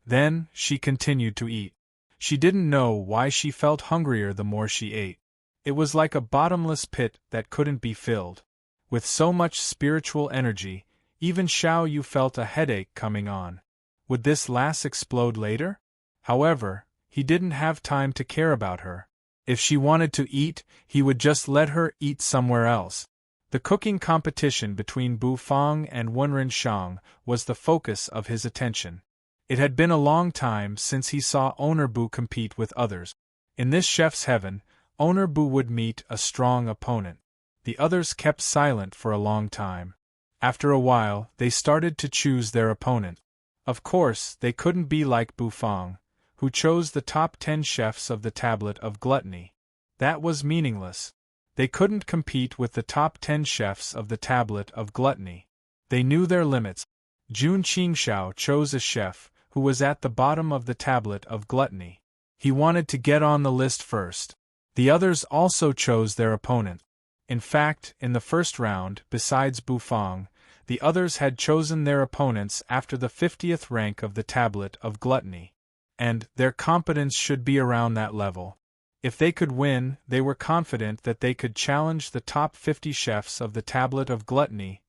Then, she continued to eat. She didn't know why she felt hungrier the more she ate. It was like a bottomless pit that couldn't be filled. With so much spiritual energy, even Xiao Yu felt a headache coming on. Would this lass explode later? However, he didn't have time to care about her. If she wanted to eat, he would just let her eat somewhere else. The cooking competition between Bufang and Wenren Shang was the focus of his attention. It had been a long time since he saw Owner Bu compete with others. In this chef's heaven, Owner Bu would meet a strong opponent. The others kept silent for a long time. After a while, they started to choose their opponent. Of course, they couldn't be like Bufang, who chose the top 10 chefs of the Tablet of Gluttony. That was meaningless. They couldn't compete with the top 10 chefs of the Tablet of Gluttony. They knew their limits. Jun Qingxiao chose a chef who was at the bottom of the Tablet of Gluttony. He wanted to get on the list first. The others also chose their opponent. In fact, in the first round, besides Bufang, the others had chosen their opponents after the 50th rank of the Tablet of Gluttony. And their competence should be around that level. If they could win, they were confident that they could challenge the top 50 chefs of the Tablet of Gluttony.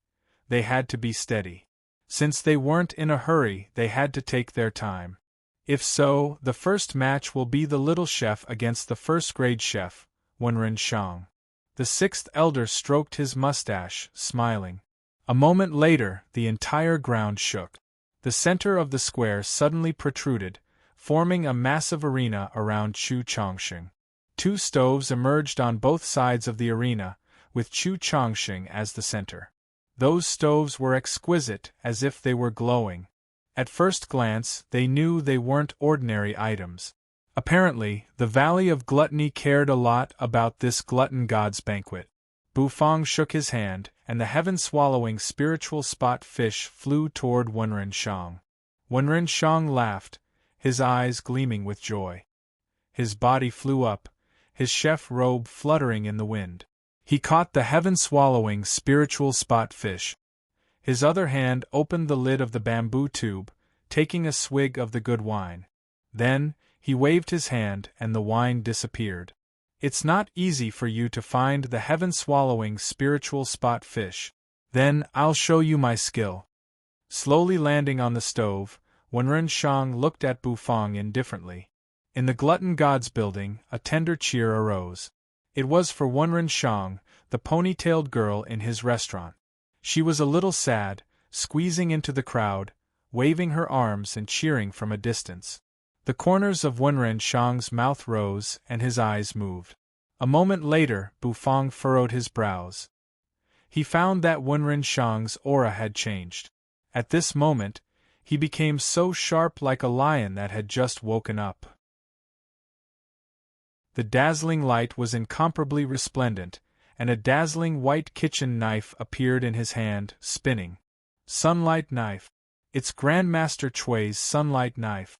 They had to be steady. Since they weren't in a hurry, they had to take their time. If so, the first match will be the little chef against the first-grade chef, Wenren Shang. The sixth elder stroked his mustache, smiling. A moment later, the entire ground shook. The center of the square suddenly protruded, forming a massive arena around Chu Chongqing. 2 stoves emerged on both sides of the arena, with Chu Chongqing as the center. Those stoves were exquisite, as if they were glowing. At first glance, they knew they weren't ordinary items. Apparently, the Valley of Gluttony cared a lot about this glutton god's banquet. Bufang shook his hand, and the heaven-swallowing spiritual spot fish flew toward Wenren Shang. Wenren Shang laughed, his eyes gleaming with joy. His body flew up, his chef robe fluttering in the wind. He caught the heaven-swallowing spiritual spot fish. His other hand opened the lid of the bamboo tube, taking a swig of the good wine. Then, he waved his hand and the wine disappeared. It's not easy for you to find the heaven-swallowing spiritual spot fish. Then, I'll show you my skill. Slowly landing on the stove, Wenren Shang looked at Bufang indifferently. In the Glutton Gods building, a tender cheer arose. It was for Wenren Shang, the ponytailed girl in his restaurant. She was a little sad, squeezing into the crowd, waving her arms and cheering from a distance. The corners of Wenren Shang's mouth rose and his eyes moved. A moment later, Bufang furrowed his brows. He found that Wenren Shang's aura had changed. At this moment, he became so sharp like a lion that had just woken up. The dazzling light was incomparably resplendent, and a dazzling white kitchen knife appeared in his hand, spinning. Sunlight knife. It's Grandmaster Chui's sunlight knife.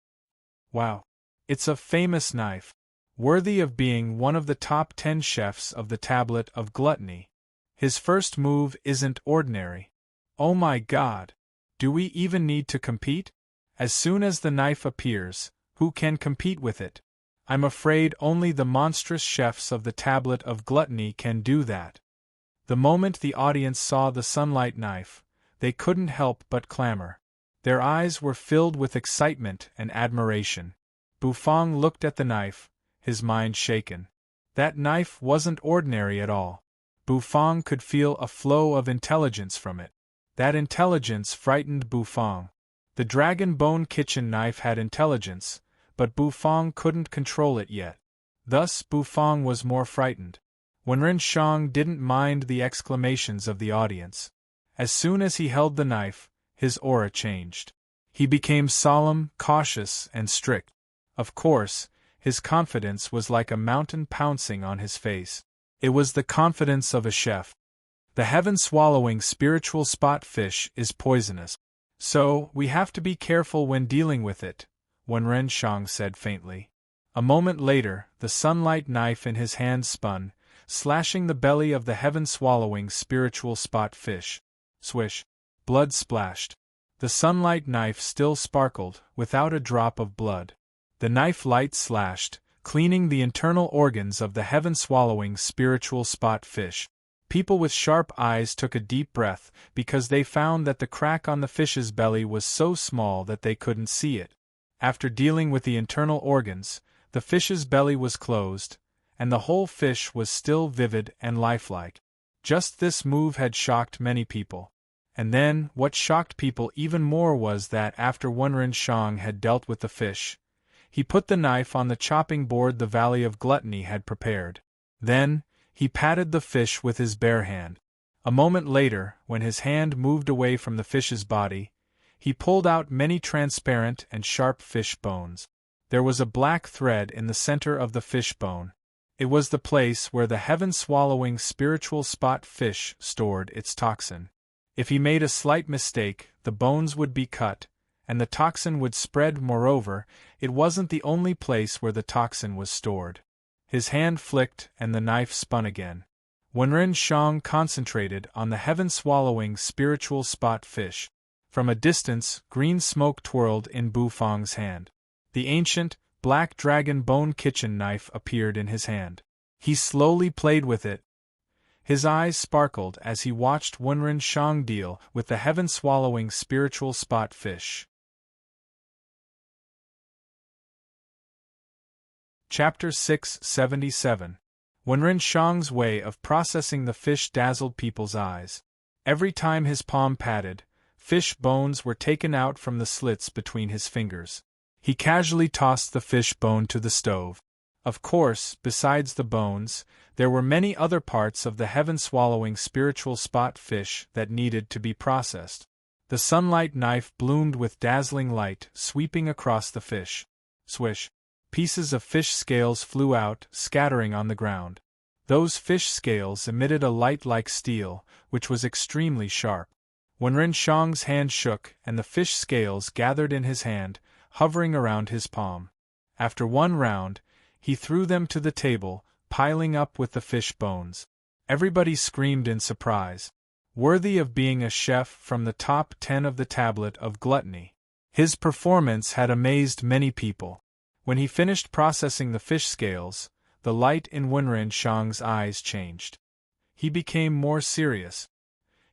Wow. It's a famous knife. Worthy of being one of the top 10 chefs of the Tablet of Gluttony. His first move isn't ordinary. Oh my God! Do we even need to compete? As soon as the knife appears, who can compete with it? I'm afraid only the monstrous chefs of the Tablet of Gluttony can do that. The moment the audience saw the sunlight knife, they couldn't help but clamor. Their eyes were filled with excitement and admiration. Bufang looked at the knife, his mind shaken. That knife wasn't ordinary at all. Bufang could feel a flow of intelligence from it. That intelligence frightened Bufang. The dragon bone kitchen knife had intelligence, but Bufang couldn't control it yet. Thus Bufang was more frightened. Wenren Shang didn't mind the exclamations of the audience. As soon as he held the knife, his aura changed. He became solemn, cautious, and strict. Of course, his confidence was like a mountain pouncing on his face. It was the confidence of a chef. The heaven-swallowing spiritual spot fish is poisonous. So, we have to be careful when dealing with it, Wenren Shang said faintly. A moment later, the sunlight knife in his hand spun, slashing the belly of the heaven-swallowing spiritual spot fish. Swish. Blood splashed. The sunlight knife still sparkled, without a drop of blood. The knife light slashed, cleaning the internal organs of the heaven-swallowing spiritual spot fish. People with sharp eyes took a deep breath, because they found that the crack on the fish's belly was so small that they couldn't see it. After dealing with the internal organs, the fish's belly was closed, and the whole fish was still vivid and lifelike. Just this move had shocked many people. And then, what shocked people even more was that after Wenren Shang had dealt with the fish, he put the knife on the chopping board the Valley of Gluttony had prepared. Then, he patted the fish with his bare hand. A moment later, when his hand moved away from the fish's body, he pulled out many transparent and sharp fish bones. There was a black thread in the center of the fish bone. It was the place where the heaven-swallowing spiritual spot fish stored its toxin. If he made a slight mistake, the bones would be cut, and the toxin would spread. Moreover, it wasn't the only place where the toxin was stored. His hand flicked and the knife spun again. Wenren Shang concentrated on the heaven-swallowing spiritual spot fish. From a distance, green smoke twirled in Bu Fang's hand. The ancient, black dragon bone kitchen knife appeared in his hand. He slowly played with it. His eyes sparkled as he watched Wenren Shang deal with the heaven-swallowing spiritual spot fish. Chapter 677. Wenren Shang's way of processing the fish dazzled people's eyes. Every time his palm patted, fish bones were taken out from the slits between his fingers. He casually tossed the fish bone to the stove. Of course, besides the bones, there were many other parts of the heaven-swallowing spiritual spot fish that needed to be processed. The sunlight knife bloomed with dazzling light, sweeping across the fish. Swish. Pieces of fish scales flew out, scattering on the ground. Those fish scales emitted a light like steel, which was extremely sharp. Wenren Shang's hand shook, and the fish scales gathered in his hand, hovering around his palm. After one round, he threw them to the table, piling up with the fish bones. Everybody screamed in surprise. Worthy of being a chef from the top 10 of the Tablet of Gluttony. His performance had amazed many people. When he finished processing the fish scales, the light in Wenren Shang's eyes changed. He became more serious.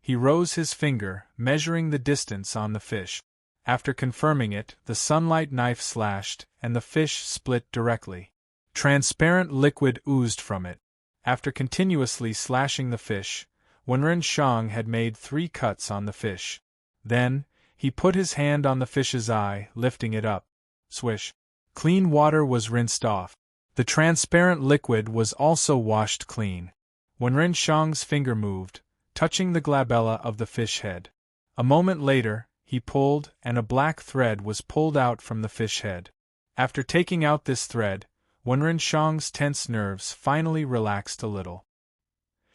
He rose his finger, measuring the distance on the fish. After confirming it, the sunlight knife slashed, and the fish split directly. Transparent liquid oozed from it. After continuously slashing the fish, Wenren Shang had made 3 cuts on the fish. Then, he put his hand on the fish's eye, lifting it up. Swish. Clean water was rinsed off. The transparent liquid was also washed clean. Wenren Shang's finger moved, touching the glabella of the fish head. A moment later, he pulled, and a black thread was pulled out from the fish head. After taking out this thread, Wenren Shang's tense nerves finally relaxed a little.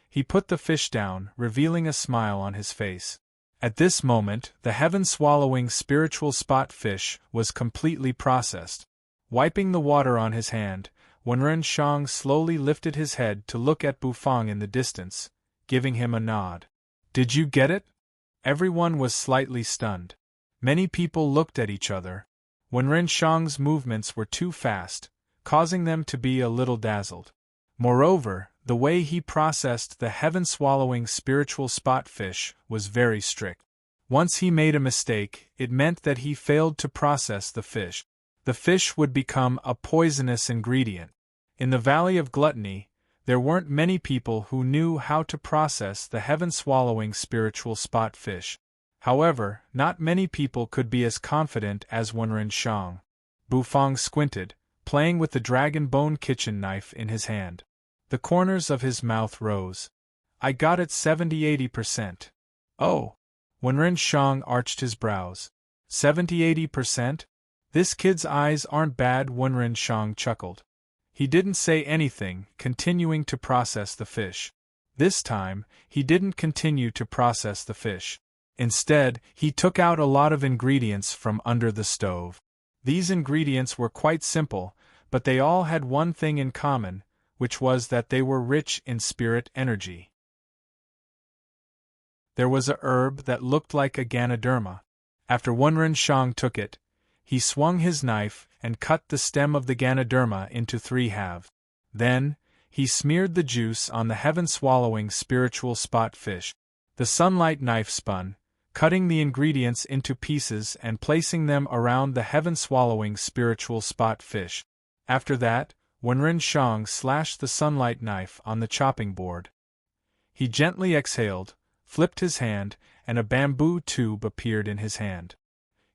He put the fish down, revealing a smile on his face. At this moment, the heaven-swallowing spiritual spot fish was completely processed. Wiping the water on his hand, Wenren Shang slowly lifted his head to look at Bu Fang in the distance, giving him a nod. Did you get it? Everyone was slightly stunned. Many people looked at each other. Wenren Shang's movements were too fast, causing them to be a little dazzled. Moreover, the way he processed the heaven-swallowing spiritual spot fish was very strict. Once he made a mistake, it meant that he failed to process the fish. The fish would become a poisonous ingredient. In the Valley of Gluttony, there weren't many people who knew how to process the heaven-swallowing spiritual spot fish. However, not many people could be as confident as Wenren Shang. Bu Fang squinted, playing with the dragon bone kitchen knife in his hand. The corners of his mouth rose. I got it 70–80%. Oh! Wenren Shang arched his brows. 70–80%? This kid's eyes aren't bad, Wenren Shang chuckled. He didn't say anything, continuing to process the fish. This time, he didn't continue to process the fish. Instead, he took out a lot of ingredients from under the stove. These ingredients were quite simple, but they all had one thing in common, which was that they were rich in spirit energy. There was a herb that looked like a Ganoderma. After Wenren Shang took it, he swung his knife and cut the stem of the Ganoderma into 3 halves. Then, he smeared the juice on the heaven-swallowing spiritual spot fish. The sunlight knife spun, cutting the ingredients into pieces and placing them around the heaven-swallowing spiritual spot fish. After that, Wenren Shang slashed the sunlight knife on the chopping board. He gently exhaled, flipped his hand, and a bamboo tube appeared in his hand.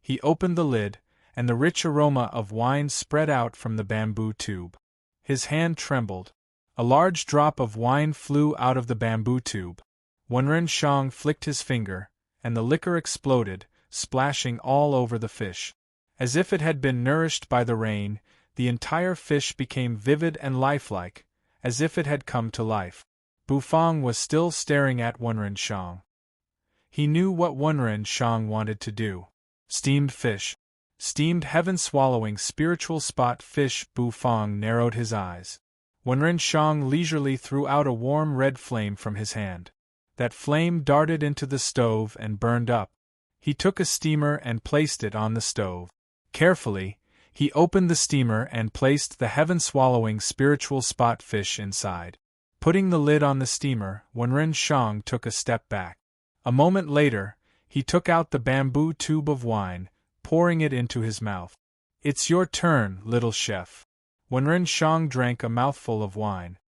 He opened the lid, and the rich aroma of wine spread out from the bamboo tube. His hand trembled. A large drop of wine flew out of the bamboo tube. Wenren Shang flicked his finger, and the liquor exploded, splashing all over the fish. As if it had been nourished by the rain, the entire fish became vivid and lifelike, as if it had come to life. Bufang was still staring at Wenren Shang. He knew what Wenren Shang wanted to do. Steamed fish. Steamed heaven-swallowing spiritual spot fish. Bufang narrowed his eyes. Wenren Shang leisurely threw out a warm red flame from his hand. That flame darted into the stove and burned up. He took a steamer and placed it on the stove. Carefully, he opened the steamer and placed the heaven-swallowing spiritual spot fish inside. Putting the lid on the steamer, Wenren Shang took a step back. A moment later, he took out the bamboo tube of wine, pouring it into his mouth. "It's your turn, little chef." Wenren Shang drank a mouthful of wine.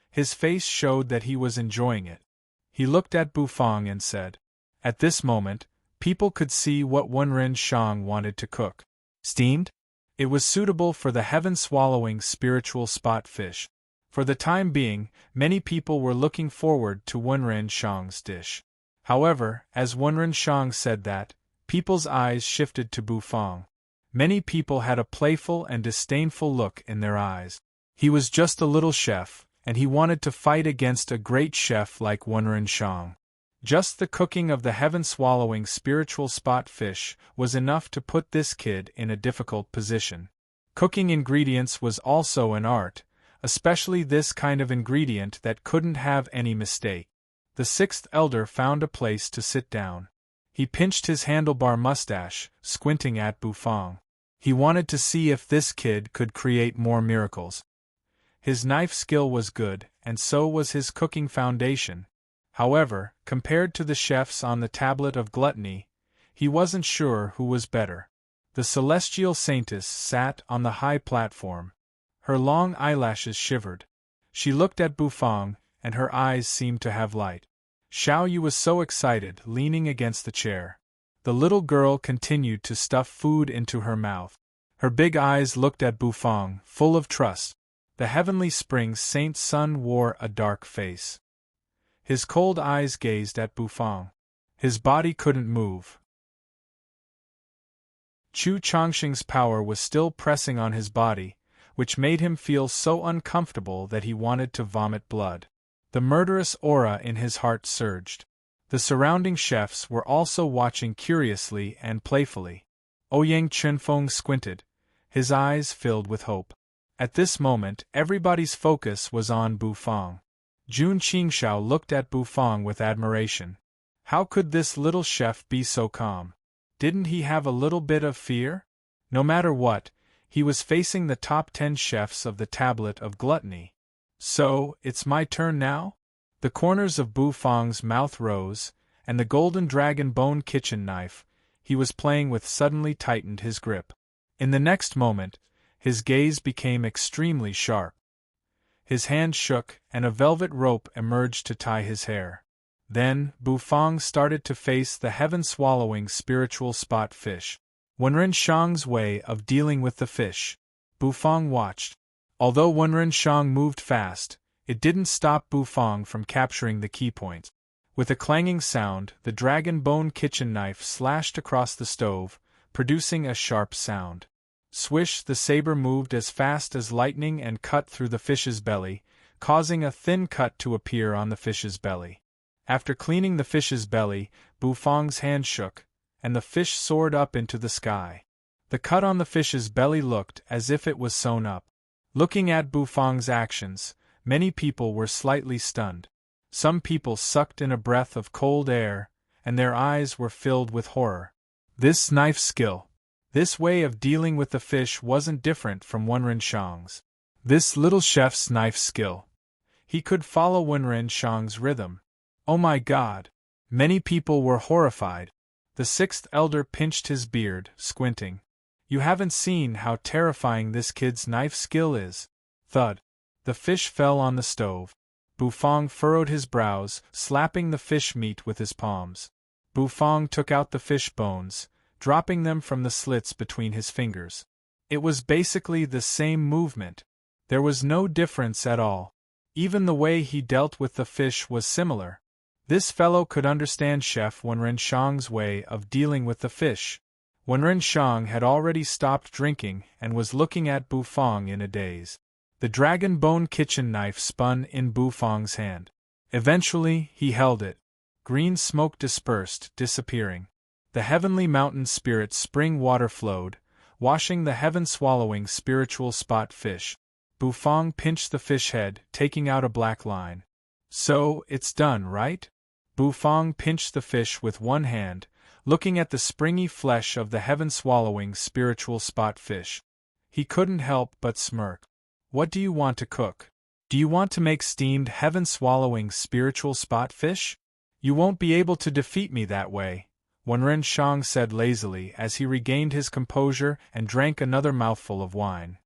His face showed that he was enjoying it. He looked at Bufang and said, at this moment, people could see what Wenren Shang wanted to cook. Steamed? It was suitable for the heaven-swallowing spiritual spot fish. For the time being, many people were looking forward to Wenren Shang's dish. However, as Wenren Shang said that, people's eyes shifted to Bufang. Many people had a playful and disdainful look in their eyes. He was just a little chef, and he wanted to fight against a great chef like Wenren Shang. Just the cooking of the heaven-swallowing spiritual spot fish was enough to put this kid in a difficult position. Cooking ingredients was also an art, especially this kind of ingredient that couldn't have any mistake. The 6th elder found a place to sit down. He pinched his handlebar mustache, squinting at Bufang. He wanted to see if this kid could create more miracles. His knife skill was good, and so was his cooking foundation. However, compared to the chefs on the tablet of gluttony, he wasn't sure who was better. The celestial saintess sat on the high platform. Her long eyelashes shivered. She looked at Bufang, and her eyes seemed to have light. Xiao Yu was so excited, leaning against the chair. The little girl continued to stuff food into her mouth. Her big eyes looked at Bufang, full of trust. The heavenly spring saint's son wore a dark face. His cold eyes gazed at Bufang. His body couldn't move. Chu Chongqing's power was still pressing on his body, which made him feel so uncomfortable that he wanted to vomit blood. The murderous aura in his heart surged. The surrounding chefs were also watching curiously and playfully. Ouyang Chenfeng squinted, his eyes filled with hope. At this moment, everybody's focus was on Bufang. Jun Qingxiao looked at Bufang with admiration. How could this little chef be so calm? Didn't he have a little bit of fear? No matter what, he was facing the top 10 chefs of the tablet of gluttony. So, it's my turn now? The corners of Bufang's mouth rose, and the golden dragon bone kitchen knife he was playing with suddenly tightened his grip. In the next moment, his gaze became extremely sharp. His hand shook, and a velvet rope emerged to tie his hair. Then, Bufang started to face the heaven-swallowing spiritual spot fish. Wenren Shang's way of dealing with the fish. Bufang watched. Although Wenren Shang moved fast, it didn't stop Bufang from capturing the key points. With a clanging sound, the dragon bone kitchen knife slashed across the stove, producing a sharp sound. Swish, the saber moved as fast as lightning and cut through the fish's belly, causing a thin cut to appear on the fish's belly. After cleaning the fish's belly, Bufang's hand shook, and the fish soared up into the sky. The cut on the fish's belly looked as if it was sewn up. Looking at Bufang's actions, Many people were slightly stunned. Some people sucked in a breath of cold air, and their eyes were filled with horror. This knife skill, this way of dealing with the fish wasn't different from Wenren Shang's. This little chef's knife skill. He could follow Wenren Shang's rhythm. Oh my God! Many people were horrified. The sixth elder pinched his beard, squinting. You haven't seen how terrifying this kid's knife skill is. Thud. The fish fell on the stove. Bufang furrowed his brows, slapping the fish meat with his palms. Bufang took out the fish bones, dropping them from the slits between his fingers. It was basically the same movement. There was no difference at all. Even the way he dealt with the fish was similar. This fellow could understand Chef Wenren Shang's way of dealing with the fish. Wenren Shang had already stopped drinking and was looking at Bufang in a daze. The dragon bone kitchen knife spun in Bufang's hand. Eventually, he held it. Green smoke dispersed, disappearing. The heavenly mountain spirit spring water flowed, washing the heaven-swallowing spiritual spot fish. Bufang pinched the fish head, taking out a black line. So, it's done, right? Bufang pinched the fish with one hand, looking at the springy flesh of the heaven-swallowing spiritual spot fish. He couldn't help but smirk. What do you want to cook? Do you want to make steamed heaven-swallowing spiritual spot fish? You won't be able to defeat me that way, Wenren Shang said lazily as he regained his composure and drank another mouthful of wine.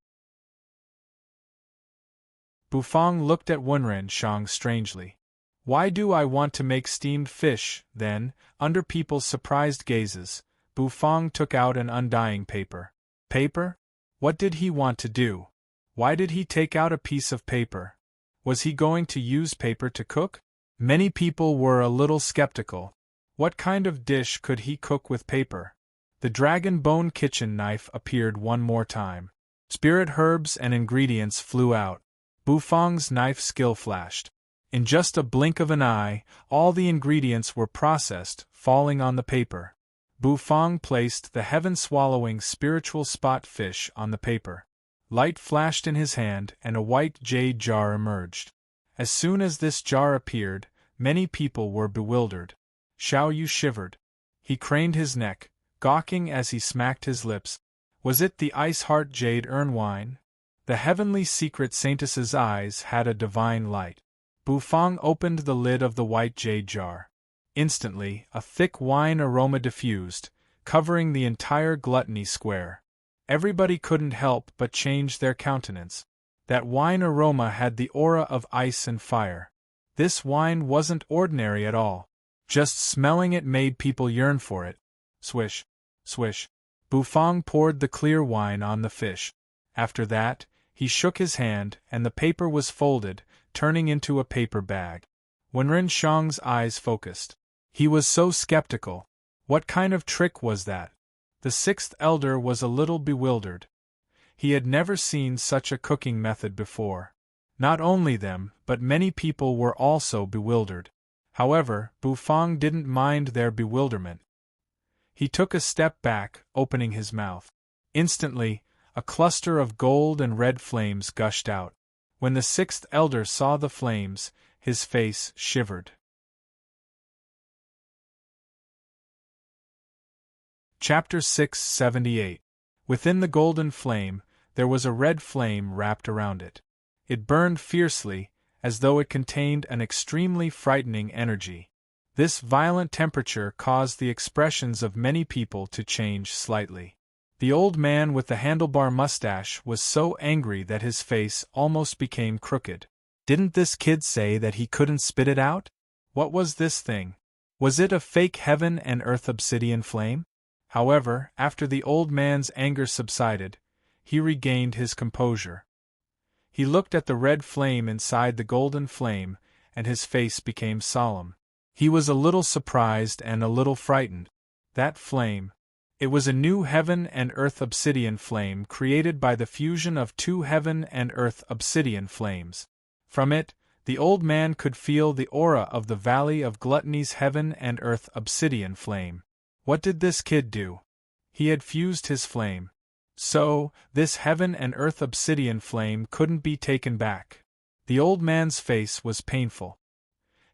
Bufang looked at Wenren Shang strangely. Why do I want to make steamed fish, then? Under people's surprised gazes, Bufang took out an undying paper. Paper? What did he want to do? Why did he take out a piece of paper? Was he going to use paper to cook? Many people were a little skeptical. What kind of dish could he cook with paper? The dragon bone kitchen knife appeared one more time. Spirit herbs and ingredients flew out. Bufang's knife skill flashed. In just a blink of an eye, all the ingredients were processed, falling on the paper. Bufang placed the heaven-swallowing spiritual spot fish on the paper. Light flashed in his hand and a white jade jar emerged. As soon as this jar appeared, many people were bewildered. Xiao Yu shivered. He craned his neck, gawking as he smacked his lips. Was it the Ice Heart Jade Urn wine? The heavenly secret saintess's eyes had a divine light. Bufang opened the lid of the white jade jar. Instantly, a thick wine aroma diffused, covering the entire gluttony square. Everybody couldn't help but change their countenance. That wine aroma had the aura of ice and fire. This wine wasn't ordinary at all. Just smelling it made people yearn for it. Swish, swish. Bufang poured the clear wine on the fish. After that, he shook his hand, and the paper was folded, turning into a paper bag. Wenren Shang's eyes focused. He was so skeptical. What kind of trick was that? The sixth elder was a little bewildered. He had never seen such a cooking method before. Not only them, but many people were also bewildered. However, Bufang didn't mind their bewilderment. He took a step back, opening his mouth. Instantly, a cluster of gold and red flames gushed out. When the sixth elder saw the flames, his face shivered. Chapter 678. Within the golden flame, there was a red flame wrapped around it. It burned fiercely, as though it contained an extremely frightening energy. This violent temperature caused the expressions of many people to change slightly. The old man with the handlebar mustache was so angry that his face almost became crooked. Didn't this kid say that he couldn't spit it out? What was this thing? Was it a fake heaven and earth obsidian flame? However, after the old man's anger subsided, he regained his composure. He looked at the red flame inside the golden flame, and his face became solemn. He was a little surprised and a little frightened. That flame. It was a new heaven and earth obsidian flame created by the fusion of two heaven and earth obsidian flames. From it, the old man could feel the aura of the Valley of Gluttony's heaven and earth obsidian flame. What did this kid do? He had fused his flame. So, this heaven and earth obsidian flame couldn't be taken back. The old man's face was painful.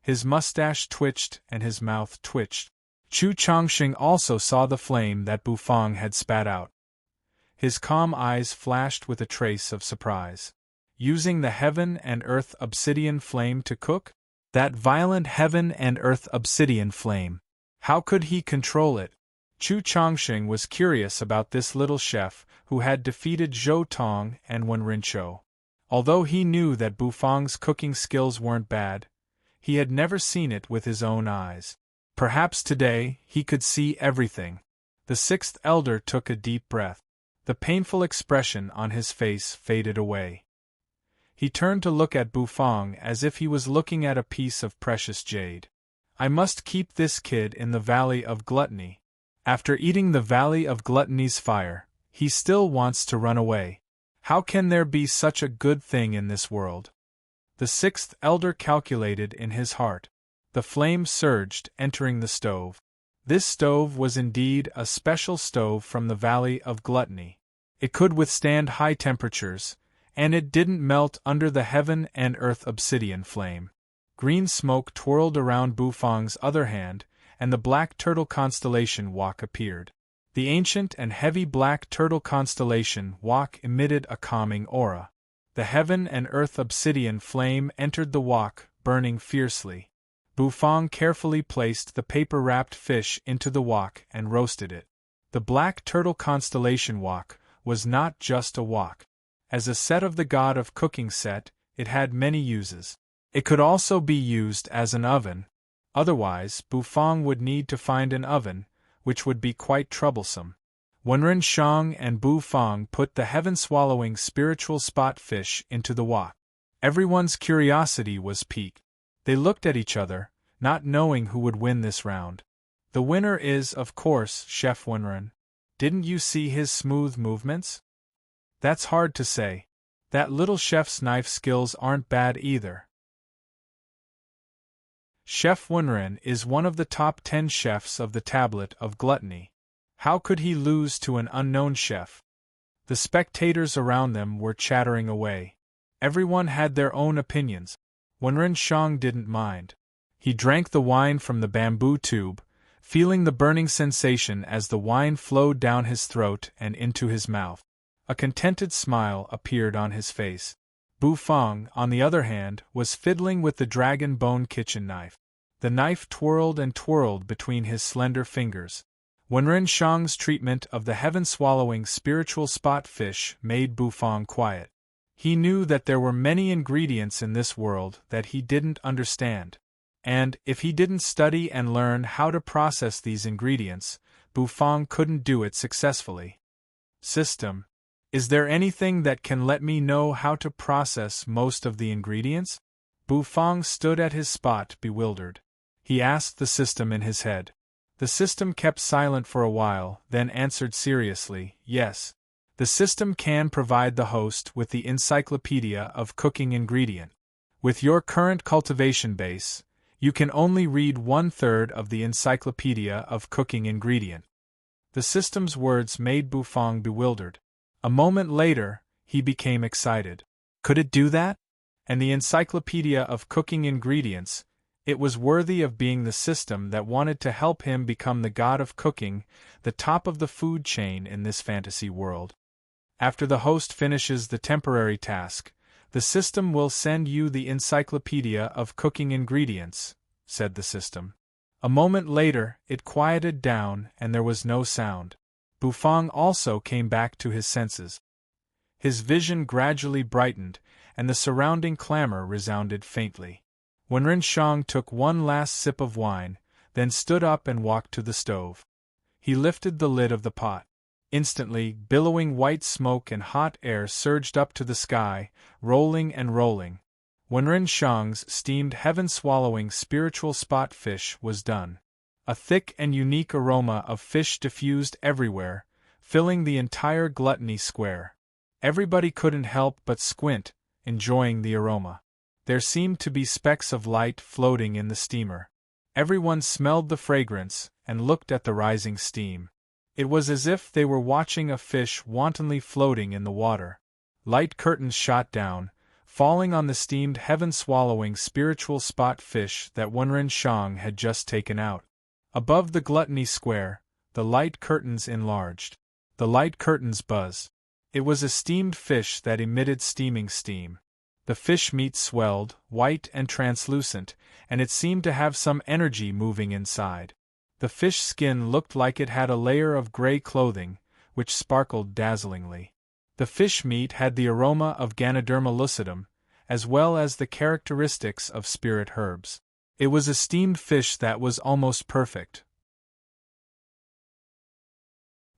His mustache twitched and his mouth twitched. Chu Chongqing also saw the flame that Bufang had spat out. His calm eyes flashed with a trace of surprise. Using the heaven and earth obsidian flame to cook? That violent heaven and earth obsidian flame. How could he control it? Chu Chongqing was curious about this little chef who had defeated Zhou Tong and Wen Rinzhou. Although he knew that Bufang's cooking skills weren't bad, he had never seen it with his own eyes. Perhaps today he could see everything. The sixth elder took a deep breath. The painful expression on his face faded away. He turned to look at Bufang as if he was looking at a piece of precious jade. I must keep this kid in the Valley of Gluttony. After eating the Valley of Gluttony's fire, he still wants to run away. How can there be such a good thing in this world? The sixth elder calculated in his heart. The flame surged, entering the stove. This stove was indeed a special stove from the Valley of Gluttony. It could withstand high temperatures, and it didn't melt under the heaven and earth obsidian flame. Green smoke twirled around Bufang's other hand, and the black turtle constellation Wok appeared. The ancient and heavy black turtle constellation Wok emitted a calming aura. The heaven and earth obsidian flame entered the wok, burning fiercely. Bufang carefully placed the paper-wrapped fish into the wok and roasted it. The black turtle constellation wok was not just a wok. As a set of the god of cooking set, it had many uses. It could also be used as an oven. Otherwise, Bufang would need to find an oven, which would be quite troublesome. Wenren Shang and Bufang put the heaven-swallowing spiritual spot fish into the wok. Everyone's curiosity was piqued. They looked at each other, not knowing who would win this round. The winner is, of course, Chef Wenren. Didn't you see his smooth movements? That's hard to say. That little chef's knife skills aren't bad either. Chef Wenren is one of the top 10 chefs of the Tablet of Gluttony. How could he lose to an unknown chef? The spectators around them were chattering away. Everyone had their own opinions. Wenren Shang didn't mind. He drank the wine from the bamboo tube, feeling the burning sensation as the wine flowed down his throat and into his mouth. A contented smile appeared on his face. Bufang, on the other hand, was fiddling with the dragon bone kitchen knife. The knife twirled and twirled between his slender fingers. Wenren Shang's treatment of the heaven-swallowing spiritual spot fish made Bufang quiet. He knew that there were many ingredients in this world that he didn't understand. And, if he didn't study and learn how to process these ingredients, Bufang couldn't do it successfully. System. Is there anything that can let me know how to process most of the ingredients? Bufang stood at his spot, bewildered. He asked the system in his head. The system kept silent for a while, then answered seriously, yes. The system can provide the host with the encyclopedia of cooking ingredient. With your current cultivation base, you can only read 1/3 of the encyclopedia of cooking ingredient. The system's words made Bufang bewildered. A moment later, he became excited. Could it do that? And the encyclopedia of cooking ingredients, it was worthy of being the system that wanted to help him become the god of cooking, the top of the food chain in this fantasy world. After the host finishes the temporary task, the system will send you the encyclopedia of cooking ingredients, said the system. A moment later, it quieted down and there was no sound. Bufang also came back to his senses. His vision gradually brightened, and the surrounding clamor resounded faintly. Wenren Shang took one last sip of wine, then stood up and walked to the stove. He lifted the lid of the pot. Instantly, billowing white smoke and hot air surged up to the sky, rolling and rolling. Wenren Shang's steamed heaven-swallowing spiritual spot fish was done. A thick and unique aroma of fish diffused everywhere, filling the entire Gluttony Square. Everybody couldn't help but squint, enjoying the aroma. There seemed to be specks of light floating in the steamer. Everyone smelled the fragrance and looked at the rising steam. It was as if they were watching a fish wantonly floating in the water. Light curtains shot down, falling on the steamed heaven-swallowing spiritual spot fish that Wenren Shang had just taken out. Above the gluttony square, the light curtains enlarged. The light curtains buzzed. It was a steamed fish that emitted steaming steam. The fish meat swelled, white and translucent, and it seemed to have some energy moving inside. The fish skin looked like it had a layer of gray clothing, which sparkled dazzlingly. The fish meat had the aroma of Ganoderma lucidum, as well as the characteristics of spirit herbs. It was a steamed fish that was almost perfect.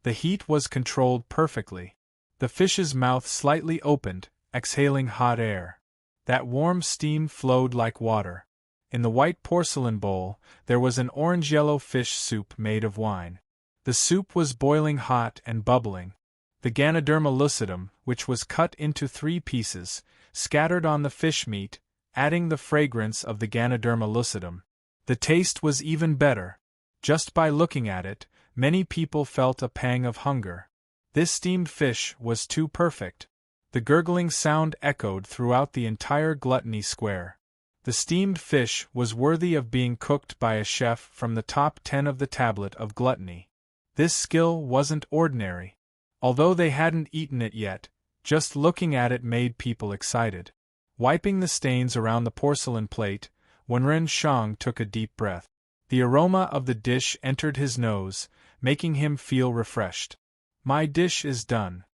The heat was controlled perfectly. The fish's mouth slightly opened, exhaling hot air. That warm steam flowed like water. In the white porcelain bowl, there was an orange-yellow fish soup made of wine. The soup was boiling hot and bubbling. The Ganoderma lucidum, which was cut into 3 pieces, scattered on the fish meat, adding the fragrance of the Ganoderma lucidum. The taste was even better. Just by looking at it, many people felt a pang of hunger. This steamed fish was too perfect. The gurgling sound echoed throughout the entire gluttony square. The steamed fish was worthy of being cooked by a chef from the top 10 of the tablet of gluttony. This skill wasn't ordinary. Although they hadn't eaten it yet, just looking at it made people excited. Wiping the stains around the porcelain plate, Wenren Shang took a deep breath. The aroma of the dish entered his nose, making him feel refreshed. My dish is done.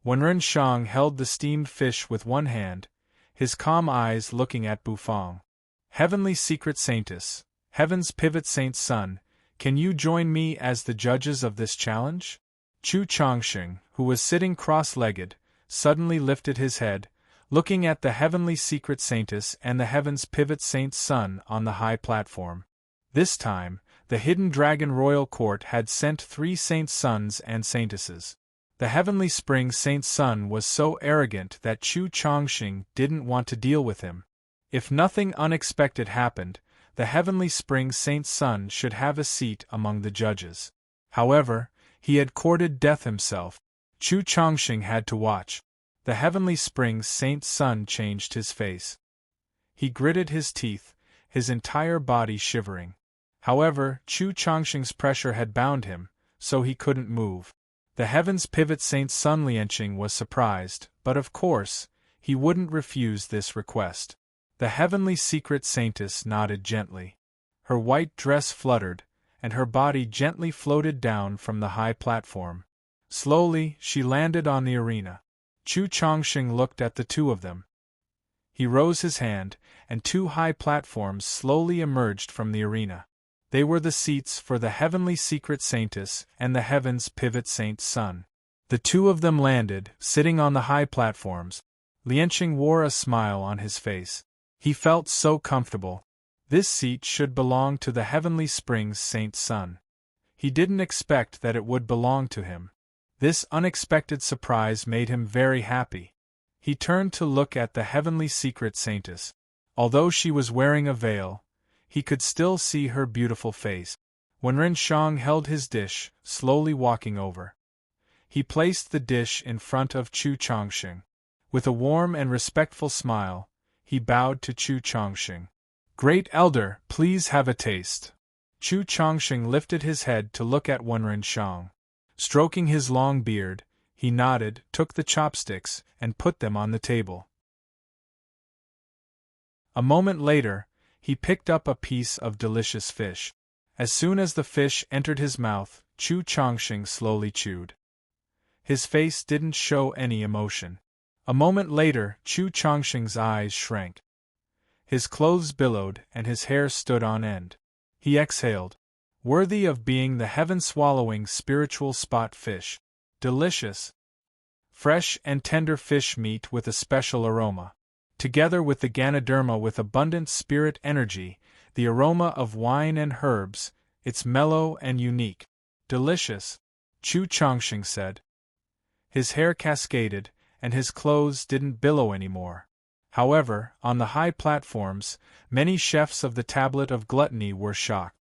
Wenren Shang held the steamed fish with one hand, his calm eyes looking at Bufang. Heavenly Secret Saintess, Heaven's Pivot Saint Sun, can you join me as the judges of this challenge? Chu Chongqing, who was sitting cross-legged, suddenly lifted his head, looking at the Heavenly Secret Saintess and the Heaven's Pivot Saint Sun on the high platform. This time, the Hidden Dragon Royal Court had sent 3 Saint Sons and Saintesses. The Heavenly Spring Saint Sun was so arrogant that Chu Chongqing didn't want to deal with him. If nothing unexpected happened, the Heavenly Spring Saint Sun should have a seat among the judges. However, he had courted death himself. Chu Chongqing had to watch. The Heavenly Spring Saint Sun changed his face. He gritted his teeth, his entire body shivering. However, Chu Chongqing's pressure had bound him, so he couldn't move. The Heaven's Pivot Saint Sun Lianqing was surprised, but of course, he wouldn't refuse this request. The Heavenly Secret Saintess nodded gently. Her white dress fluttered, and her body gently floated down from the high platform. Slowly, she landed on the arena. Chu Chongqing looked at the 2 of them. He rose his hand, and 2 high platforms slowly emerged from the arena. They were the seats for the Heavenly Secret Saintess and the Heaven's Pivot Saint Sun. The 2 of them landed, sitting on the high platforms. Lianqing wore a smile on his face. He felt so comfortable. This seat should belong to the Heavenly Springs Saint Sun. He didn't expect that it would belong to him. This unexpected surprise made him very happy. He turned to look at the Heavenly Secret Saintess. Although she was wearing a veil, he could still see her beautiful face. Wenren Shang held his dish, slowly walking over. He placed the dish in front of Chu Chongqing. With a warm and respectful smile, he bowed to Chu Chongqing. Great Elder, please have a taste. Chu Chongqing lifted his head to look at Wenren Shang. Stroking his long beard, he nodded, took the chopsticks, and put them on the table. A moment later, he picked up a piece of delicious fish. As soon as the fish entered his mouth, Chu Chongqing slowly chewed. His face didn't show any emotion. A moment later, Chu Chongqing's eyes shrank. His clothes billowed and his hair stood on end. He exhaled. Worthy of being the heaven-swallowing spiritual spot fish. Delicious. Fresh and tender fish meat with a special aroma. Together with the Ganoderma with abundant spirit energy, the aroma of wine and herbs, it's mellow and unique. Delicious, Chu Chongqing said. His hair cascaded, and his clothes didn't billow anymore. However, on the high platforms, many chefs of the Tablet of Gluttony were shocked.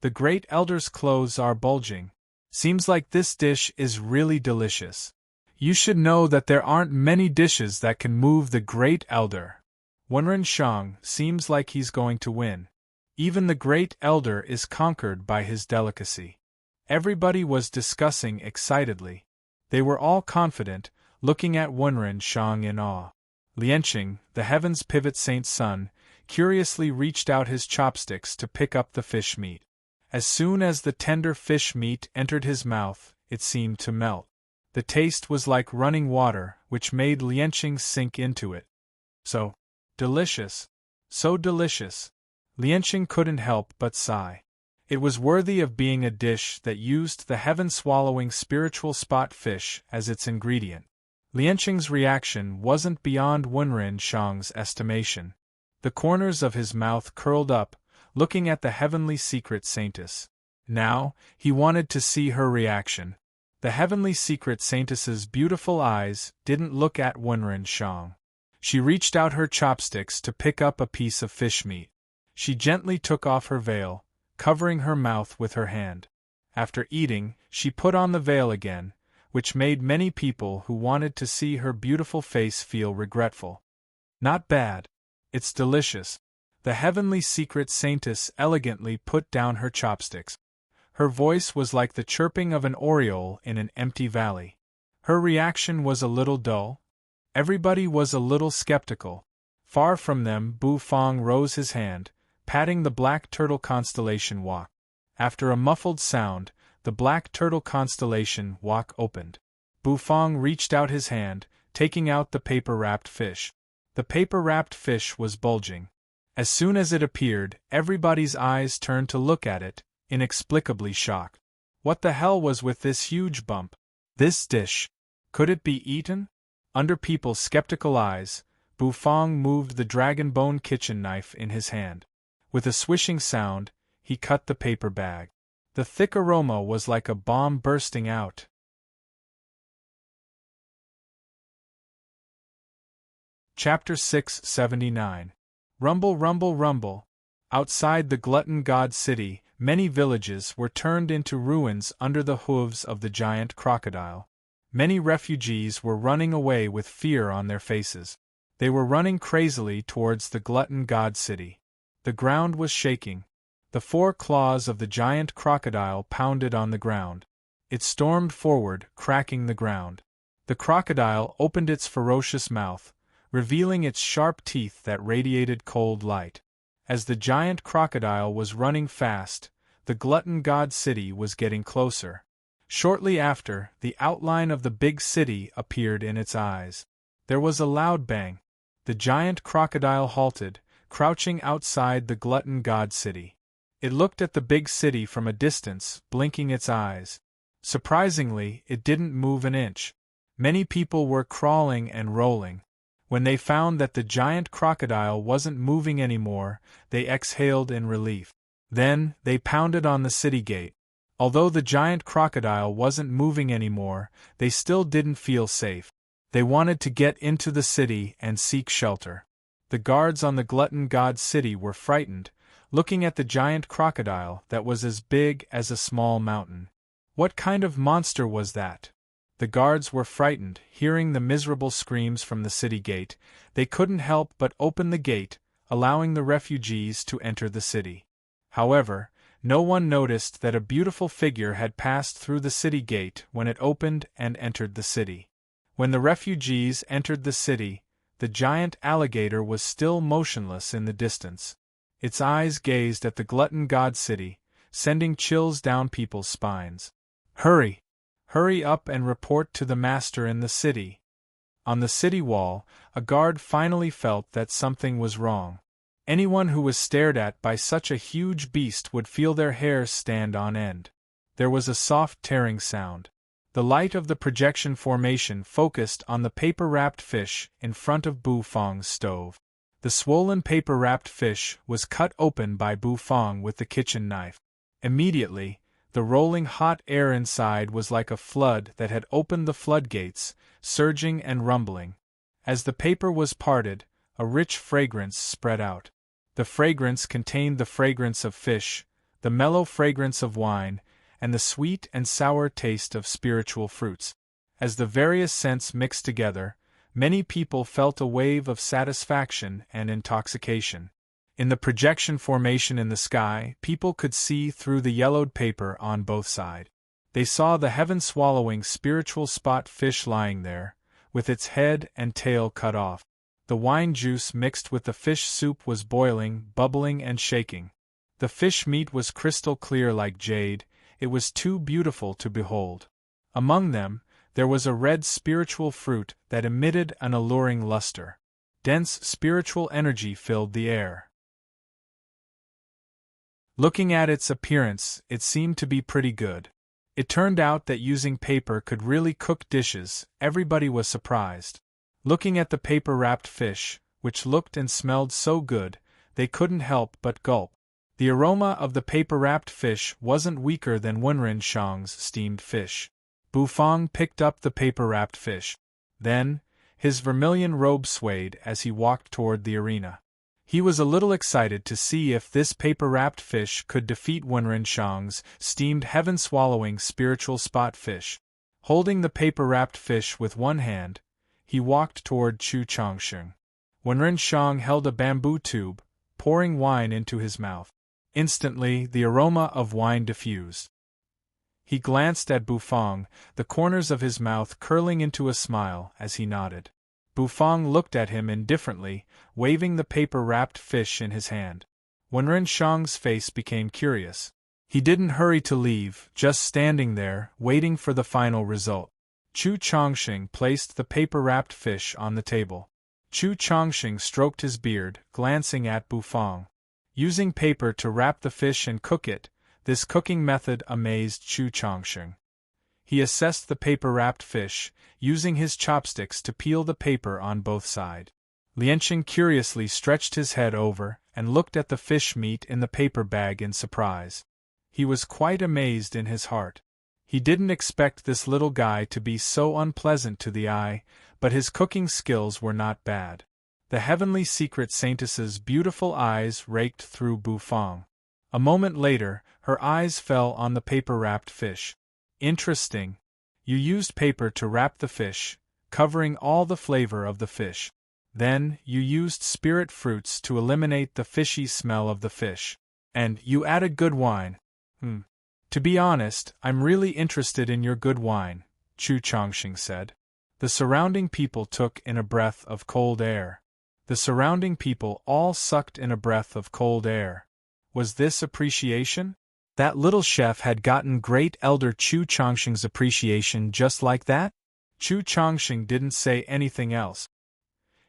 The Great Elder's clothes are bulging. Seems like this dish is really delicious. You should know that there aren't many dishes that can move the Great Elder. Wenren Shang seems like he's going to win. Even the great elder is conquered by his delicacy. Everybody was discussing excitedly. They were all confident, looking at Wenren Shang in awe. Lianqing, the heaven's pivot saint's son, curiously reached out his chopsticks to pick up the fish meat. As soon as the tender fish meat entered his mouth, it seemed to melt. The taste was like running water, which made Lianqing sink into it. So delicious! So delicious! Lianqing couldn't help but sigh. It was worthy of being a dish that used the heaven-swallowing spiritual spot fish as its ingredient. Lianqing's reaction wasn't beyond Wenren Shang's estimation. The corners of his mouth curled up, looking at the heavenly secret saintess. Now, he wanted to see her reaction. The heavenly secret saintess's beautiful eyes didn't look at Wenren Shang. She reached out her chopsticks to pick up a piece of fish meat. She gently took off her veil, covering her mouth with her hand. After eating, she put on the veil again, which made many people who wanted to see her beautiful face feel regretful. Not bad. It's delicious. The heavenly secret saintess elegantly put down her chopsticks. Her voice was like the chirping of an oriole in an empty valley. Her reaction was a little dull. Everybody was a little skeptical. Far from them, Bu Fang rose his hand, patting the black turtle constellation walk. After a muffled sound, the black turtle constellation walk opened. Bu Fang reached out his hand, taking out the paper-wrapped fish. The paper-wrapped fish was bulging. As soon as it appeared, everybody's eyes turned to look at it, inexplicably shocked. What the hell was with this huge bump? This dish? Could it be eaten? Under people's skeptical eyes, Bu Fang moved the dragon bone kitchen knife in his hand. With a swishing sound, he cut the paper bag. The thick aroma was like a bomb bursting out. Chapter 679. Rumble, rumble, rumble. Outside the glutton god city, many villages were turned into ruins under the hooves of the giant crocodile. Many refugees were running away with fear on their faces. They were running crazily towards the glutton god city. The ground was shaking. The 4 claws of the giant crocodile pounded on the ground. It stormed forward, cracking the ground. The crocodile opened its ferocious mouth, revealing its sharp teeth that radiated cold light. As the giant crocodile was running fast, the glutton god city was getting closer. Shortly after, the outline of the big city appeared in its eyes. There was a loud bang. The giant crocodile halted, crouching outside the glutton god city. It looked at the big city from a distance, blinking its eyes. Surprisingly, it didn't move an inch. Many people were crawling and rolling. When they found that the giant crocodile wasn't moving anymore, they exhaled in relief. Then, they pounded on the city gate. Although the giant crocodile wasn't moving anymore, they still didn't feel safe. They wanted to get into the city and seek shelter. The guards on the glutton god city were frightened, looking at the giant crocodile that was as big as a small mountain. What kind of monster was that? The guards were frightened, hearing the miserable screams from the city gate. They couldn't help but open the gate, allowing the refugees to enter the city. However, no one noticed that a beautiful figure had passed through the city gate when it opened and entered the city. When the refugees entered the city, the giant alligator was still motionless in the distance. Its eyes gazed at the glutton god city, sending chills down people's spines. Hurry! Hurry up and report to the master in the city. On the city wall, a guard finally felt that something was wrong. Anyone who was stared at by such a huge beast would feel their hair stand on end. There was a soft tearing sound. The light of the projection formation focused on the paper-wrapped fish in front of Bu Fang's stove. The swollen paper-wrapped fish was cut open by Bu Fang with the kitchen knife. Immediately, the rolling hot air inside was like a flood that had opened the floodgates, surging and rumbling. As the paper was parted, a rich fragrance spread out. The fragrance contained the fragrance of fish, the mellow fragrance of wine, and the sweet and sour taste of spiritual fruits. As the various scents mixed together, Many people felt a wave of satisfaction and intoxication. In the projection formation in the sky, people could see through the yellowed paper on both sides. They saw the heaven-swallowing spiritual spot fish lying there, with its head and tail cut off. The wine juice mixed with the fish soup was boiling, bubbling and shaking. The fish meat was crystal clear like jade. It was too beautiful to behold. Among them, there was a red spiritual fruit that emitted an alluring luster. Dense spiritual energy filled the air. Looking at its appearance, it seemed to be pretty good. It turned out that using paper could really cook dishes. Everybody was surprised. Looking at the paper-wrapped fish, which looked and smelled so good, they couldn't help but gulp. The aroma of the paper-wrapped fish wasn't weaker than Wenren Shang's steamed fish. Bufang picked up the paper-wrapped fish. Then, his vermilion robe swayed as he walked toward the arena. He was a little excited to see if this paper-wrapped fish could defeat Wenren Shang's steamed heaven-swallowing spiritual spot fish. Holding the paper-wrapped fish with one hand, he walked toward Chu Changsheng. Wenren Shang held a bamboo tube, pouring wine into his mouth. Instantly, the aroma of wine diffused. He glanced at Bufang, the corners of his mouth curling into a smile as he nodded. Bufang looked at him indifferently, waving the paper-wrapped fish in his hand. Wenren Shang's face became curious. He didn't hurry to leave, just standing there, waiting for the final result. Chu Changsheng placed the paper-wrapped fish on the table. Chu Changsheng stroked his beard, glancing at Bufang. Using paper to wrap the fish and cook it, this cooking method amazed Chu Changsheng. He assessed the paper-wrapped fish, using his chopsticks to peel the paper on both sides. Lianqing curiously stretched his head over and looked at the fish meat in the paper bag in surprise. He was quite amazed in his heart. He didn't expect this little guy to be so unpleasant to the eye, but his cooking skills were not bad. The heavenly secret saintess's beautiful eyes raked through Bufang. A moment later, her eyes fell on the paper-wrapped fish. Interesting. You used paper to wrap the fish, covering all the flavor of the fish. Then, you used spirit fruits to eliminate the fishy smell of the fish. And you added good wine. To be honest, I'm really interested in your good wine, Chu Changsheng said. The surrounding people took in a breath of cold air. The surrounding people all sucked in a breath of cold air. Was this appreciation? That little chef had gotten great elder Chu Changsheng's appreciation just like that? Chu Changsheng didn't say anything else.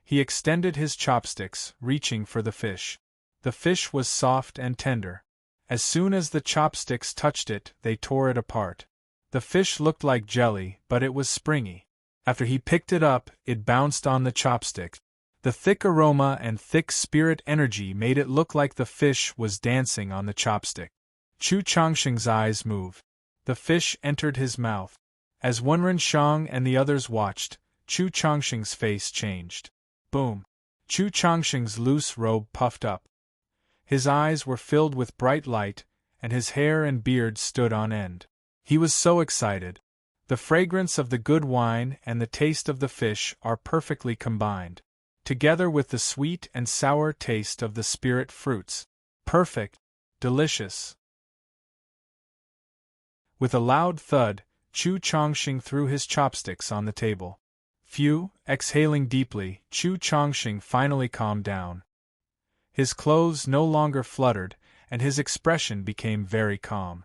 He extended his chopsticks, reaching for the fish. The fish was soft and tender. As soon as the chopsticks touched it, they tore it apart. The fish looked like jelly, but it was springy. After he picked it up, it bounced on the chopsticks. The thick aroma and thick spirit energy made it look like the fish was dancing on the chopstick. Chu Changsheng's eyes moved. The fish entered his mouth. As Wenren Shang and the others watched, Chu Changsheng's face changed. Boom! Chu Changsheng's loose robe puffed up. His eyes were filled with bright light, and his hair and beard stood on end. He was so excited. The fragrance of the good wine and the taste of the fish are perfectly combined, together with the sweet and sour taste of the spirit fruits. Perfect. Delicious. With a loud thud, Chu Changsheng threw his chopsticks on the table. Phew, exhaling deeply, Chu Changsheng finally calmed down. His clothes no longer fluttered, and his expression became very calm.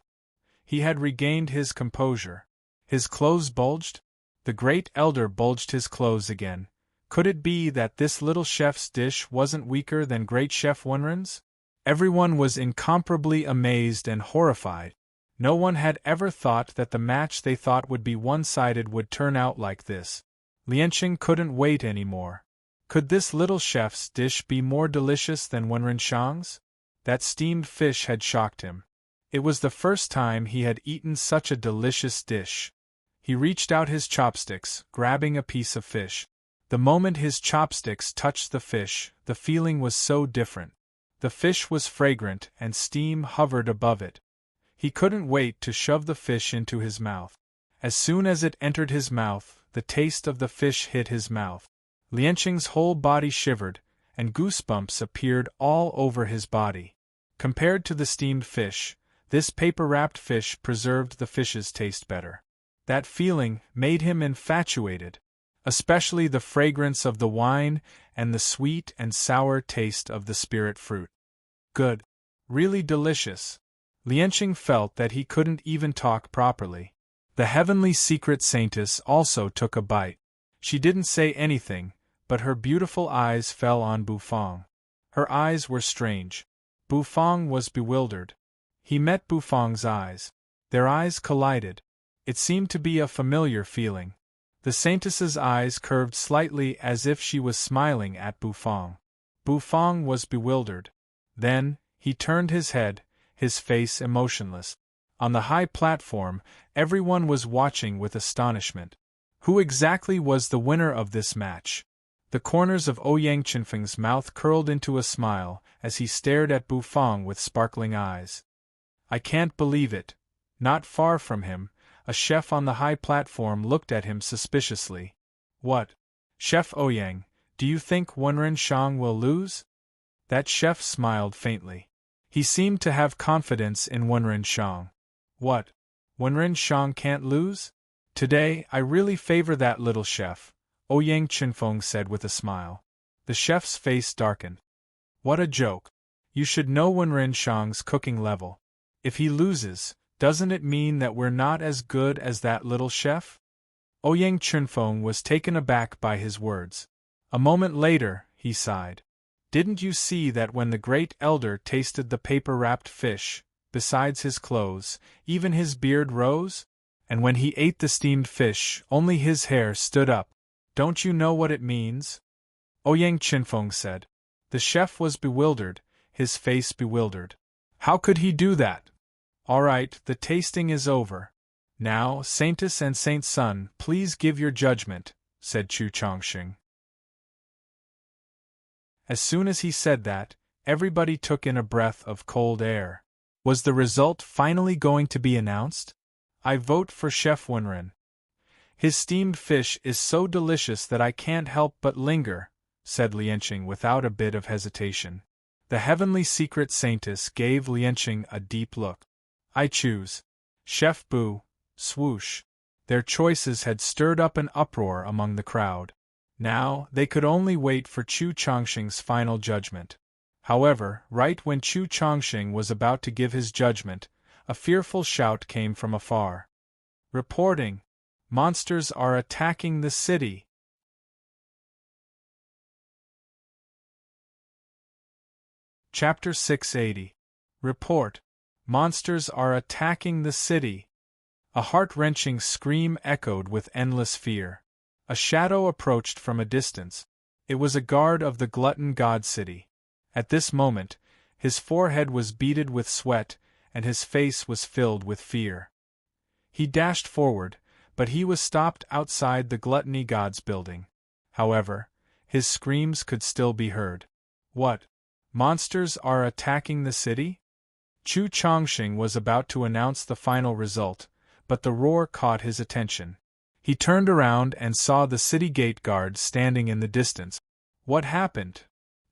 He had regained his composure. His clothes bulged? The great elder bulged his clothes again. Could it be that this little chef's dish wasn't weaker than great Chef Wenren's? Everyone was incomparably amazed and horrified. No one had ever thought that the match they thought would be one-sided would turn out like this. Lianqing couldn't wait anymore. Could this little chef's dish be more delicious than Wenren Shang's? That steamed fish had shocked him. It was the first time he had eaten such a delicious dish. He reached out his chopsticks, grabbing a piece of fish. The moment his chopsticks touched the fish, the feeling was so different. The fish was fragrant and steam hovered above it. He couldn't wait to shove the fish into his mouth. As soon as it entered his mouth, the taste of the fish hit his mouth. Lianqing's whole body shivered, and goosebumps appeared all over his body. Compared to the steamed fish, this paper-wrapped fish preserved the fish's taste better. That feeling made him infatuated, especially the fragrance of the wine and the sweet and sour taste of the spirit fruit. Good. Really delicious. Lianqing felt that he couldn't even talk properly. The heavenly secret saintess also took a bite. She didn't say anything, but her beautiful eyes fell on Bufang. Her eyes were strange. Bufang was bewildered. He met Bufang's eyes. Their eyes collided. It seemed to be a familiar feeling. The saintess's eyes curved slightly as if she was smiling at Bufang. Bufang was bewildered. Then, he turned his head, his face emotionless. On the high platform, everyone was watching with astonishment. Who exactly was the winner of this match? The corners of Ouyang Qinfeng's mouth curled into a smile as he stared at Bufang with sparkling eyes. I can't believe it. Not far from him, a chef on the high platform looked at him suspiciously. What? Chef Ouyang, do you think Wenren Shang will lose? That chef smiled faintly. He seemed to have confidence in Wenren Shang. What? Wenren Shang can't lose? Today, I really favor that little chef, Ouyang Qinfeng said with a smile. The chef's face darkened. What a joke. You should know Wenren Shang's cooking level. If he loses, doesn't it mean that we're not as good as that little chef? Ouyang Qinfeng was taken aback by his words. A moment later, he sighed. Didn't you see that when the great elder tasted the paper-wrapped fish, besides his clothes, even his beard rose? And when he ate the steamed fish, only his hair stood up. Don't you know what it means? Ouyang Qinfeng said. The chef was bewildered, his face bewildered. How could he do that? All right, the tasting is over. Now, Saintess and Saint Sun, please give your judgment, said Chu Chongqing. As soon as he said that, everybody took in a breath of cold air. Was the result finally going to be announced? I vote for Chef Wenren. His steamed fish is so delicious that I can't help but linger, said Lianqing without a bit of hesitation. The heavenly secret saintess gave Lianqing a deep look. I choose. Chef Bu, swoosh. Their choices had stirred up an uproar among the crowd. Now, they could only wait for Chu Chongqing's final judgment. However, right when Chu Chongqing was about to give his judgment, a fearful shout came from afar. Reporting! Monsters are attacking the city! Chapter 680. Report! Monsters are attacking the city! A heart-wrenching scream echoed with endless fear. A shadow approached from a distance. It was a guard of the glutton god city. At this moment, his forehead was beaded with sweat, and his face was filled with fear. He dashed forward, but he was stopped outside the gluttony god's building. However, his screams could still be heard. What? Monsters are attacking the city? Chu Chongqing was about to announce the final result, but the roar caught his attention. He turned around and saw the city gate guard standing in the distance. What happened?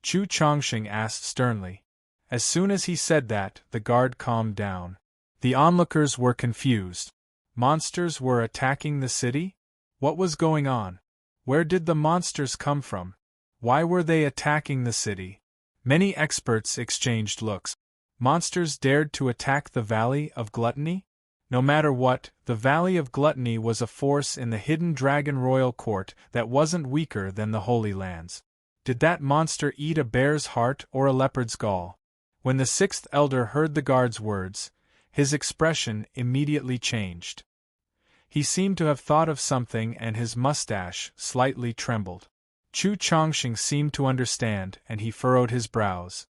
Chu Chongqing asked sternly. As soon as he said that, the guard calmed down. The onlookers were confused. Monsters were attacking the city? What was going on? Where did the monsters come from? Why were they attacking the city? Many experts exchanged looks. Monsters dared to attack the Valley of Gluttony? No matter what, the Valley of Gluttony was a force in the hidden Dragon Royal Court that wasn't weaker than the Holy Lands. Did that monster eat a bear's heart or a leopard's gall? When the sixth elder heard the guard's words, his expression immediately changed. He seemed to have thought of something and his mustache slightly trembled. Chu Chongqing seemed to understand and he furrowed his brows.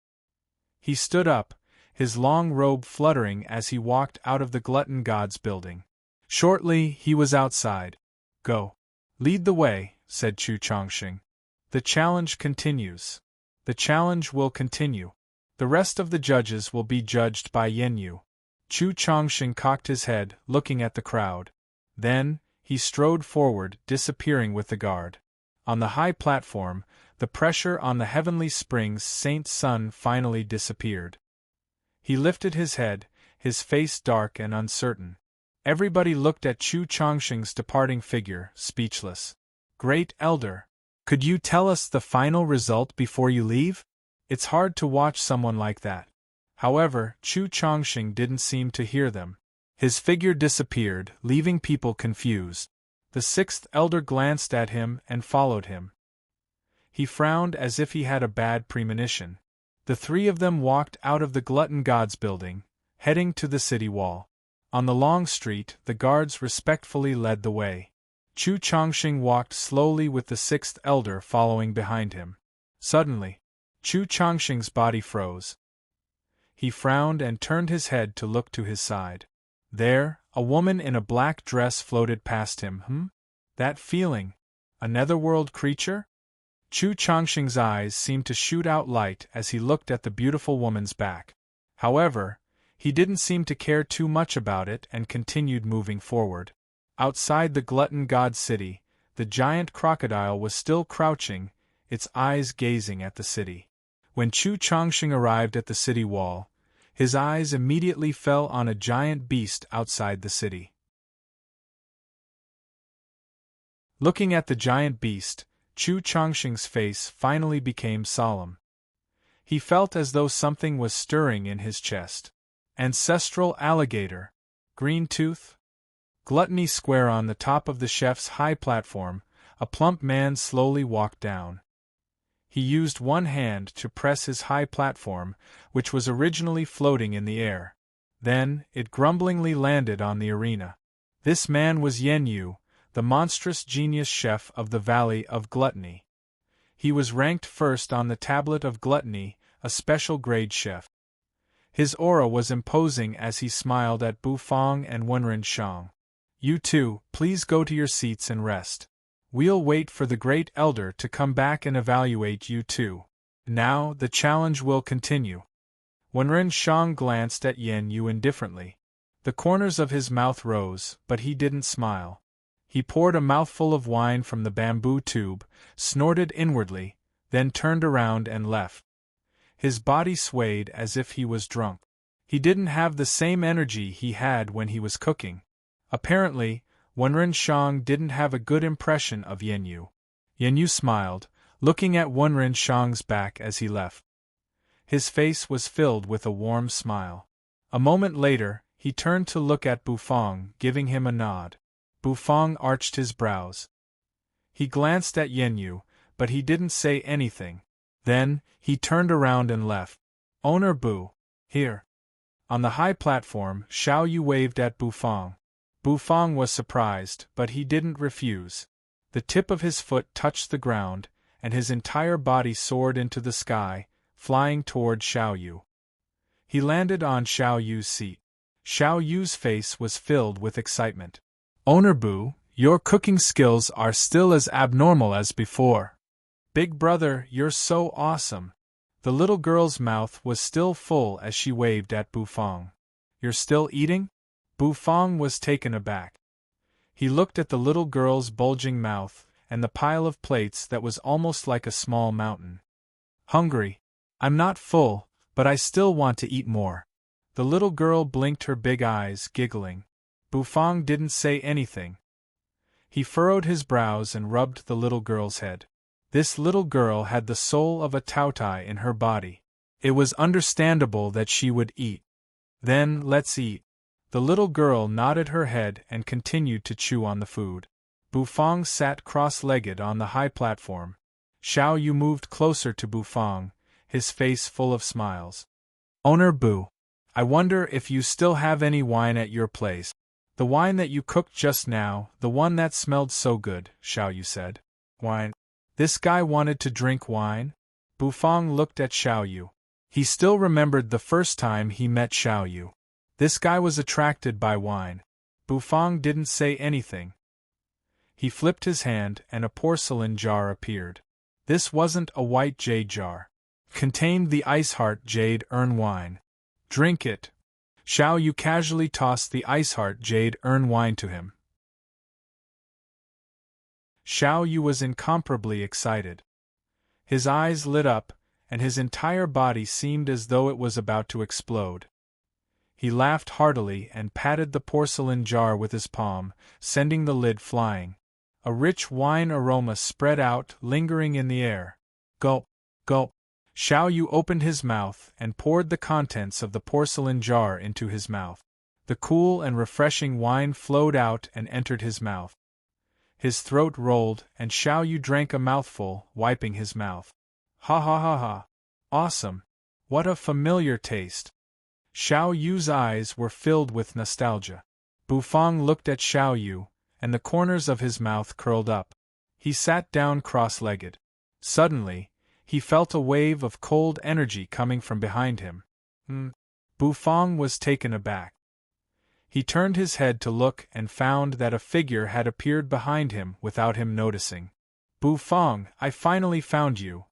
He stood up, his long robe fluttering as he walked out of the glutton god's building. Shortly, he was outside. Go. Lead the way, said Chu Chongqing. The challenge continues. The challenge will continue. The rest of the judges will be judged by Yenyu. Chu Chongqing cocked his head, looking at the crowd. Then, he strode forward, disappearing with the guard. On the high platform, the pressure on the heavenly springs Saint Sun finally disappeared. He lifted his head, his face dark and uncertain. Everybody looked at Chu Chongqing's departing figure, speechless. Great Elder, could you tell us the final result before you leave? It's hard to watch someone like that. However, Chu Chongqing didn't seem to hear them. His figure disappeared, leaving people confused. The sixth elder glanced at him and followed him. He frowned as if he had a bad premonition. The three of them walked out of the Glutton Gods building, heading to the city wall. On the long street, the guards respectfully led the way. Chu Chongqing walked slowly with the sixth elder following behind him. Suddenly, Chu Chongqing's body froze. He frowned and turned his head to look to his side. There, a woman in a black dress floated past him. That feeling? A netherworld creature? Chu Chongqing's eyes seemed to shoot out light as he looked at the beautiful woman's back. However, he didn't seem to care too much about it and continued moving forward. Outside the Glutton God City, the giant crocodile was still crouching, its eyes gazing at the city. When Chu Chongqing arrived at the city wall, his eyes immediately fell on a giant beast outside the city. Looking at the giant beast, Chu Chongqing's face finally became solemn. He felt as though something was stirring in his chest. Ancestral alligator. Green tooth? Gluttony Square. On the top of the chef's high platform, a plump man slowly walked down. He used one hand to press his high platform, which was originally floating in the air. Then, it grumblingly landed on the arena. This man was Yen Yu, the monstrous genius chef of the Valley of Gluttony. He was ranked first on the Tablet of Gluttony, a special grade chef. His aura was imposing as he smiled at Bu Fong and Wenren Shang. You two, please go to your seats and rest. We'll wait for the Great Elder to come back and evaluate you two. Now, the challenge will continue. Wenren Shang glanced at Yen Yu indifferently. The corners of his mouth rose, but he didn't smile. He poured a mouthful of wine from the bamboo tube, snorted inwardly, then turned around and left. His body swayed as if he was drunk. He didn't have the same energy he had when he was cooking. Apparently, Wenren Shang didn't have a good impression of Yen Yu. Yen Yu smiled, looking at Wenren Shang's back as he left. His face was filled with a warm smile. A moment later, he turned to look at Bu Fong, giving him a nod. Bu Fong arched his brows. He glanced at Yen Yu, but he didn't say anything. Then, he turned around and left. Owner Bu, here. On the high platform, Xiao Yu waved at Bu Fong. Bu Fong was surprised, but he didn't refuse. The tip of his foot touched the ground, and his entire body soared into the sky, flying toward Xiao Yu. He landed on Xiao Yu's seat. Xiao Yu's face was filled with excitement. Owner Bu, your cooking skills are still as abnormal as before. Big brother, you're so awesome. The little girl's mouth was still full as she waved at Bu Fong. You're still eating? Bu Fong was taken aback. He looked at the little girl's bulging mouth and the pile of plates that was almost like a small mountain. Hungry. I'm not full, but I still want to eat more. The little girl blinked her big eyes, giggling. Bu Fong didn't say anything. He furrowed his brows and rubbed the little girl's head. This little girl had the soul of a Taotai in her body. It was understandable that she would eat. Then, let's eat. The little girl nodded her head and continued to chew on the food. Bu Fong sat cross-legged on the high platform. Xiao Yu moved closer to Bu Fong, his face full of smiles. Owner Bu, I wonder if you still have any wine at your place. The wine that you cooked just now, the one that smelled so good, Xiao Yu said. Wine? This guy wanted to drink wine? Bu Fong looked at Xiao Yu. He still remembered the first time he met Xiao Yu. This guy was attracted by wine. Bu Fong didn't say anything. He flipped his hand and a porcelain jar appeared. This wasn't a white jade jar. It contained the Ice Heart Jade Urn wine. Drink it. Xiao Yu casually tossed the Ice Heart Jade Urn wine to him. Xiao Yu was incomparably excited. His eyes lit up, and his entire body seemed as though it was about to explode. He laughed heartily and patted the porcelain jar with his palm, sending the lid flying. A rich wine aroma spread out, lingering in the air. Gulp, gulp. Xiao Yu opened his mouth and poured the contents of the porcelain jar into his mouth. The cool and refreshing wine flowed out and entered his mouth. His throat rolled, and Xiao Yu drank a mouthful, wiping his mouth. Ha ha ha ha. Awesome. What a familiar taste. Xiao Yu's eyes were filled with nostalgia. Bufang looked at Xiao Yu, and the corners of his mouth curled up. He sat down cross-legged. Suddenly, he felt a wave of cold energy coming from behind him. Bufang was taken aback. He turned his head to look and found that a figure had appeared behind him without him noticing. Bufang, I finally found you.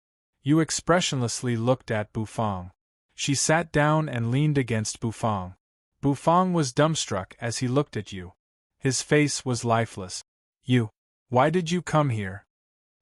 Yu expressionlessly looked at Bufang. She sat down and leaned against Bufang. Bufang was dumbstruck as he looked at Yu. His face was lifeless. You. Why did you come here?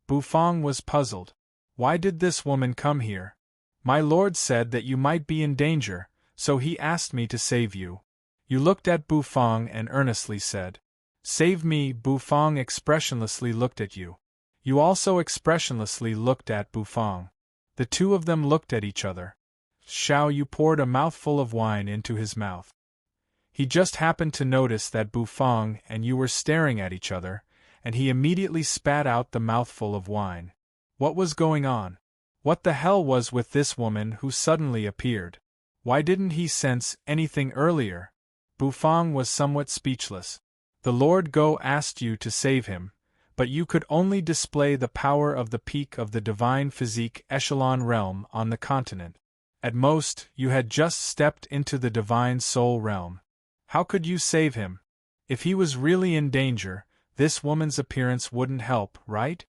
Bufang was puzzled. Why did this woman come here? My lord said that you might be in danger, so he asked me to save you. Yu looked at Bufang and earnestly said, Save me. Bufang expressionlessly looked at Yu. Yu also expressionlessly looked at Bufang. The two of them looked at each other. Xiao Yu poured a mouthful of wine into his mouth. He just happened to notice that Bufang and Yu were staring at each other, and he immediately spat out the mouthful of wine. What was going on? What the hell was with this woman who suddenly appeared? Why didn't he sense anything earlier? Bufang was somewhat speechless. The Lord Go asked you to save him, but you could only display the power of the peak of the divine physique echelon realm on the continent. At most, you had just stepped into the divine soul realm. How could you save him? If he was really in danger, this woman's appearance wouldn't help, right?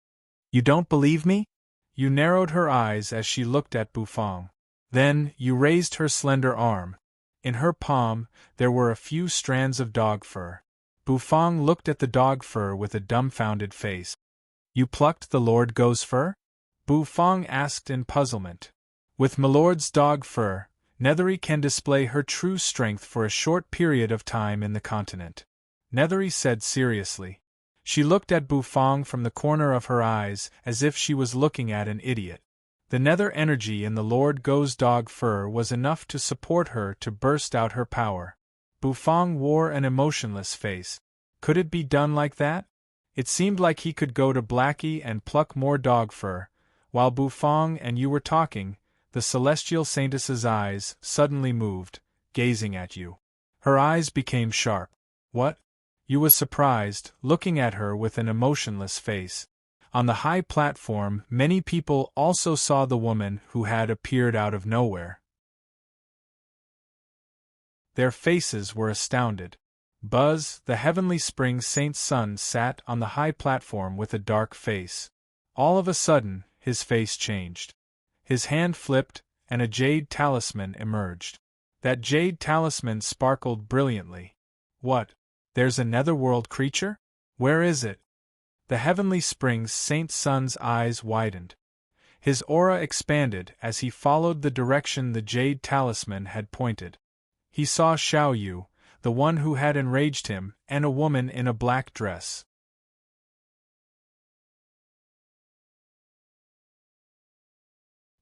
You don't believe me? Yu narrowed her eyes as she looked at Bufang. Then, Yu raised her slender arm. In her palm, there were a few strands of dog fur. Bufang looked at the dog fur with a dumbfounded face. You plucked the Lord Go's fur? Bufang asked in puzzlement. With Milord's dog fur, Nethery can display her true strength for a short period of time in the continent. Nethery said seriously. She looked at Bufang from the corner of her eyes as if she was looking at an idiot. The nether energy in the Lord Go's dog fur was enough to support her to burst out her power. Bufang wore an emotionless face. Could it be done like that? It seemed like he could go to Blackie and pluck more dog fur. While Bufang and you were talking, the celestial saintess's eyes suddenly moved, gazing at you. Her eyes became sharp. What? You was surprised, looking at her with an emotionless face. On the high platform, many people also saw the woman who had appeared out of nowhere. Their faces were astounded. Buzz, the heavenly spring saint's son, sat on the high platform with a dark face. All of a sudden, his face changed. His hand flipped, and a jade talisman emerged. That jade talisman sparkled brilliantly. What? There's a netherworld creature? Where is it? The heavenly spring saint's son's eyes widened. His aura expanded as he followed the direction the jade talisman had pointed. He saw Xiao Yu, the one who had enraged him, and a woman in a black dress.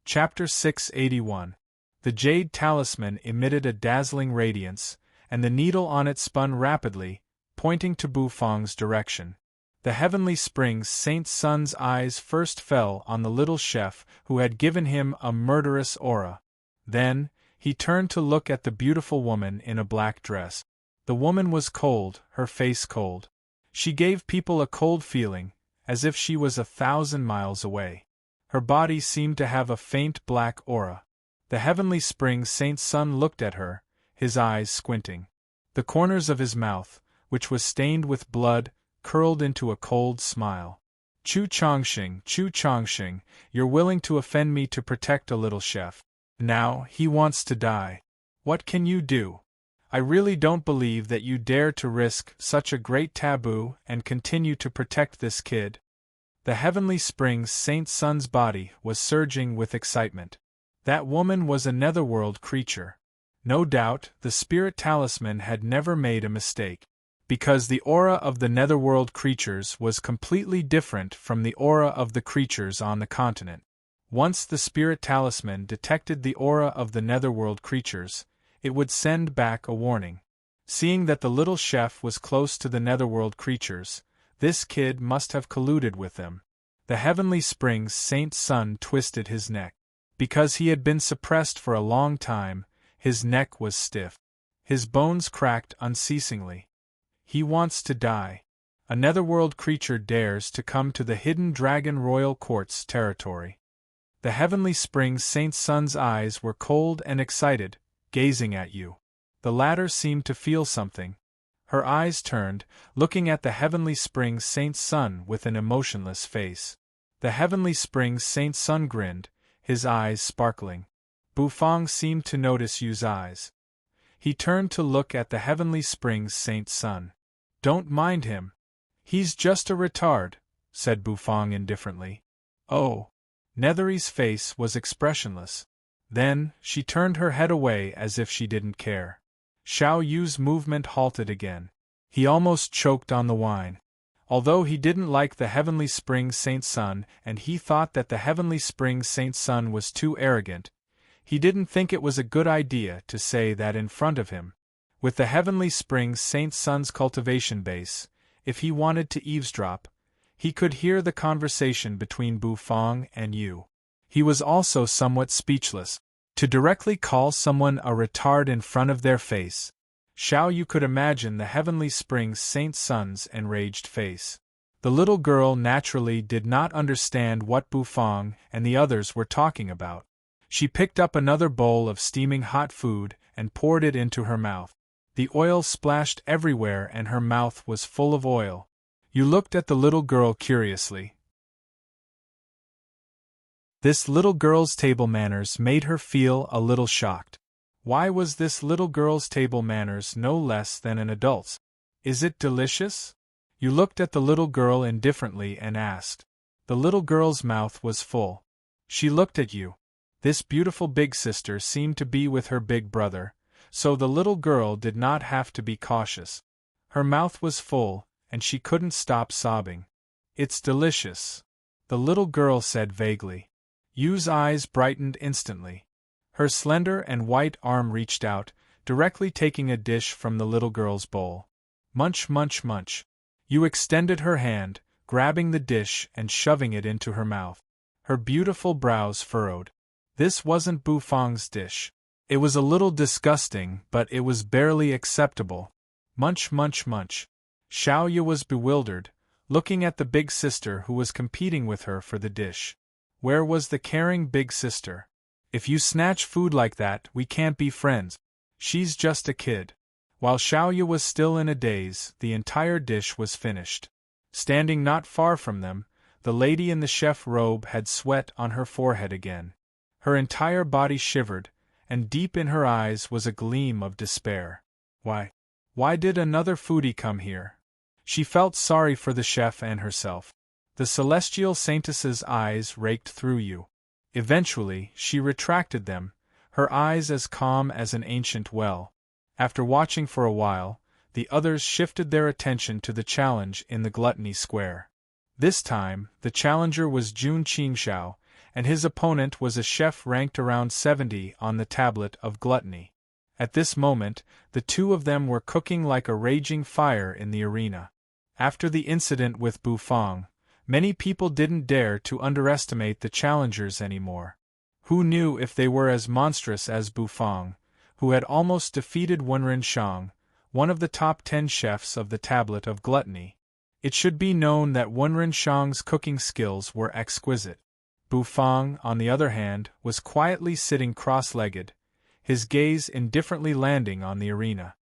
Chapter 681. The jade talisman emitted a dazzling radiance, and the needle on it spun rapidly, pointing to Bufang's direction. The heavenly spring saint's son's eyes first fell on the little chef who had given him a murderous aura. Then, he turned to look at the beautiful woman in a black dress. The woman was cold, her face cold. She gave people a cold feeling, as if she was 1,000 miles away. Her body seemed to have a faint black aura. The heavenly spring saint's son looked at her, his eyes squinting. The corners of his mouth, which was stained with blood, curled into a cold smile. Chu Chongxing, you're willing to offend me to protect a little chef. Now, he wants to die. What can you do? I really don't believe that you dare to risk such a great taboo and continue to protect this kid. The heavenly springs Saint Sun's body was surging with excitement. That woman was a netherworld creature. No doubt, the spirit talisman had never made a mistake. Because the aura of the netherworld creatures was completely different from the aura of the creatures on the continent. Once the spirit talisman detected the aura of the netherworld creatures, it would send back a warning. Seeing that the little chef was close to the netherworld creatures, this kid must have colluded with them. The heavenly springs Saint Sun twisted his neck. Because he had been suppressed for a long time, his neck was stiff. His bones cracked unceasingly. He wants to die. A netherworld creature dares to come to the hidden dragon royal court's territory. The heavenly springs Saint Sun's eyes were cold and excited, gazing at you. The latter seemed to feel something. Her eyes turned, looking at the heavenly springs Saint Sun with an emotionless face. The heavenly springs Saint Sun grinned, his eyes sparkling. Bufang seemed to notice Yu's eyes. He turned to look at the heavenly springs Saint Sun. "Don't mind him. He's just a retard," said Bufang indifferently. "Oh." Nethery's face was expressionless. Then, she turned her head away as if she didn't care. Xiao Yu's movement halted again. He almost choked on the wine. Although he didn't like the heavenly springs Saint Sun and he thought that the heavenly springs Saint Sun was too arrogant, he didn't think it was a good idea to say that in front of him. With the heavenly springs Saint Sun's cultivation base, if he wanted to eavesdrop, he could hear the conversation between Bufang and Yu. He was also somewhat speechless. To directly call someone a retard in front of their face, Xiao Yu could imagine the heavenly springs Saint Sun's enraged face. The little girl naturally did not understand what Bufang and the others were talking about. She picked up another bowl of steaming hot food and poured it into her mouth. The oil splashed everywhere and her mouth was full of oil. You looked at the little girl curiously. This little girl's table manners made her feel a little shocked. Why was this little girl's table manners no less than an adult's? "Is it delicious?" You looked at the little girl indifferently and asked. The little girl's mouth was full. She looked at you. This beautiful big sister seemed to be with her big brother, so the little girl did not have to be cautious. Her mouth was full, and she couldn't stop sobbing. "It's delicious," the little girl said vaguely. Yu's eyes brightened instantly. Her slender and white arm reached out, directly taking a dish from the little girl's bowl. Munch, munch, munch. Yu extended her hand, grabbing the dish and shoving it into her mouth. Her beautiful brows furrowed. This wasn't Bufang's dish. It was a little disgusting, but it was barely acceptable. Munch, munch, munch. Xiao Yu was bewildered, looking at the big sister who was competing with her for the dish. Where was the caring big sister? "If you snatch food like that, we can't be friends. She's just a kid." While Xiao Yu was still in a daze, the entire dish was finished. Standing not far from them, the lady in the chef robe had sweat on her forehead again. Her entire body shivered, and deep in her eyes was a gleam of despair. Why did another foodie come here? She felt sorry for the chef and herself. The celestial saintess's eyes raked through you. Eventually, she retracted them, her eyes as calm as an ancient well. After watching for a while, the others shifted their attention to the challenge in the Gluttony Square. This time, the challenger was Jun Qingxiao, and his opponent was a chef ranked around 70 on the tablet of gluttony. At this moment, the two of them were cooking like a raging fire in the arena. After the incident with Bufang, many people didn't dare to underestimate the challengers anymore. Who knew if they were as monstrous as Bufang, who had almost defeated Wenren Shang, one of the top 10 chefs of the Tablet of Gluttony. It should be known that Wenren Shang's cooking skills were exquisite. Bufang, on the other hand, was quietly sitting cross-legged, his gaze indifferently landing on the arena.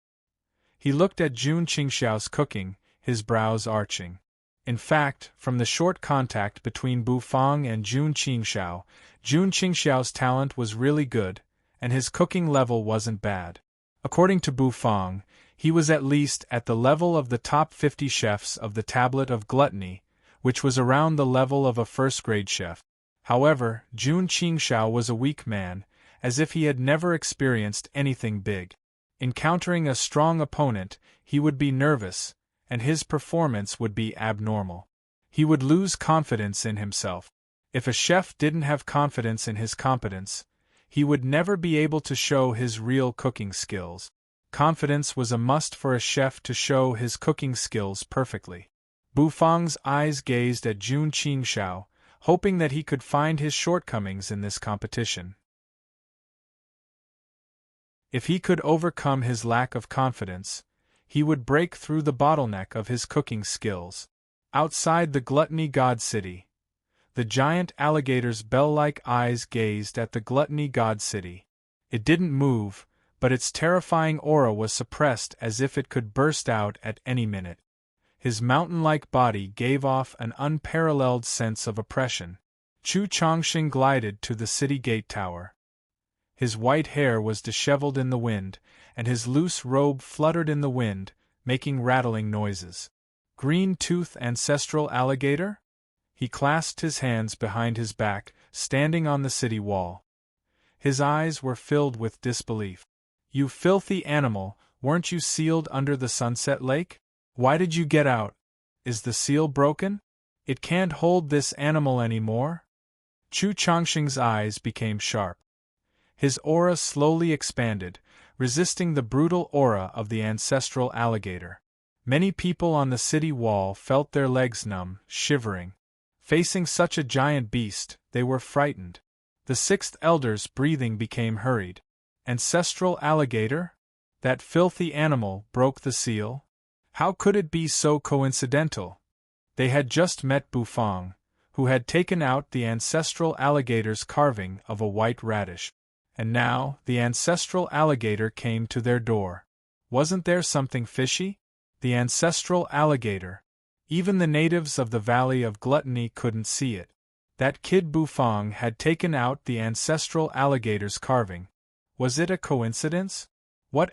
He looked at Jun Qingxiao's cooking, his brows arching. In fact, from the short contact between Bufang and Jun Qingxiao's talent was really good, and his cooking level wasn't bad. According to Bufang, he was at least at the level of the top 50 chefs of the Tablet of Gluttony, which was around the level of a first-grade chef. However, Jun Qingshao was a weak man, as if he had never experienced anything big. Encountering a strong opponent, he would be nervous, and his performance would be abnormal. He would lose confidence in himself. If a chef didn't have confidence in his competence, he would never be able to show his real cooking skills. Confidence was a must for a chef to show his cooking skills perfectly. Bufang's eyes gazed at Jun Qingshao, hoping that he could find his shortcomings in this competition. If he could overcome his lack of confidence, he would break through the bottleneck of his cooking skills. Outside the Gluttony God City, the giant alligator's bell-like eyes gazed at the Gluttony God City. It didn't move, but its terrifying aura was suppressed as if it could burst out at any minute. His mountain-like body gave off an unparalleled sense of oppression. Chu Chongqing glided to the city gate tower. His white hair was disheveled in the wind, and his loose robe fluttered in the wind, making rattling noises. Green-tooth ancestral alligator? He clasped his hands behind his back, standing on the city wall. His eyes were filled with disbelief. "You filthy animal, weren't you sealed under the Sunset Lake? Why did you get out? Is the seal broken? It can't hold this animal anymore?" Chu Chongqing's eyes became sharp. His aura slowly expanded, resisting the brutal aura of the ancestral alligator. Many people on the city wall felt their legs numb, shivering. Facing such a giant beast, they were frightened. The sixth elder's breathing became hurried. Ancestral alligator? That filthy animal broke the seal? How could it be so coincidental? They had just met Bufang, who had taken out the ancestral alligator's carving of a white radish. And now, the ancestral alligator came to their door. Wasn't there something fishy? The ancestral alligator. Even the natives of the Valley of Gluttony couldn't see it. That kid Bufang had taken out the ancestral alligator's carving. Was it a coincidence? What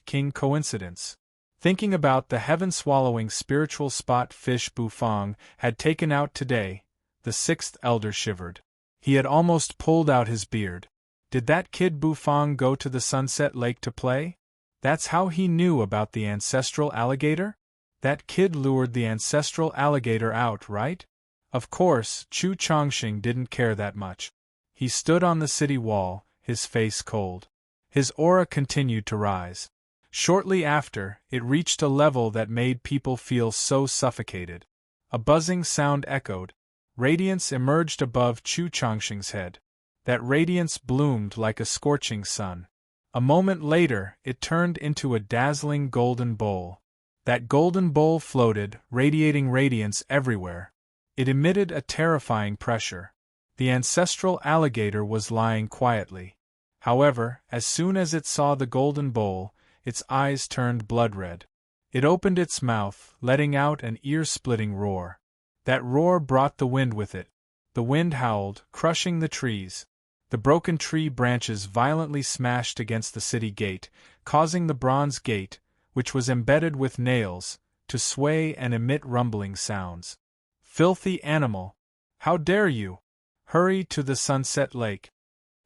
King coincidence? Thinking about the heaven-swallowing spiritual spot fish Bufang had taken out today, the sixth elder shivered. He had almost pulled out his beard. Did that kid Bufang go to the Sunset Lake to play? That's how he knew about the ancestral alligator? That kid lured the ancestral alligator out, right? Of course, Chu Chongqing didn't care that much. He stood on the city wall, his face cold. His aura continued to rise. Shortly after, it reached a level that made people feel so suffocated. A buzzing sound echoed. Radiance emerged above Chu Chongqing's head. That radiance bloomed like a scorching sun. A moment later, it turned into a dazzling golden bowl. That golden bowl floated, radiating radiance everywhere. It emitted a terrifying pressure. The ancestral alligator was lying quietly. However, as soon as it saw the golden bowl, its eyes turned blood-red. It opened its mouth, letting out an ear-splitting roar. That roar brought the wind with it. The wind howled, crushing the trees. The broken tree branches violently smashed against the city gate, causing the bronze gate, which was embedded with nails, to sway and emit rumbling sounds. "Filthy animal! How dare you! Hurry to the Sunset Lake!"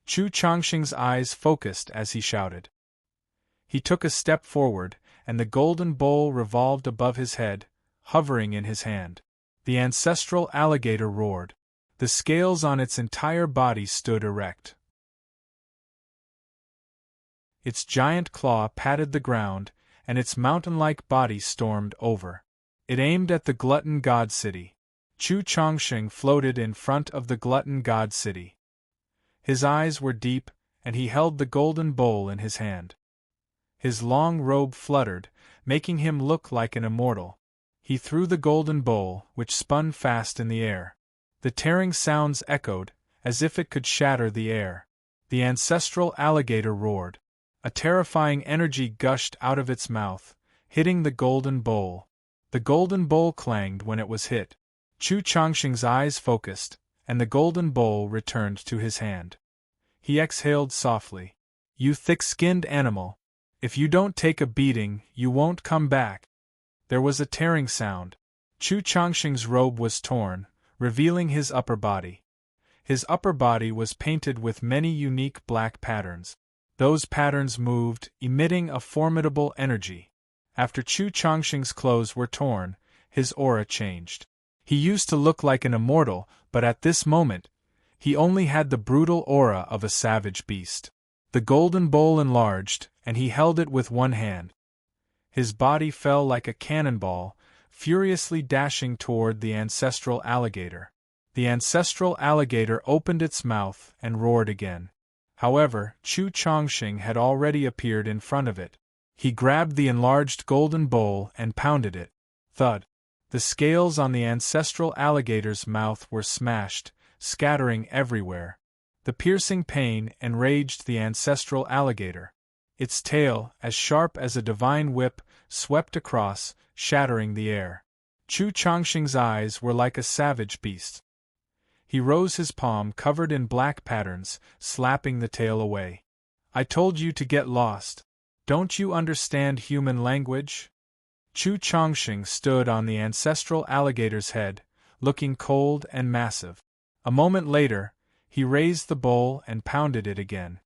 Chu Chongqing's eyes focused as he shouted. He took a step forward, and the golden bowl revolved above his head, hovering in his hand. The ancestral alligator roared. The scales on its entire body stood erect. Its giant claw patted the ground, and its mountain-like body stormed over. It aimed at the Glutton God City. Chu Chongqing floated in front of the Glutton God City. His eyes were deep, and he held the golden bowl in his hand. His long robe fluttered, making him look like an immortal. He threw the golden bowl, which spun fast in the air. The tearing sounds echoed, as if it could shatter the air. The ancestral alligator roared. A terrifying energy gushed out of its mouth, hitting the golden bowl. The golden bowl clanged when it was hit. Chu Chongqing's eyes focused, and the golden bowl returned to his hand. He exhaled softly. "You thick-skinned animal. If you don't take a beating, you won't come back." There was a tearing sound. Chu Changxing's robe was torn, revealing his upper body. His upper body was painted with many unique black patterns. Those patterns moved, emitting a formidable energy. After Chu Changxing's clothes were torn, his aura changed. He used to look like an immortal, but at this moment, he only had the brutal aura of a savage beast. The golden bowl enlarged, and he held it with one hand. His body fell like a cannonball, furiously dashing toward the ancestral alligator. The ancestral alligator opened its mouth and roared again. However, Chu Changxing had already appeared in front of it. He grabbed the enlarged golden bowl and pounded it. Thud! The scales on the ancestral alligator's mouth were smashed, scattering everywhere. The piercing pain enraged the ancestral alligator. Its tail, as sharp as a divine whip, swept across, shattering the air. Chu Changxing's eyes were like a savage beast. He rose his palm covered in black patterns, slapping the tail away. I told you to get lost. Don't you understand human language? Chu Changxing stood on the ancestral alligator's head, looking cold and massive. A moment later, he raised the bowl and pounded it again.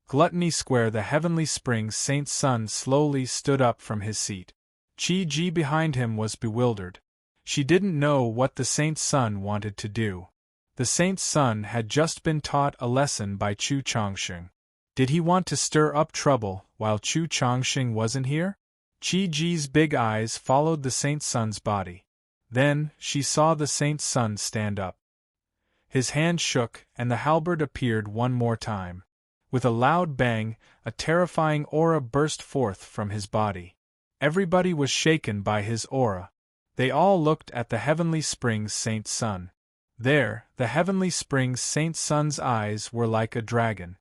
Gluttony Square, the heavenly spring's Saint Sun slowly stood up from his seat. Qi Ji behind him was bewildered. She didn't know what the Saint Sun wanted to do. The Saint Sun had just been taught a lesson by Chu Changxing. Did he want to stir up trouble while Chu Changxing wasn't here? Qi Ji's big eyes followed the Saint Sun's body. Then, she saw the Saint Sun stand up. His hand shook, and the halberd appeared one more time. With a loud bang, a terrifying aura burst forth from his body. Everybody was shaken by his aura. They all looked at the heavenly spring's Saint Sun. There, the heavenly spring's Saint Sun's eyes were like a dragon.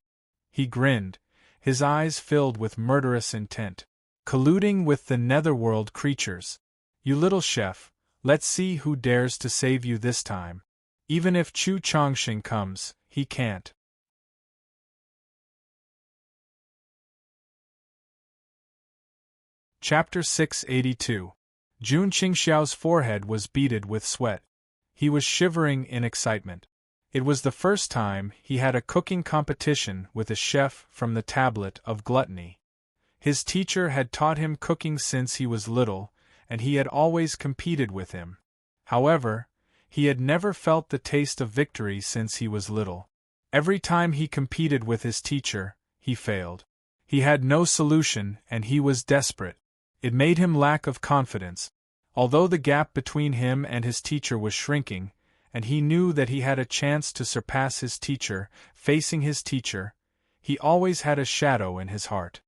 He grinned, his eyes filled with murderous intent. Colluding with the netherworld creatures. You little chef, let's see who dares to save you this time. Even if Chu Changxing comes, he can't. Chapter 682. Jun Qingxiao's forehead was beaded with sweat. He was shivering in excitement. It was the first time he had a cooking competition with a chef from the Tablet of Gluttony. His teacher had taught him cooking since he was little, and he had always competed with him. However, he had never felt the taste of victory since he was little. Every time he competed with his teacher, he failed. He had no solution, and he was desperate. It made him lack of confidence. Although the gap between him and his teacher was shrinking, and he knew that he had a chance to surpass his teacher, facing his teacher, he always had a shadow in his heart.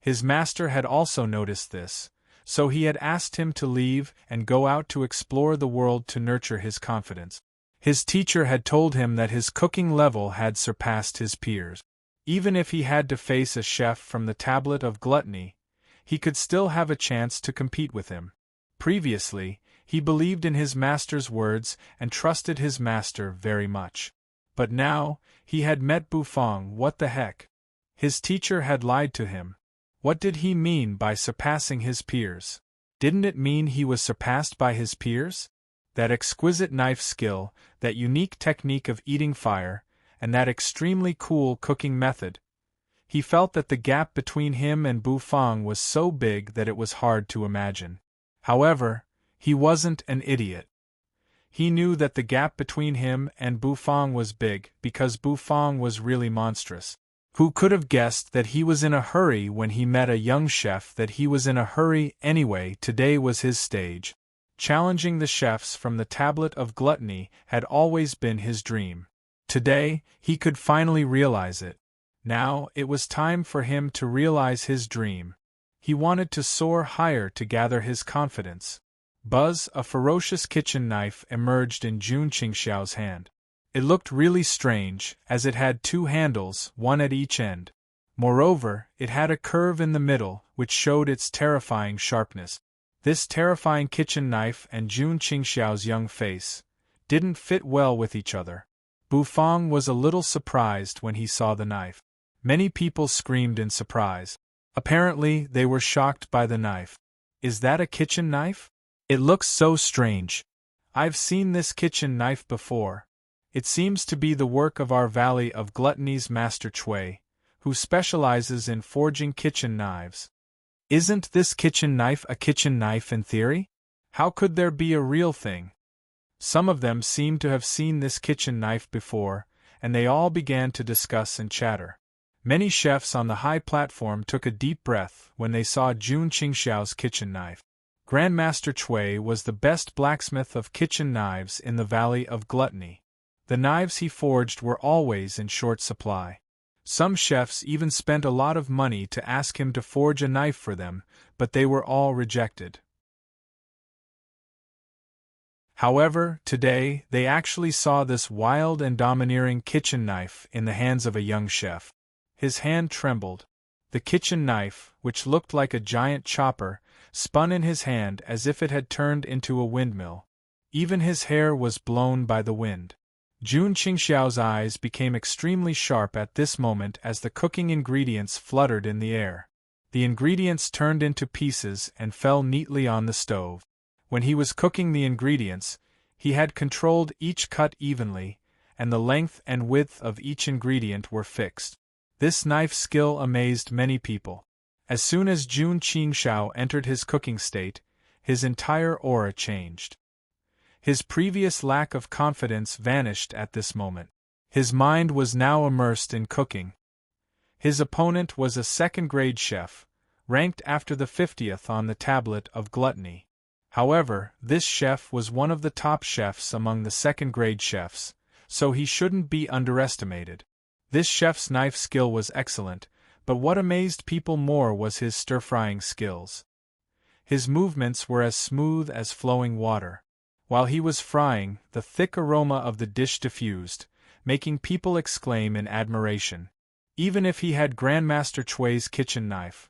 His master had also noticed this, so he had asked him to leave and go out to explore the world to nurture his confidence. His teacher had told him that his cooking level had surpassed his peers. Even if he had to face a chef from the Tablet of Gluttony, he could still have a chance to compete with him. Previously, he believed in his master's words and trusted his master very much. But now, he had met Bufang. What the heck? His teacher had lied to him. What did he mean by surpassing his peers? Didn't it mean he was surpassed by his peers? That exquisite knife skill, that unique technique of eating fire, and that extremely cool cooking method. He felt that the gap between him and Bufang was so big that it was hard to imagine. However, he wasn't an idiot. He knew that the gap between him and Bufang was big because Bufang was really monstrous. Who could have guessed that he was in a hurry when he met a young chef? That he was in a hurry anyway. Today was his stage. Challenging the chefs from the Tablet of Gluttony had always been his dream. Today, he could finally realize it. Now, it was time for him to realize his dream. He wanted to soar higher to gather his confidence. Buzz, a ferocious kitchen knife emerged in Jun Qingxiao's hand. It looked really strange, as it had two handles, one at each end. Moreover, it had a curve in the middle, which showed its terrifying sharpness. This terrifying kitchen knife and Jun Qingxiao's young face didn't fit well with each other. Bufang was a little surprised when he saw the knife. Many people screamed in surprise. Apparently, they were shocked by the knife. Is that a kitchen knife? It looks so strange. I've seen this kitchen knife before. It seems to be the work of our Valley of Gluttony's Master Chui, who specializes in forging kitchen knives. Isn't this kitchen knife a kitchen knife in theory? How could there be a real thing? Some of them seemed to have seen this kitchen knife before, and they all began to discuss and chatter. Many chefs on the high platform took a deep breath when they saw Jun Qingxiao's kitchen knife. Grandmaster Chui was the best blacksmith of kitchen knives in the Valley of Gluttony. The knives he forged were always in short supply. Some chefs even spent a lot of money to ask him to forge a knife for them, but they were all rejected. However, today, they actually saw this wild and domineering kitchen knife in the hands of a young chef. His hand trembled. The kitchen knife, which looked like a giant chopper, spun in his hand as if it had turned into a windmill. Even his hair was blown by the wind. Jun Qingxiao's eyes became extremely sharp at this moment as the cooking ingredients fluttered in the air. The ingredients turned into pieces and fell neatly on the stove. When he was cooking the ingredients, he had controlled each cut evenly, and the length and width of each ingredient were fixed. This knife skill amazed many people. As soon as Jun Qingxiao entered his cooking state, his entire aura changed. His previous lack of confidence vanished at this moment. His mind was now immersed in cooking. His opponent was a second-grade chef, ranked after the 50th on the tablet of gluttony. However, this chef was one of the top chefs among the second-grade chefs, so he shouldn't be underestimated. This chef's knife skill was excellent, but what amazed people more was his stir-frying skills. His movements were as smooth as flowing water. While he was frying, the thick aroma of the dish diffused, making people exclaim in admiration. Even if he had Grandmaster Chui's kitchen knife,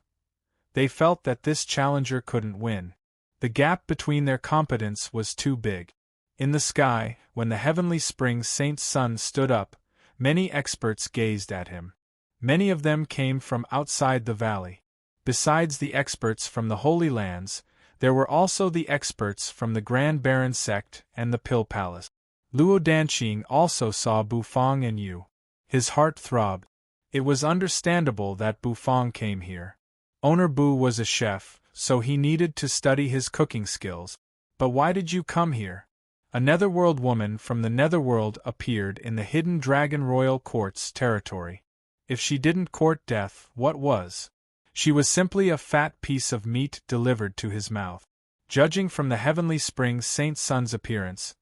they felt that this challenger couldn't win. The gap between their competence was too big. In the sky, when the heavenly spring saint's sun stood up, many experts gazed at him. Many of them came from outside the valley. Besides the experts from the Holy Lands, there were also the experts from the Grand Baron sect and the Pill Palace. Luo Danqing also saw Bufang and Yu. His heart throbbed. It was understandable that Bufang came here. Owner Bu was a chef, so he needed to study his cooking skills. But why did you come here? A Netherworld woman from the Netherworld appeared in the hidden Dragon Royal Court's territory. If she didn't court death, what was? She was simply a fat piece of meat delivered to his mouth. Judging from the heavenly spring Saint Sun's appearance,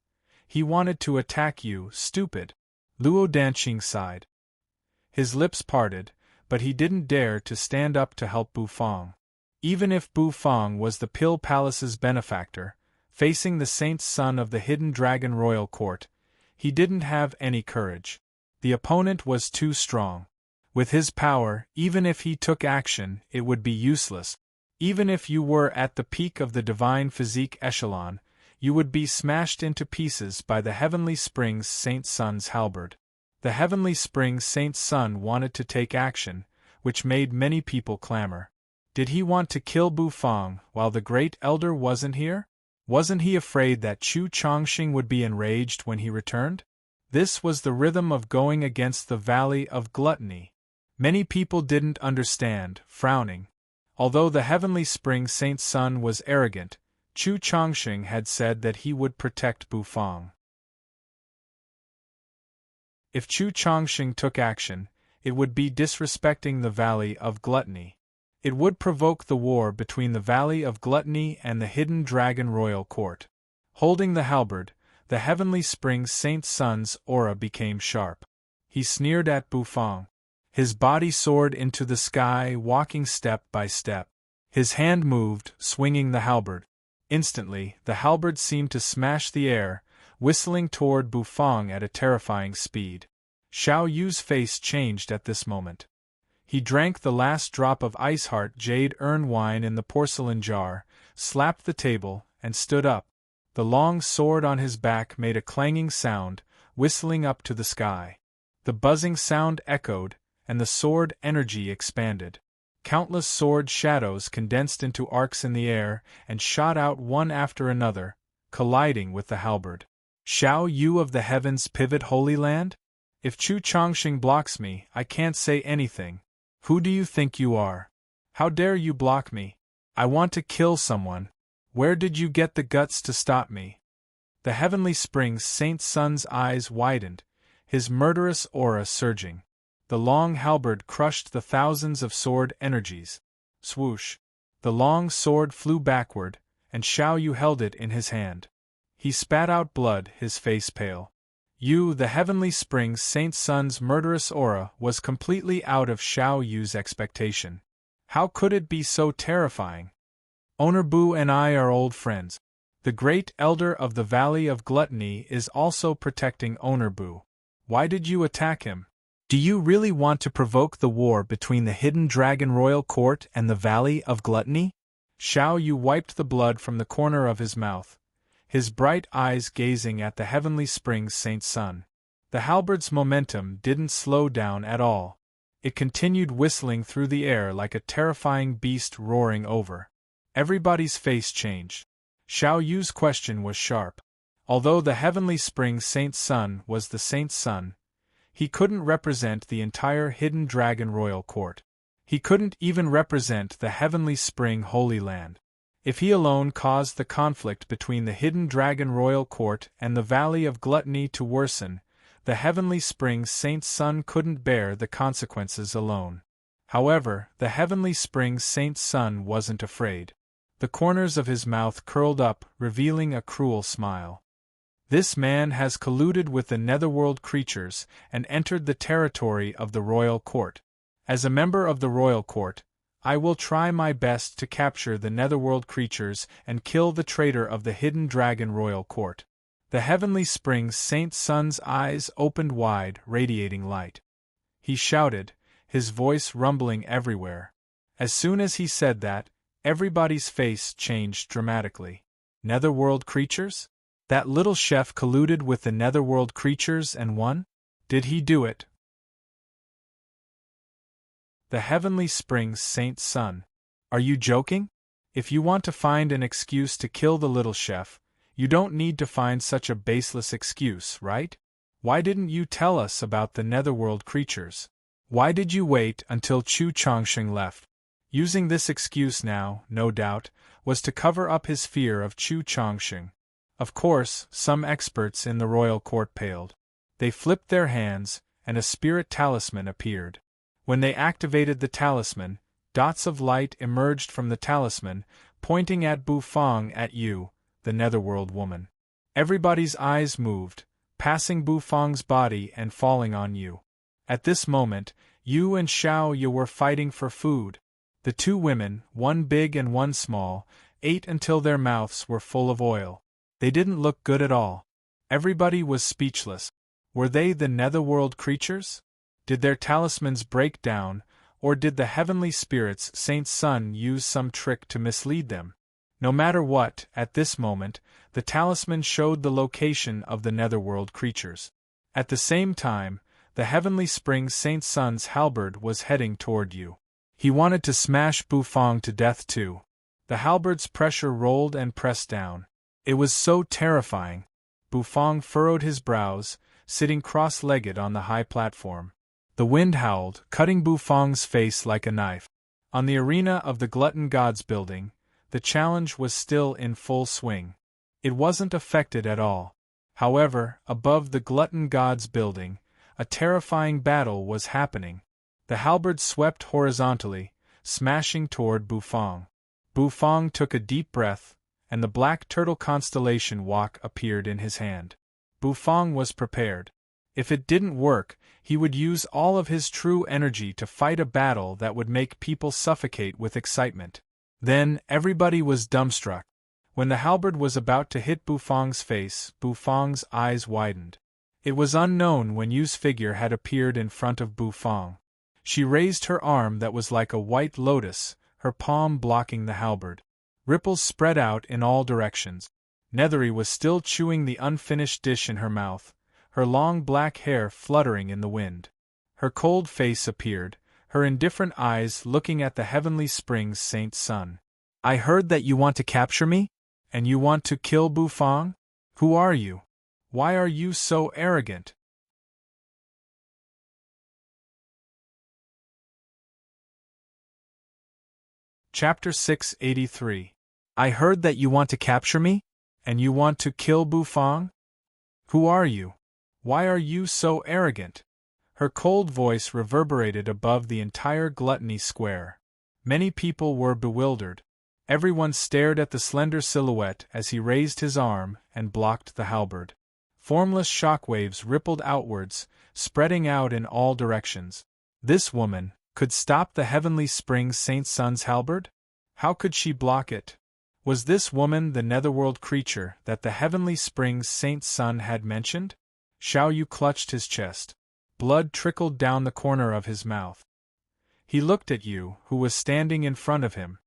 he wanted to attack you, stupid. Luo Danqing sighed. His lips parted, but he didn't dare to stand up to help Bufang. Even if Bufang was the Pill Palace's benefactor, facing the Saint's son of the hidden Dragon Royal Court, he didn't have any courage. The opponent was too strong. With his power, even if he took action, it would be useless. Even if you were at the peak of the divine physique echelon, you would be smashed into pieces by the Heavenly Springs Saint Sun's halberd. The Heavenly Springs Saint Sun wanted to take action, which made many people clamor. Did he want to kill Bufang while the Great Elder wasn't here? Wasn't he afraid that Chu Chongqing would be enraged when he returned? This was the rhythm of going against the Valley of Gluttony. Many people didn't understand, frowning. Although the Heavenly Spring Saint Sun was arrogant, Chu Chongqing had said that he would protect Bufang. If Chu Chongqing took action, it would be disrespecting the Valley of Gluttony. It would provoke the war between the Valley of Gluttony and the hidden Dragon Royal Court. Holding the halberd, the Heavenly Spring Saint Sun's aura became sharp. He sneered at Bufang. His body soared into the sky, walking step by step. His hand moved, swinging the halberd. Instantly, the halberd seemed to smash the air, whistling toward Bufang at a terrifying speed. Xiao Yu's face changed at this moment. He drank the last drop of Iceheart Jade Urn wine in the porcelain jar, slapped the table, and stood up. The long sword on his back made a clanging sound, whistling up to the sky. The buzzing sound echoed, and the sword energy expanded. Countless sword shadows condensed into arcs in the air and shot out one after another, colliding with the halberd. Shall you of the heavens pivot Holy Land? If Chu Chongqing blocks me, I can't say anything. Who do you think you are? How dare you block me? I want to kill someone. Where did you get the guts to stop me? The heavenly springs Saint Sun's eyes widened, his murderous aura surging. The long halberd crushed the thousands of sword energies. Swoosh! The long sword flew backward, and Xiao Yu held it in his hand. He spat out blood, his face pale. The heavenly springs Saint Sun's murderous aura was completely out of Xiao Yu's expectation. How could it be so terrifying? Owner Bu and I are old friends. The great elder of the Valley of Gluttony is also protecting Owner Bu. Why did you attack him? Do you really want to provoke the war between the Hidden Dragon Royal Court and the Valley of Gluttony? Xiao Yu wiped the blood from the corner of his mouth, his bright eyes gazing at the heavenly springs Saint Sun. The halberd's momentum didn't slow down at all. It continued whistling through the air like a terrifying beast roaring over. Everybody's face changed. Xiao Yu's question was sharp. Although the heavenly springs Saint Sun was the Saint Sun, he couldn't represent the entire Hidden Dragon Royal Court. He couldn't even represent the Heavenly Spring Holy Land. If he alone caused the conflict between the Hidden Dragon Royal Court and the Valley of Gluttony to worsen, the Heavenly Springs Saint Sun couldn't bear the consequences alone. However, the Heavenly Springs Saint Sun wasn't afraid. The corners of his mouth curled up, revealing a cruel smile. This man has colluded with the netherworld creatures and entered the territory of the royal court. As a member of the royal court, I will try my best to capture the netherworld creatures and kill the traitor of the Hidden Dragon Royal Court. The heavenly springs Saint Sun's eyes opened wide, radiating light. He shouted, his voice rumbling everywhere. As soon as he said that, everybody's face changed dramatically. Netherworld creatures? That little chef colluded with the netherworld creatures and won? Did he do it? The heavenly springs Saint Sun. Are you joking? If you want to find an excuse to kill the little chef, you don't need to find such a baseless excuse, right? Why didn't you tell us about the netherworld creatures? Why did you wait until Chu Chongqing left? Using this excuse now, no doubt, was to cover up his fear of Chu Chongqing. Of course, some experts in the royal court paled. They flipped their hands, and a spirit talisman appeared. When they activated the talisman, dots of light emerged from the talisman, pointing at Bu Fong at you, the netherworld woman. Everybody's eyes moved, passing Bu Fong's body and falling on you. At this moment, you and Xiao Yu were fighting for food. The two women, one big and one small, ate until their mouths were full of oil. They didn't look good at all. Everybody was speechless. Were they the netherworld creatures? Did their talismans break down, or did the heavenly spirits Saint Sun use some trick to mislead them? No matter what, at this moment, the talisman showed the location of the netherworld creatures. At the same time, the heavenly springs Saint Sun's halberd was heading toward you. He wanted to smash Bu Fong to death too. The halberd's pressure rolled and pressed down. It was so terrifying. Bu Fong furrowed his brows, sitting cross-legged on the high platform. The wind howled, cutting Bu Fong's face like a knife. On the arena of the Glutton Gods building, the challenge was still in full swing. It wasn't affected at all. However, above the Glutton Gods building, a terrifying battle was happening. The halberd swept horizontally, smashing toward Bu Fong. Bu Fong took a deep breath, and the black turtle constellation walk appeared in his hand. Bu Fong was prepared. If it didn't work, he would use all of his true energy to fight a battle that would make people suffocate with excitement. Then, everybody was dumbstruck. When the halberd was about to hit Bu Fong's face, Bu Fong's eyes widened. It was unknown when Yu's figure had appeared in front of Bu Fong. She raised her arm that was like a white lotus, her palm blocking the halberd. Ripples spread out in all directions. Nethery was still chewing the unfinished dish in her mouth, her long black hair fluttering in the wind. Her cold face appeared, her indifferent eyes looking at the heavenly springs Saint Sun. I heard that you want to capture me? And you want to kill Bufang? Who are you? Why are you so arrogant? Chapter 683. I heard that you want to capture me? And you want to kill Bufang? Who are you? Why are you so arrogant? Her cold voice reverberated above the entire Gluttony Square. Many people were bewildered. Everyone stared at the slender silhouette as he raised his arm and blocked the halberd. Formless shockwaves rippled outwards, spreading out in all directions. This woman could stop the heavenly springs Saint Sun's halberd? How could she block it? Was this woman the netherworld creature that the heavenly springs Saint Sun had mentioned? Xiao Yu clutched his chest. Blood trickled down the corner of his mouth. He looked at Yu, who was standing in front of him.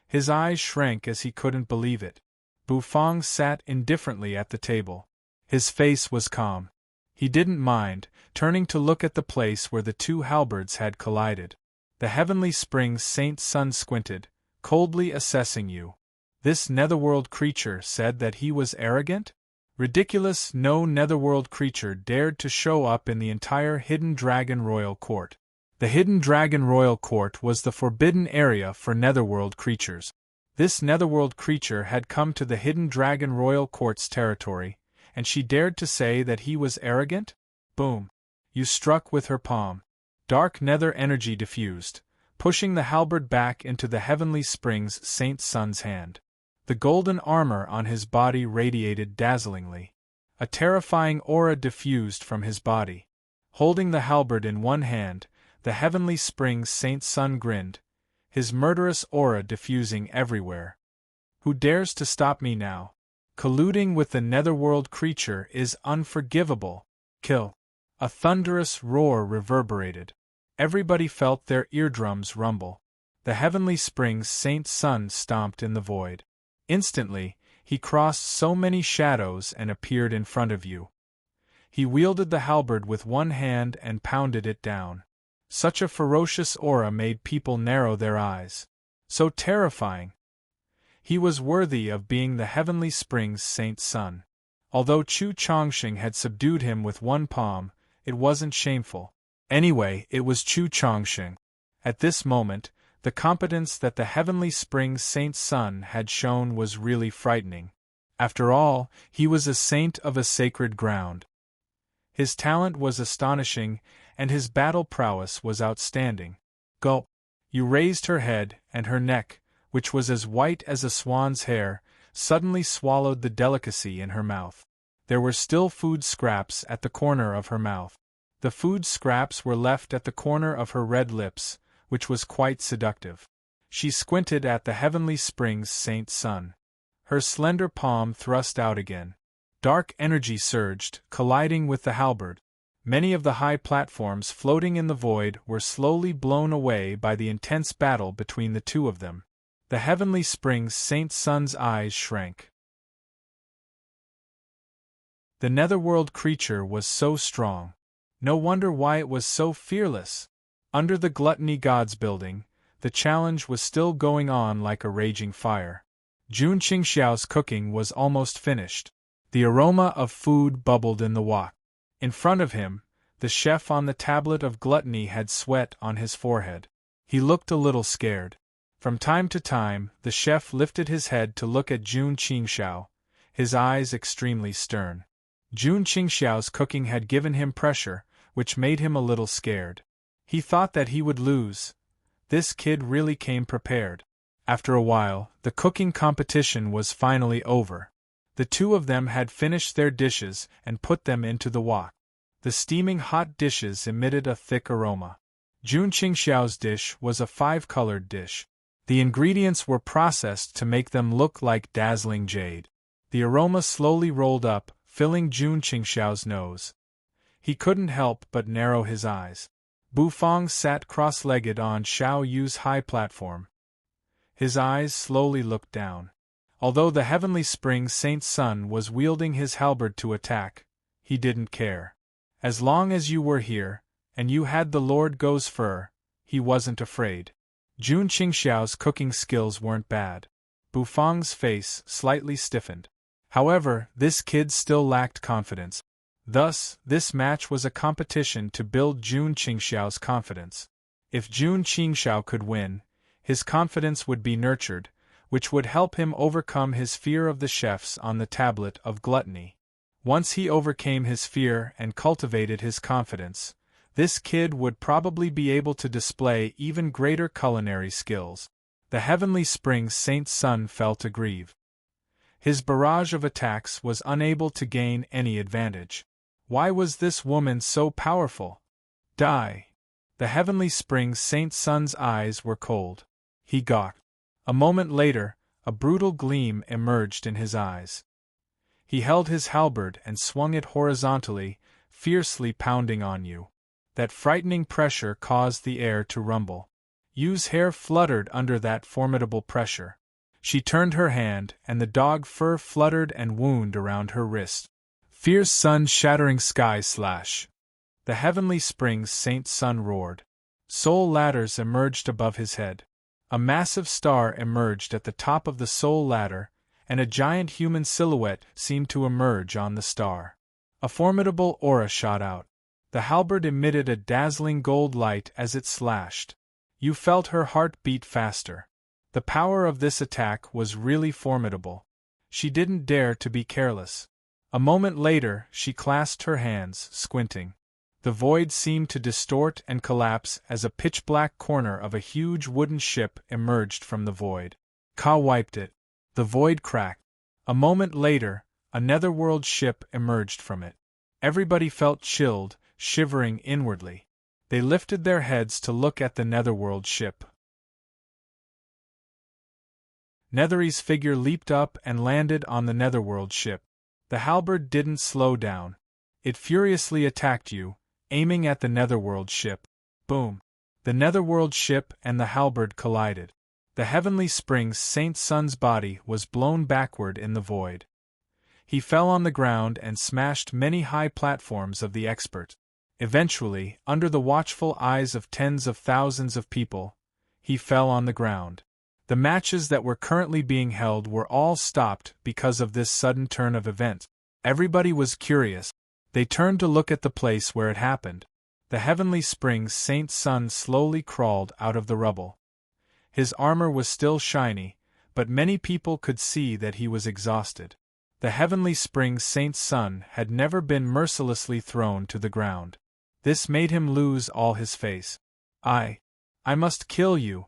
His eyes shrank as he couldn't believe it. Bufang sat indifferently at the table. His face was calm. He didn't mind, turning to look at the place where the two halberds had collided. The heavenly springs Saint Sun squinted, coldly assessing Yu. This netherworld creature said that he was arrogant? Ridiculous! No netherworld creature dared to show up in the entire Hidden Dragon Royal Court. The Hidden Dragon Royal Court was the forbidden area for netherworld creatures. This netherworld creature had come to the Hidden Dragon Royal Court's territory, and she dared to say that he was arrogant? Boom! Yu struck with her palm. Dark nether energy diffused, pushing the halberd back into the heavenly springs Saint Sun's hand. The golden armor on his body radiated dazzlingly. A terrifying aura diffused from his body. Holding the halberd in one hand, the heavenly springs Saint Sun grinned, his murderous aura diffusing everywhere. Who dares to stop me now? Colluding with the netherworld creature is unforgivable. Kill! A thunderous roar reverberated. Everybody felt their eardrums rumble. The heavenly springs Saint Sun stomped in the void. Instantly, he crossed so many shadows and appeared in front of you. He wielded the halberd with one hand and pounded it down. Such a ferocious aura made people narrow their eyes. So terrifying! He was worthy of being the heavenly springs Saint Sun. Although Chu Chongqing had subdued him with one palm, it wasn't shameful. Anyway, it was Chu Chongqing. At this moment, the competence that the heavenly springs Saint Sun had shown was really frightening. After all, he was a saint of a sacred ground. His talent was astonishing, and his battle prowess was outstanding. Gulp! Yu raised her head, and her neck, which was as white as a swan's hair, suddenly swallowed the delicacy in her mouth. There were still food scraps at the corner of her mouth. The food scraps were left at the corner of her red lips, which was quite seductive. She squinted at the heavenly springs Saint Sun. Her slender palm thrust out again. Dark energy surged, colliding with the halberd. Many of the high platforms floating in the void were slowly blown away by the intense battle between the two of them. The heavenly springs Saint Sun's eyes shrank. The netherworld creature was so strong. No wonder why it was so fearless. Under the Gluttony Gods building, the challenge was still going on like a raging fire. Jun Qingxiao's cooking was almost finished. The aroma of food bubbled in the wok. In front of him, the chef on the tablet of gluttony had sweat on his forehead. He looked a little scared. From time to time, the chef lifted his head to look at Jun Qingxiao, his eyes extremely stern. Jun Qingxiao's cooking had given him pressure, which made him a little scared. He thought that he would lose. This kid really came prepared. After a while, the cooking competition was finally over. The two of them had finished their dishes and put them into the wok. The steaming hot dishes emitted a thick aroma. Jun Qingxiao's dish was a 5-colored dish. The ingredients were processed to make them look like dazzling jade. The aroma slowly rolled up, filling Jun Qingxiao's nose. He couldn't help but narrow his eyes. Bufang sat cross-legged on Xiao Yu's high platform. His eyes slowly looked down. Although the heavenly springs Saint Sun was wielding his halberd to attack, he didn't care. As long as you were here, and you had the Lord Go's fur, he wasn't afraid. Jun Qingxiao's cooking skills weren't bad. Bufang's face slightly stiffened. However, this kid still lacked confidence. Thus, this match was a competition to build Jun Qingxiao's confidence. If Jun Qingxiao could win, his confidence would be nurtured, which would help him overcome his fear of the chefs on the tablet of gluttony. Once he overcame his fear and cultivated his confidence, this kid would probably be able to display even greater culinary skills. The heavenly springs Saint Sun felt aggrieved. His barrage of attacks was unable to gain any advantage. Why was this woman so powerful? Die! The heavenly springs Saint Sun's eyes were cold. He gawked. A moment later, a brutal gleam emerged in his eyes. He held his halberd and swung it horizontally, fiercely pounding on you. That frightening pressure caused the air to rumble. Yu's hair fluttered under that formidable pressure. She turned her hand, and the dog fur fluttered and wound around her wrist. Fierce sun-shattering sky slash. The heavenly springs Saint Sun roared. Soul ladders emerged above his head. A massive star emerged at the top of the soul ladder, and a giant human silhouette seemed to emerge on the star. A formidable aura shot out. The halberd emitted a dazzling gold light as it slashed. You felt her heart beat faster. The power of this attack was really formidable. She didn't dare to be careless. A moment later, she clasped her hands, squinting. The void seemed to distort and collapse as a pitch-black corner of a huge wooden ship emerged from the void. Ka wiped it. The void cracked. A moment later, a netherworld ship emerged from it. Everybody felt chilled, shivering inwardly. They lifted their heads to look at the netherworld ship. Nethery's figure leaped up and landed on the netherworld ship. The halberd didn't slow down. It furiously attacked you, aiming at the netherworld ship. Boom! The netherworld ship and the halberd collided. The heavenly springs Saint Sun's body was blown backward in the void. He fell on the ground and smashed many high platforms of the expert. Eventually, under the watchful eyes of tens of thousands of people, he fell on the ground. The matches that were currently being held were all stopped because of this sudden turn of events. Everybody was curious. They turned to look at the place where it happened. The heavenly springs Saint Sun slowly crawled out of the rubble. His armor was still shiny, but many people could see that he was exhausted. The heavenly springs Saint Sun had never been mercilessly thrown to the ground. This made him lose all his face. I must kill you.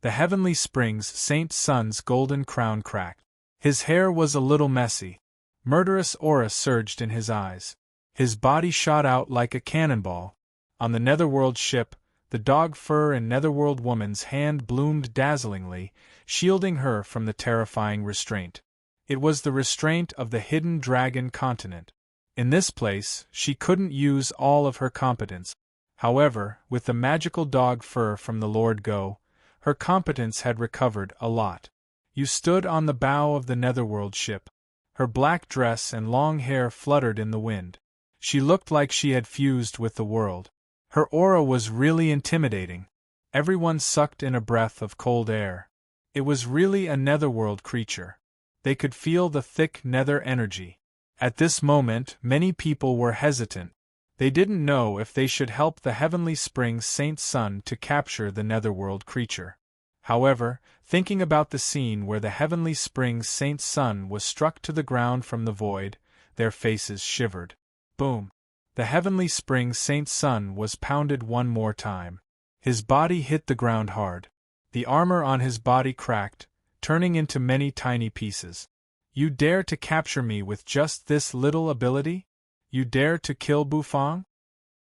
The heavenly springs Saint Sun's golden crown cracked. His hair was a little messy. Murderous aura surged in his eyes. His body shot out like a cannonball. On the netherworld ship, the dog fur and netherworld woman's hand bloomed dazzlingly, shielding her from the terrifying restraint. It was the restraint of the hidden dragon continent. In this place, she couldn't use all of her competence. However, with the magical dog fur from the Lord Go, her competence had recovered a lot. You stood on the bow of the netherworld ship. Her black dress and long hair fluttered in the wind. She looked like she had fused with the world. Her aura was really intimidating. Everyone sucked in a breath of cold air. It was really a netherworld creature. They could feel the thick nether energy. At this moment, many people were hesitant. They didn't know if they should help the heavenly springs Saint Sun to capture the netherworld creature. However, thinking about the scene where the heavenly springs Saint Sun was struck to the ground from the void, their faces shivered. Boom! The heavenly springs Saint Sun was pounded one more time. His body hit the ground hard. The armor on his body cracked, turning into many tiny pieces. You dare to capture me with just this little ability? You dare to kill Bufang?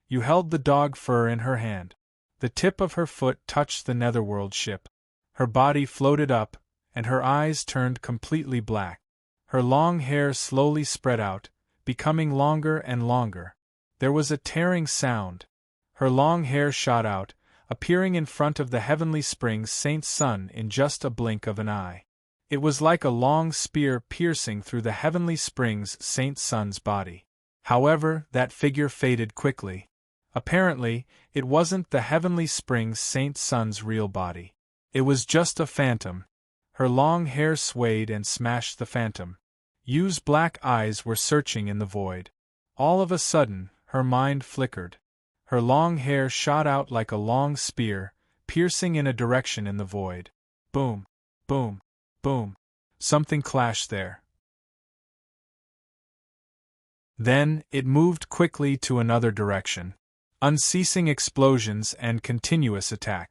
You held the dog fur in her hand. The tip of her foot touched the netherworld ship. Her body floated up, and her eyes turned completely black. Her long hair slowly spread out, becoming longer and longer. There was a tearing sound. Her long hair shot out, appearing in front of the heavenly springs Saint Sun in just a blink of an eye. It was like a long spear piercing through the heavenly springs Saint Sun's body. However, that figure faded quickly. Apparently, it wasn't the heavenly spring Saint Sun's real body. It was just a phantom. Her long hair swayed and smashed the phantom. Yu's black eyes were searching in the void. All of a sudden, her mind flickered. Her long hair shot out like a long spear, piercing in a direction in the void. Boom, boom, boom. Something clashed there. Then, it moved quickly to another direction. Unceasing explosions and continuous attack.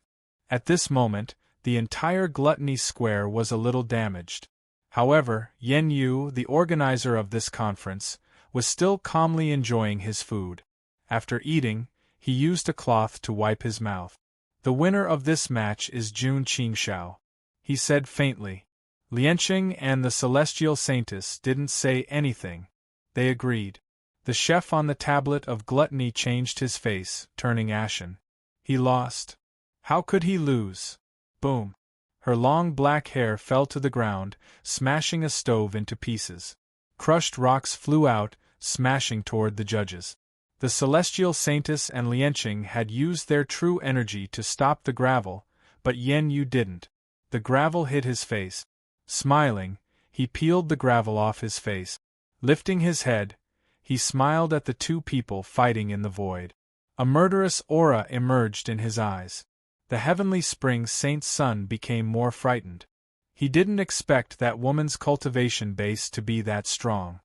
At this moment, the entire Gluttony Square was a little damaged. However, Yen Yu, the organizer of this conference, was still calmly enjoying his food. After eating, he used a cloth to wipe his mouth. The winner of this match is Jun Qingxiao, he said faintly. Lianqing and the Celestial Saintess didn't say anything. They agreed. The chef on the tablet of gluttony changed his face, turning ashen. He lost. How could he lose? Boom. Her long black hair fell to the ground, smashing a stove into pieces. Crushed rocks flew out, smashing toward the judges. The Celestial Saintess and Lianqing had used their true energy to stop the gravel, but Yen Yu didn't. The gravel hit his face. Smiling, he peeled the gravel off his face. Lifting his head, he smiled at the two people fighting in the void. A murderous aura emerged in his eyes. The heavenly spring Saint Sun became more frightened. He didn't expect that woman's cultivation base to be that strong.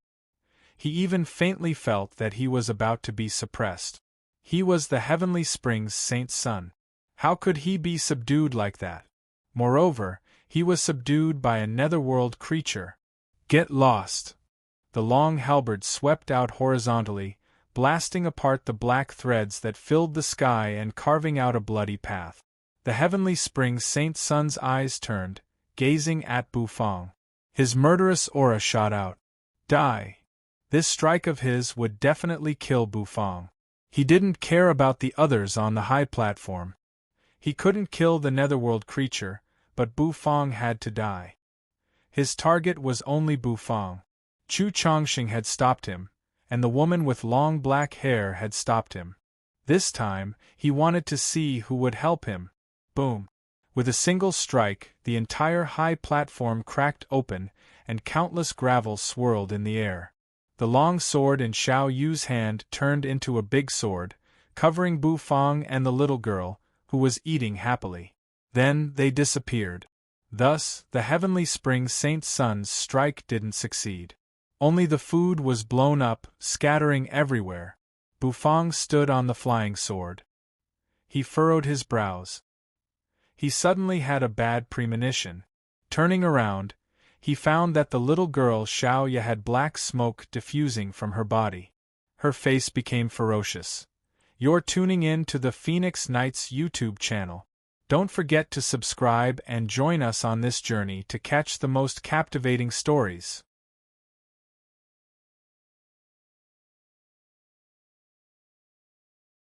He even faintly felt that he was about to be suppressed. He was the heavenly spring's Saint Sun. How could he be subdued like that? Moreover, he was subdued by a netherworld creature. Get lost! The long halberd swept out horizontally, blasting apart the black threads that filled the sky and carving out a bloody path. The heavenly spring Saint Sun's eyes turned, gazing at Bu Fong. His murderous aura shot out. Die! This strike of his would definitely kill Bu Fong. He didn't care about the others on the high platform. He couldn't kill the netherworld creature, but Bu Fong had to die. His target was only Bu Fong. Chu Chongqing had stopped him, and the woman with long black hair had stopped him. This time, he wanted to see who would help him. Boom! With a single strike, the entire high platform cracked open, and countless gravel swirled in the air. The long sword in Xiao Yu's hand turned into a big sword, covering Bu Fong and the little girl, who was eating happily. Then they disappeared. Thus, the heavenly spring Saint Sun's strike didn't succeed. Only the food was blown up, scattering everywhere. Bu Fong stood on the flying sword. He furrowed his brows. He suddenly had a bad premonition. Turning around, he found that the little girl Xiao Ya had black smoke diffusing from her body. Her face became ferocious. You're tuning in to the Phoenix Nights YouTube channel. Don't forget to subscribe and join us on this journey to catch the most captivating stories.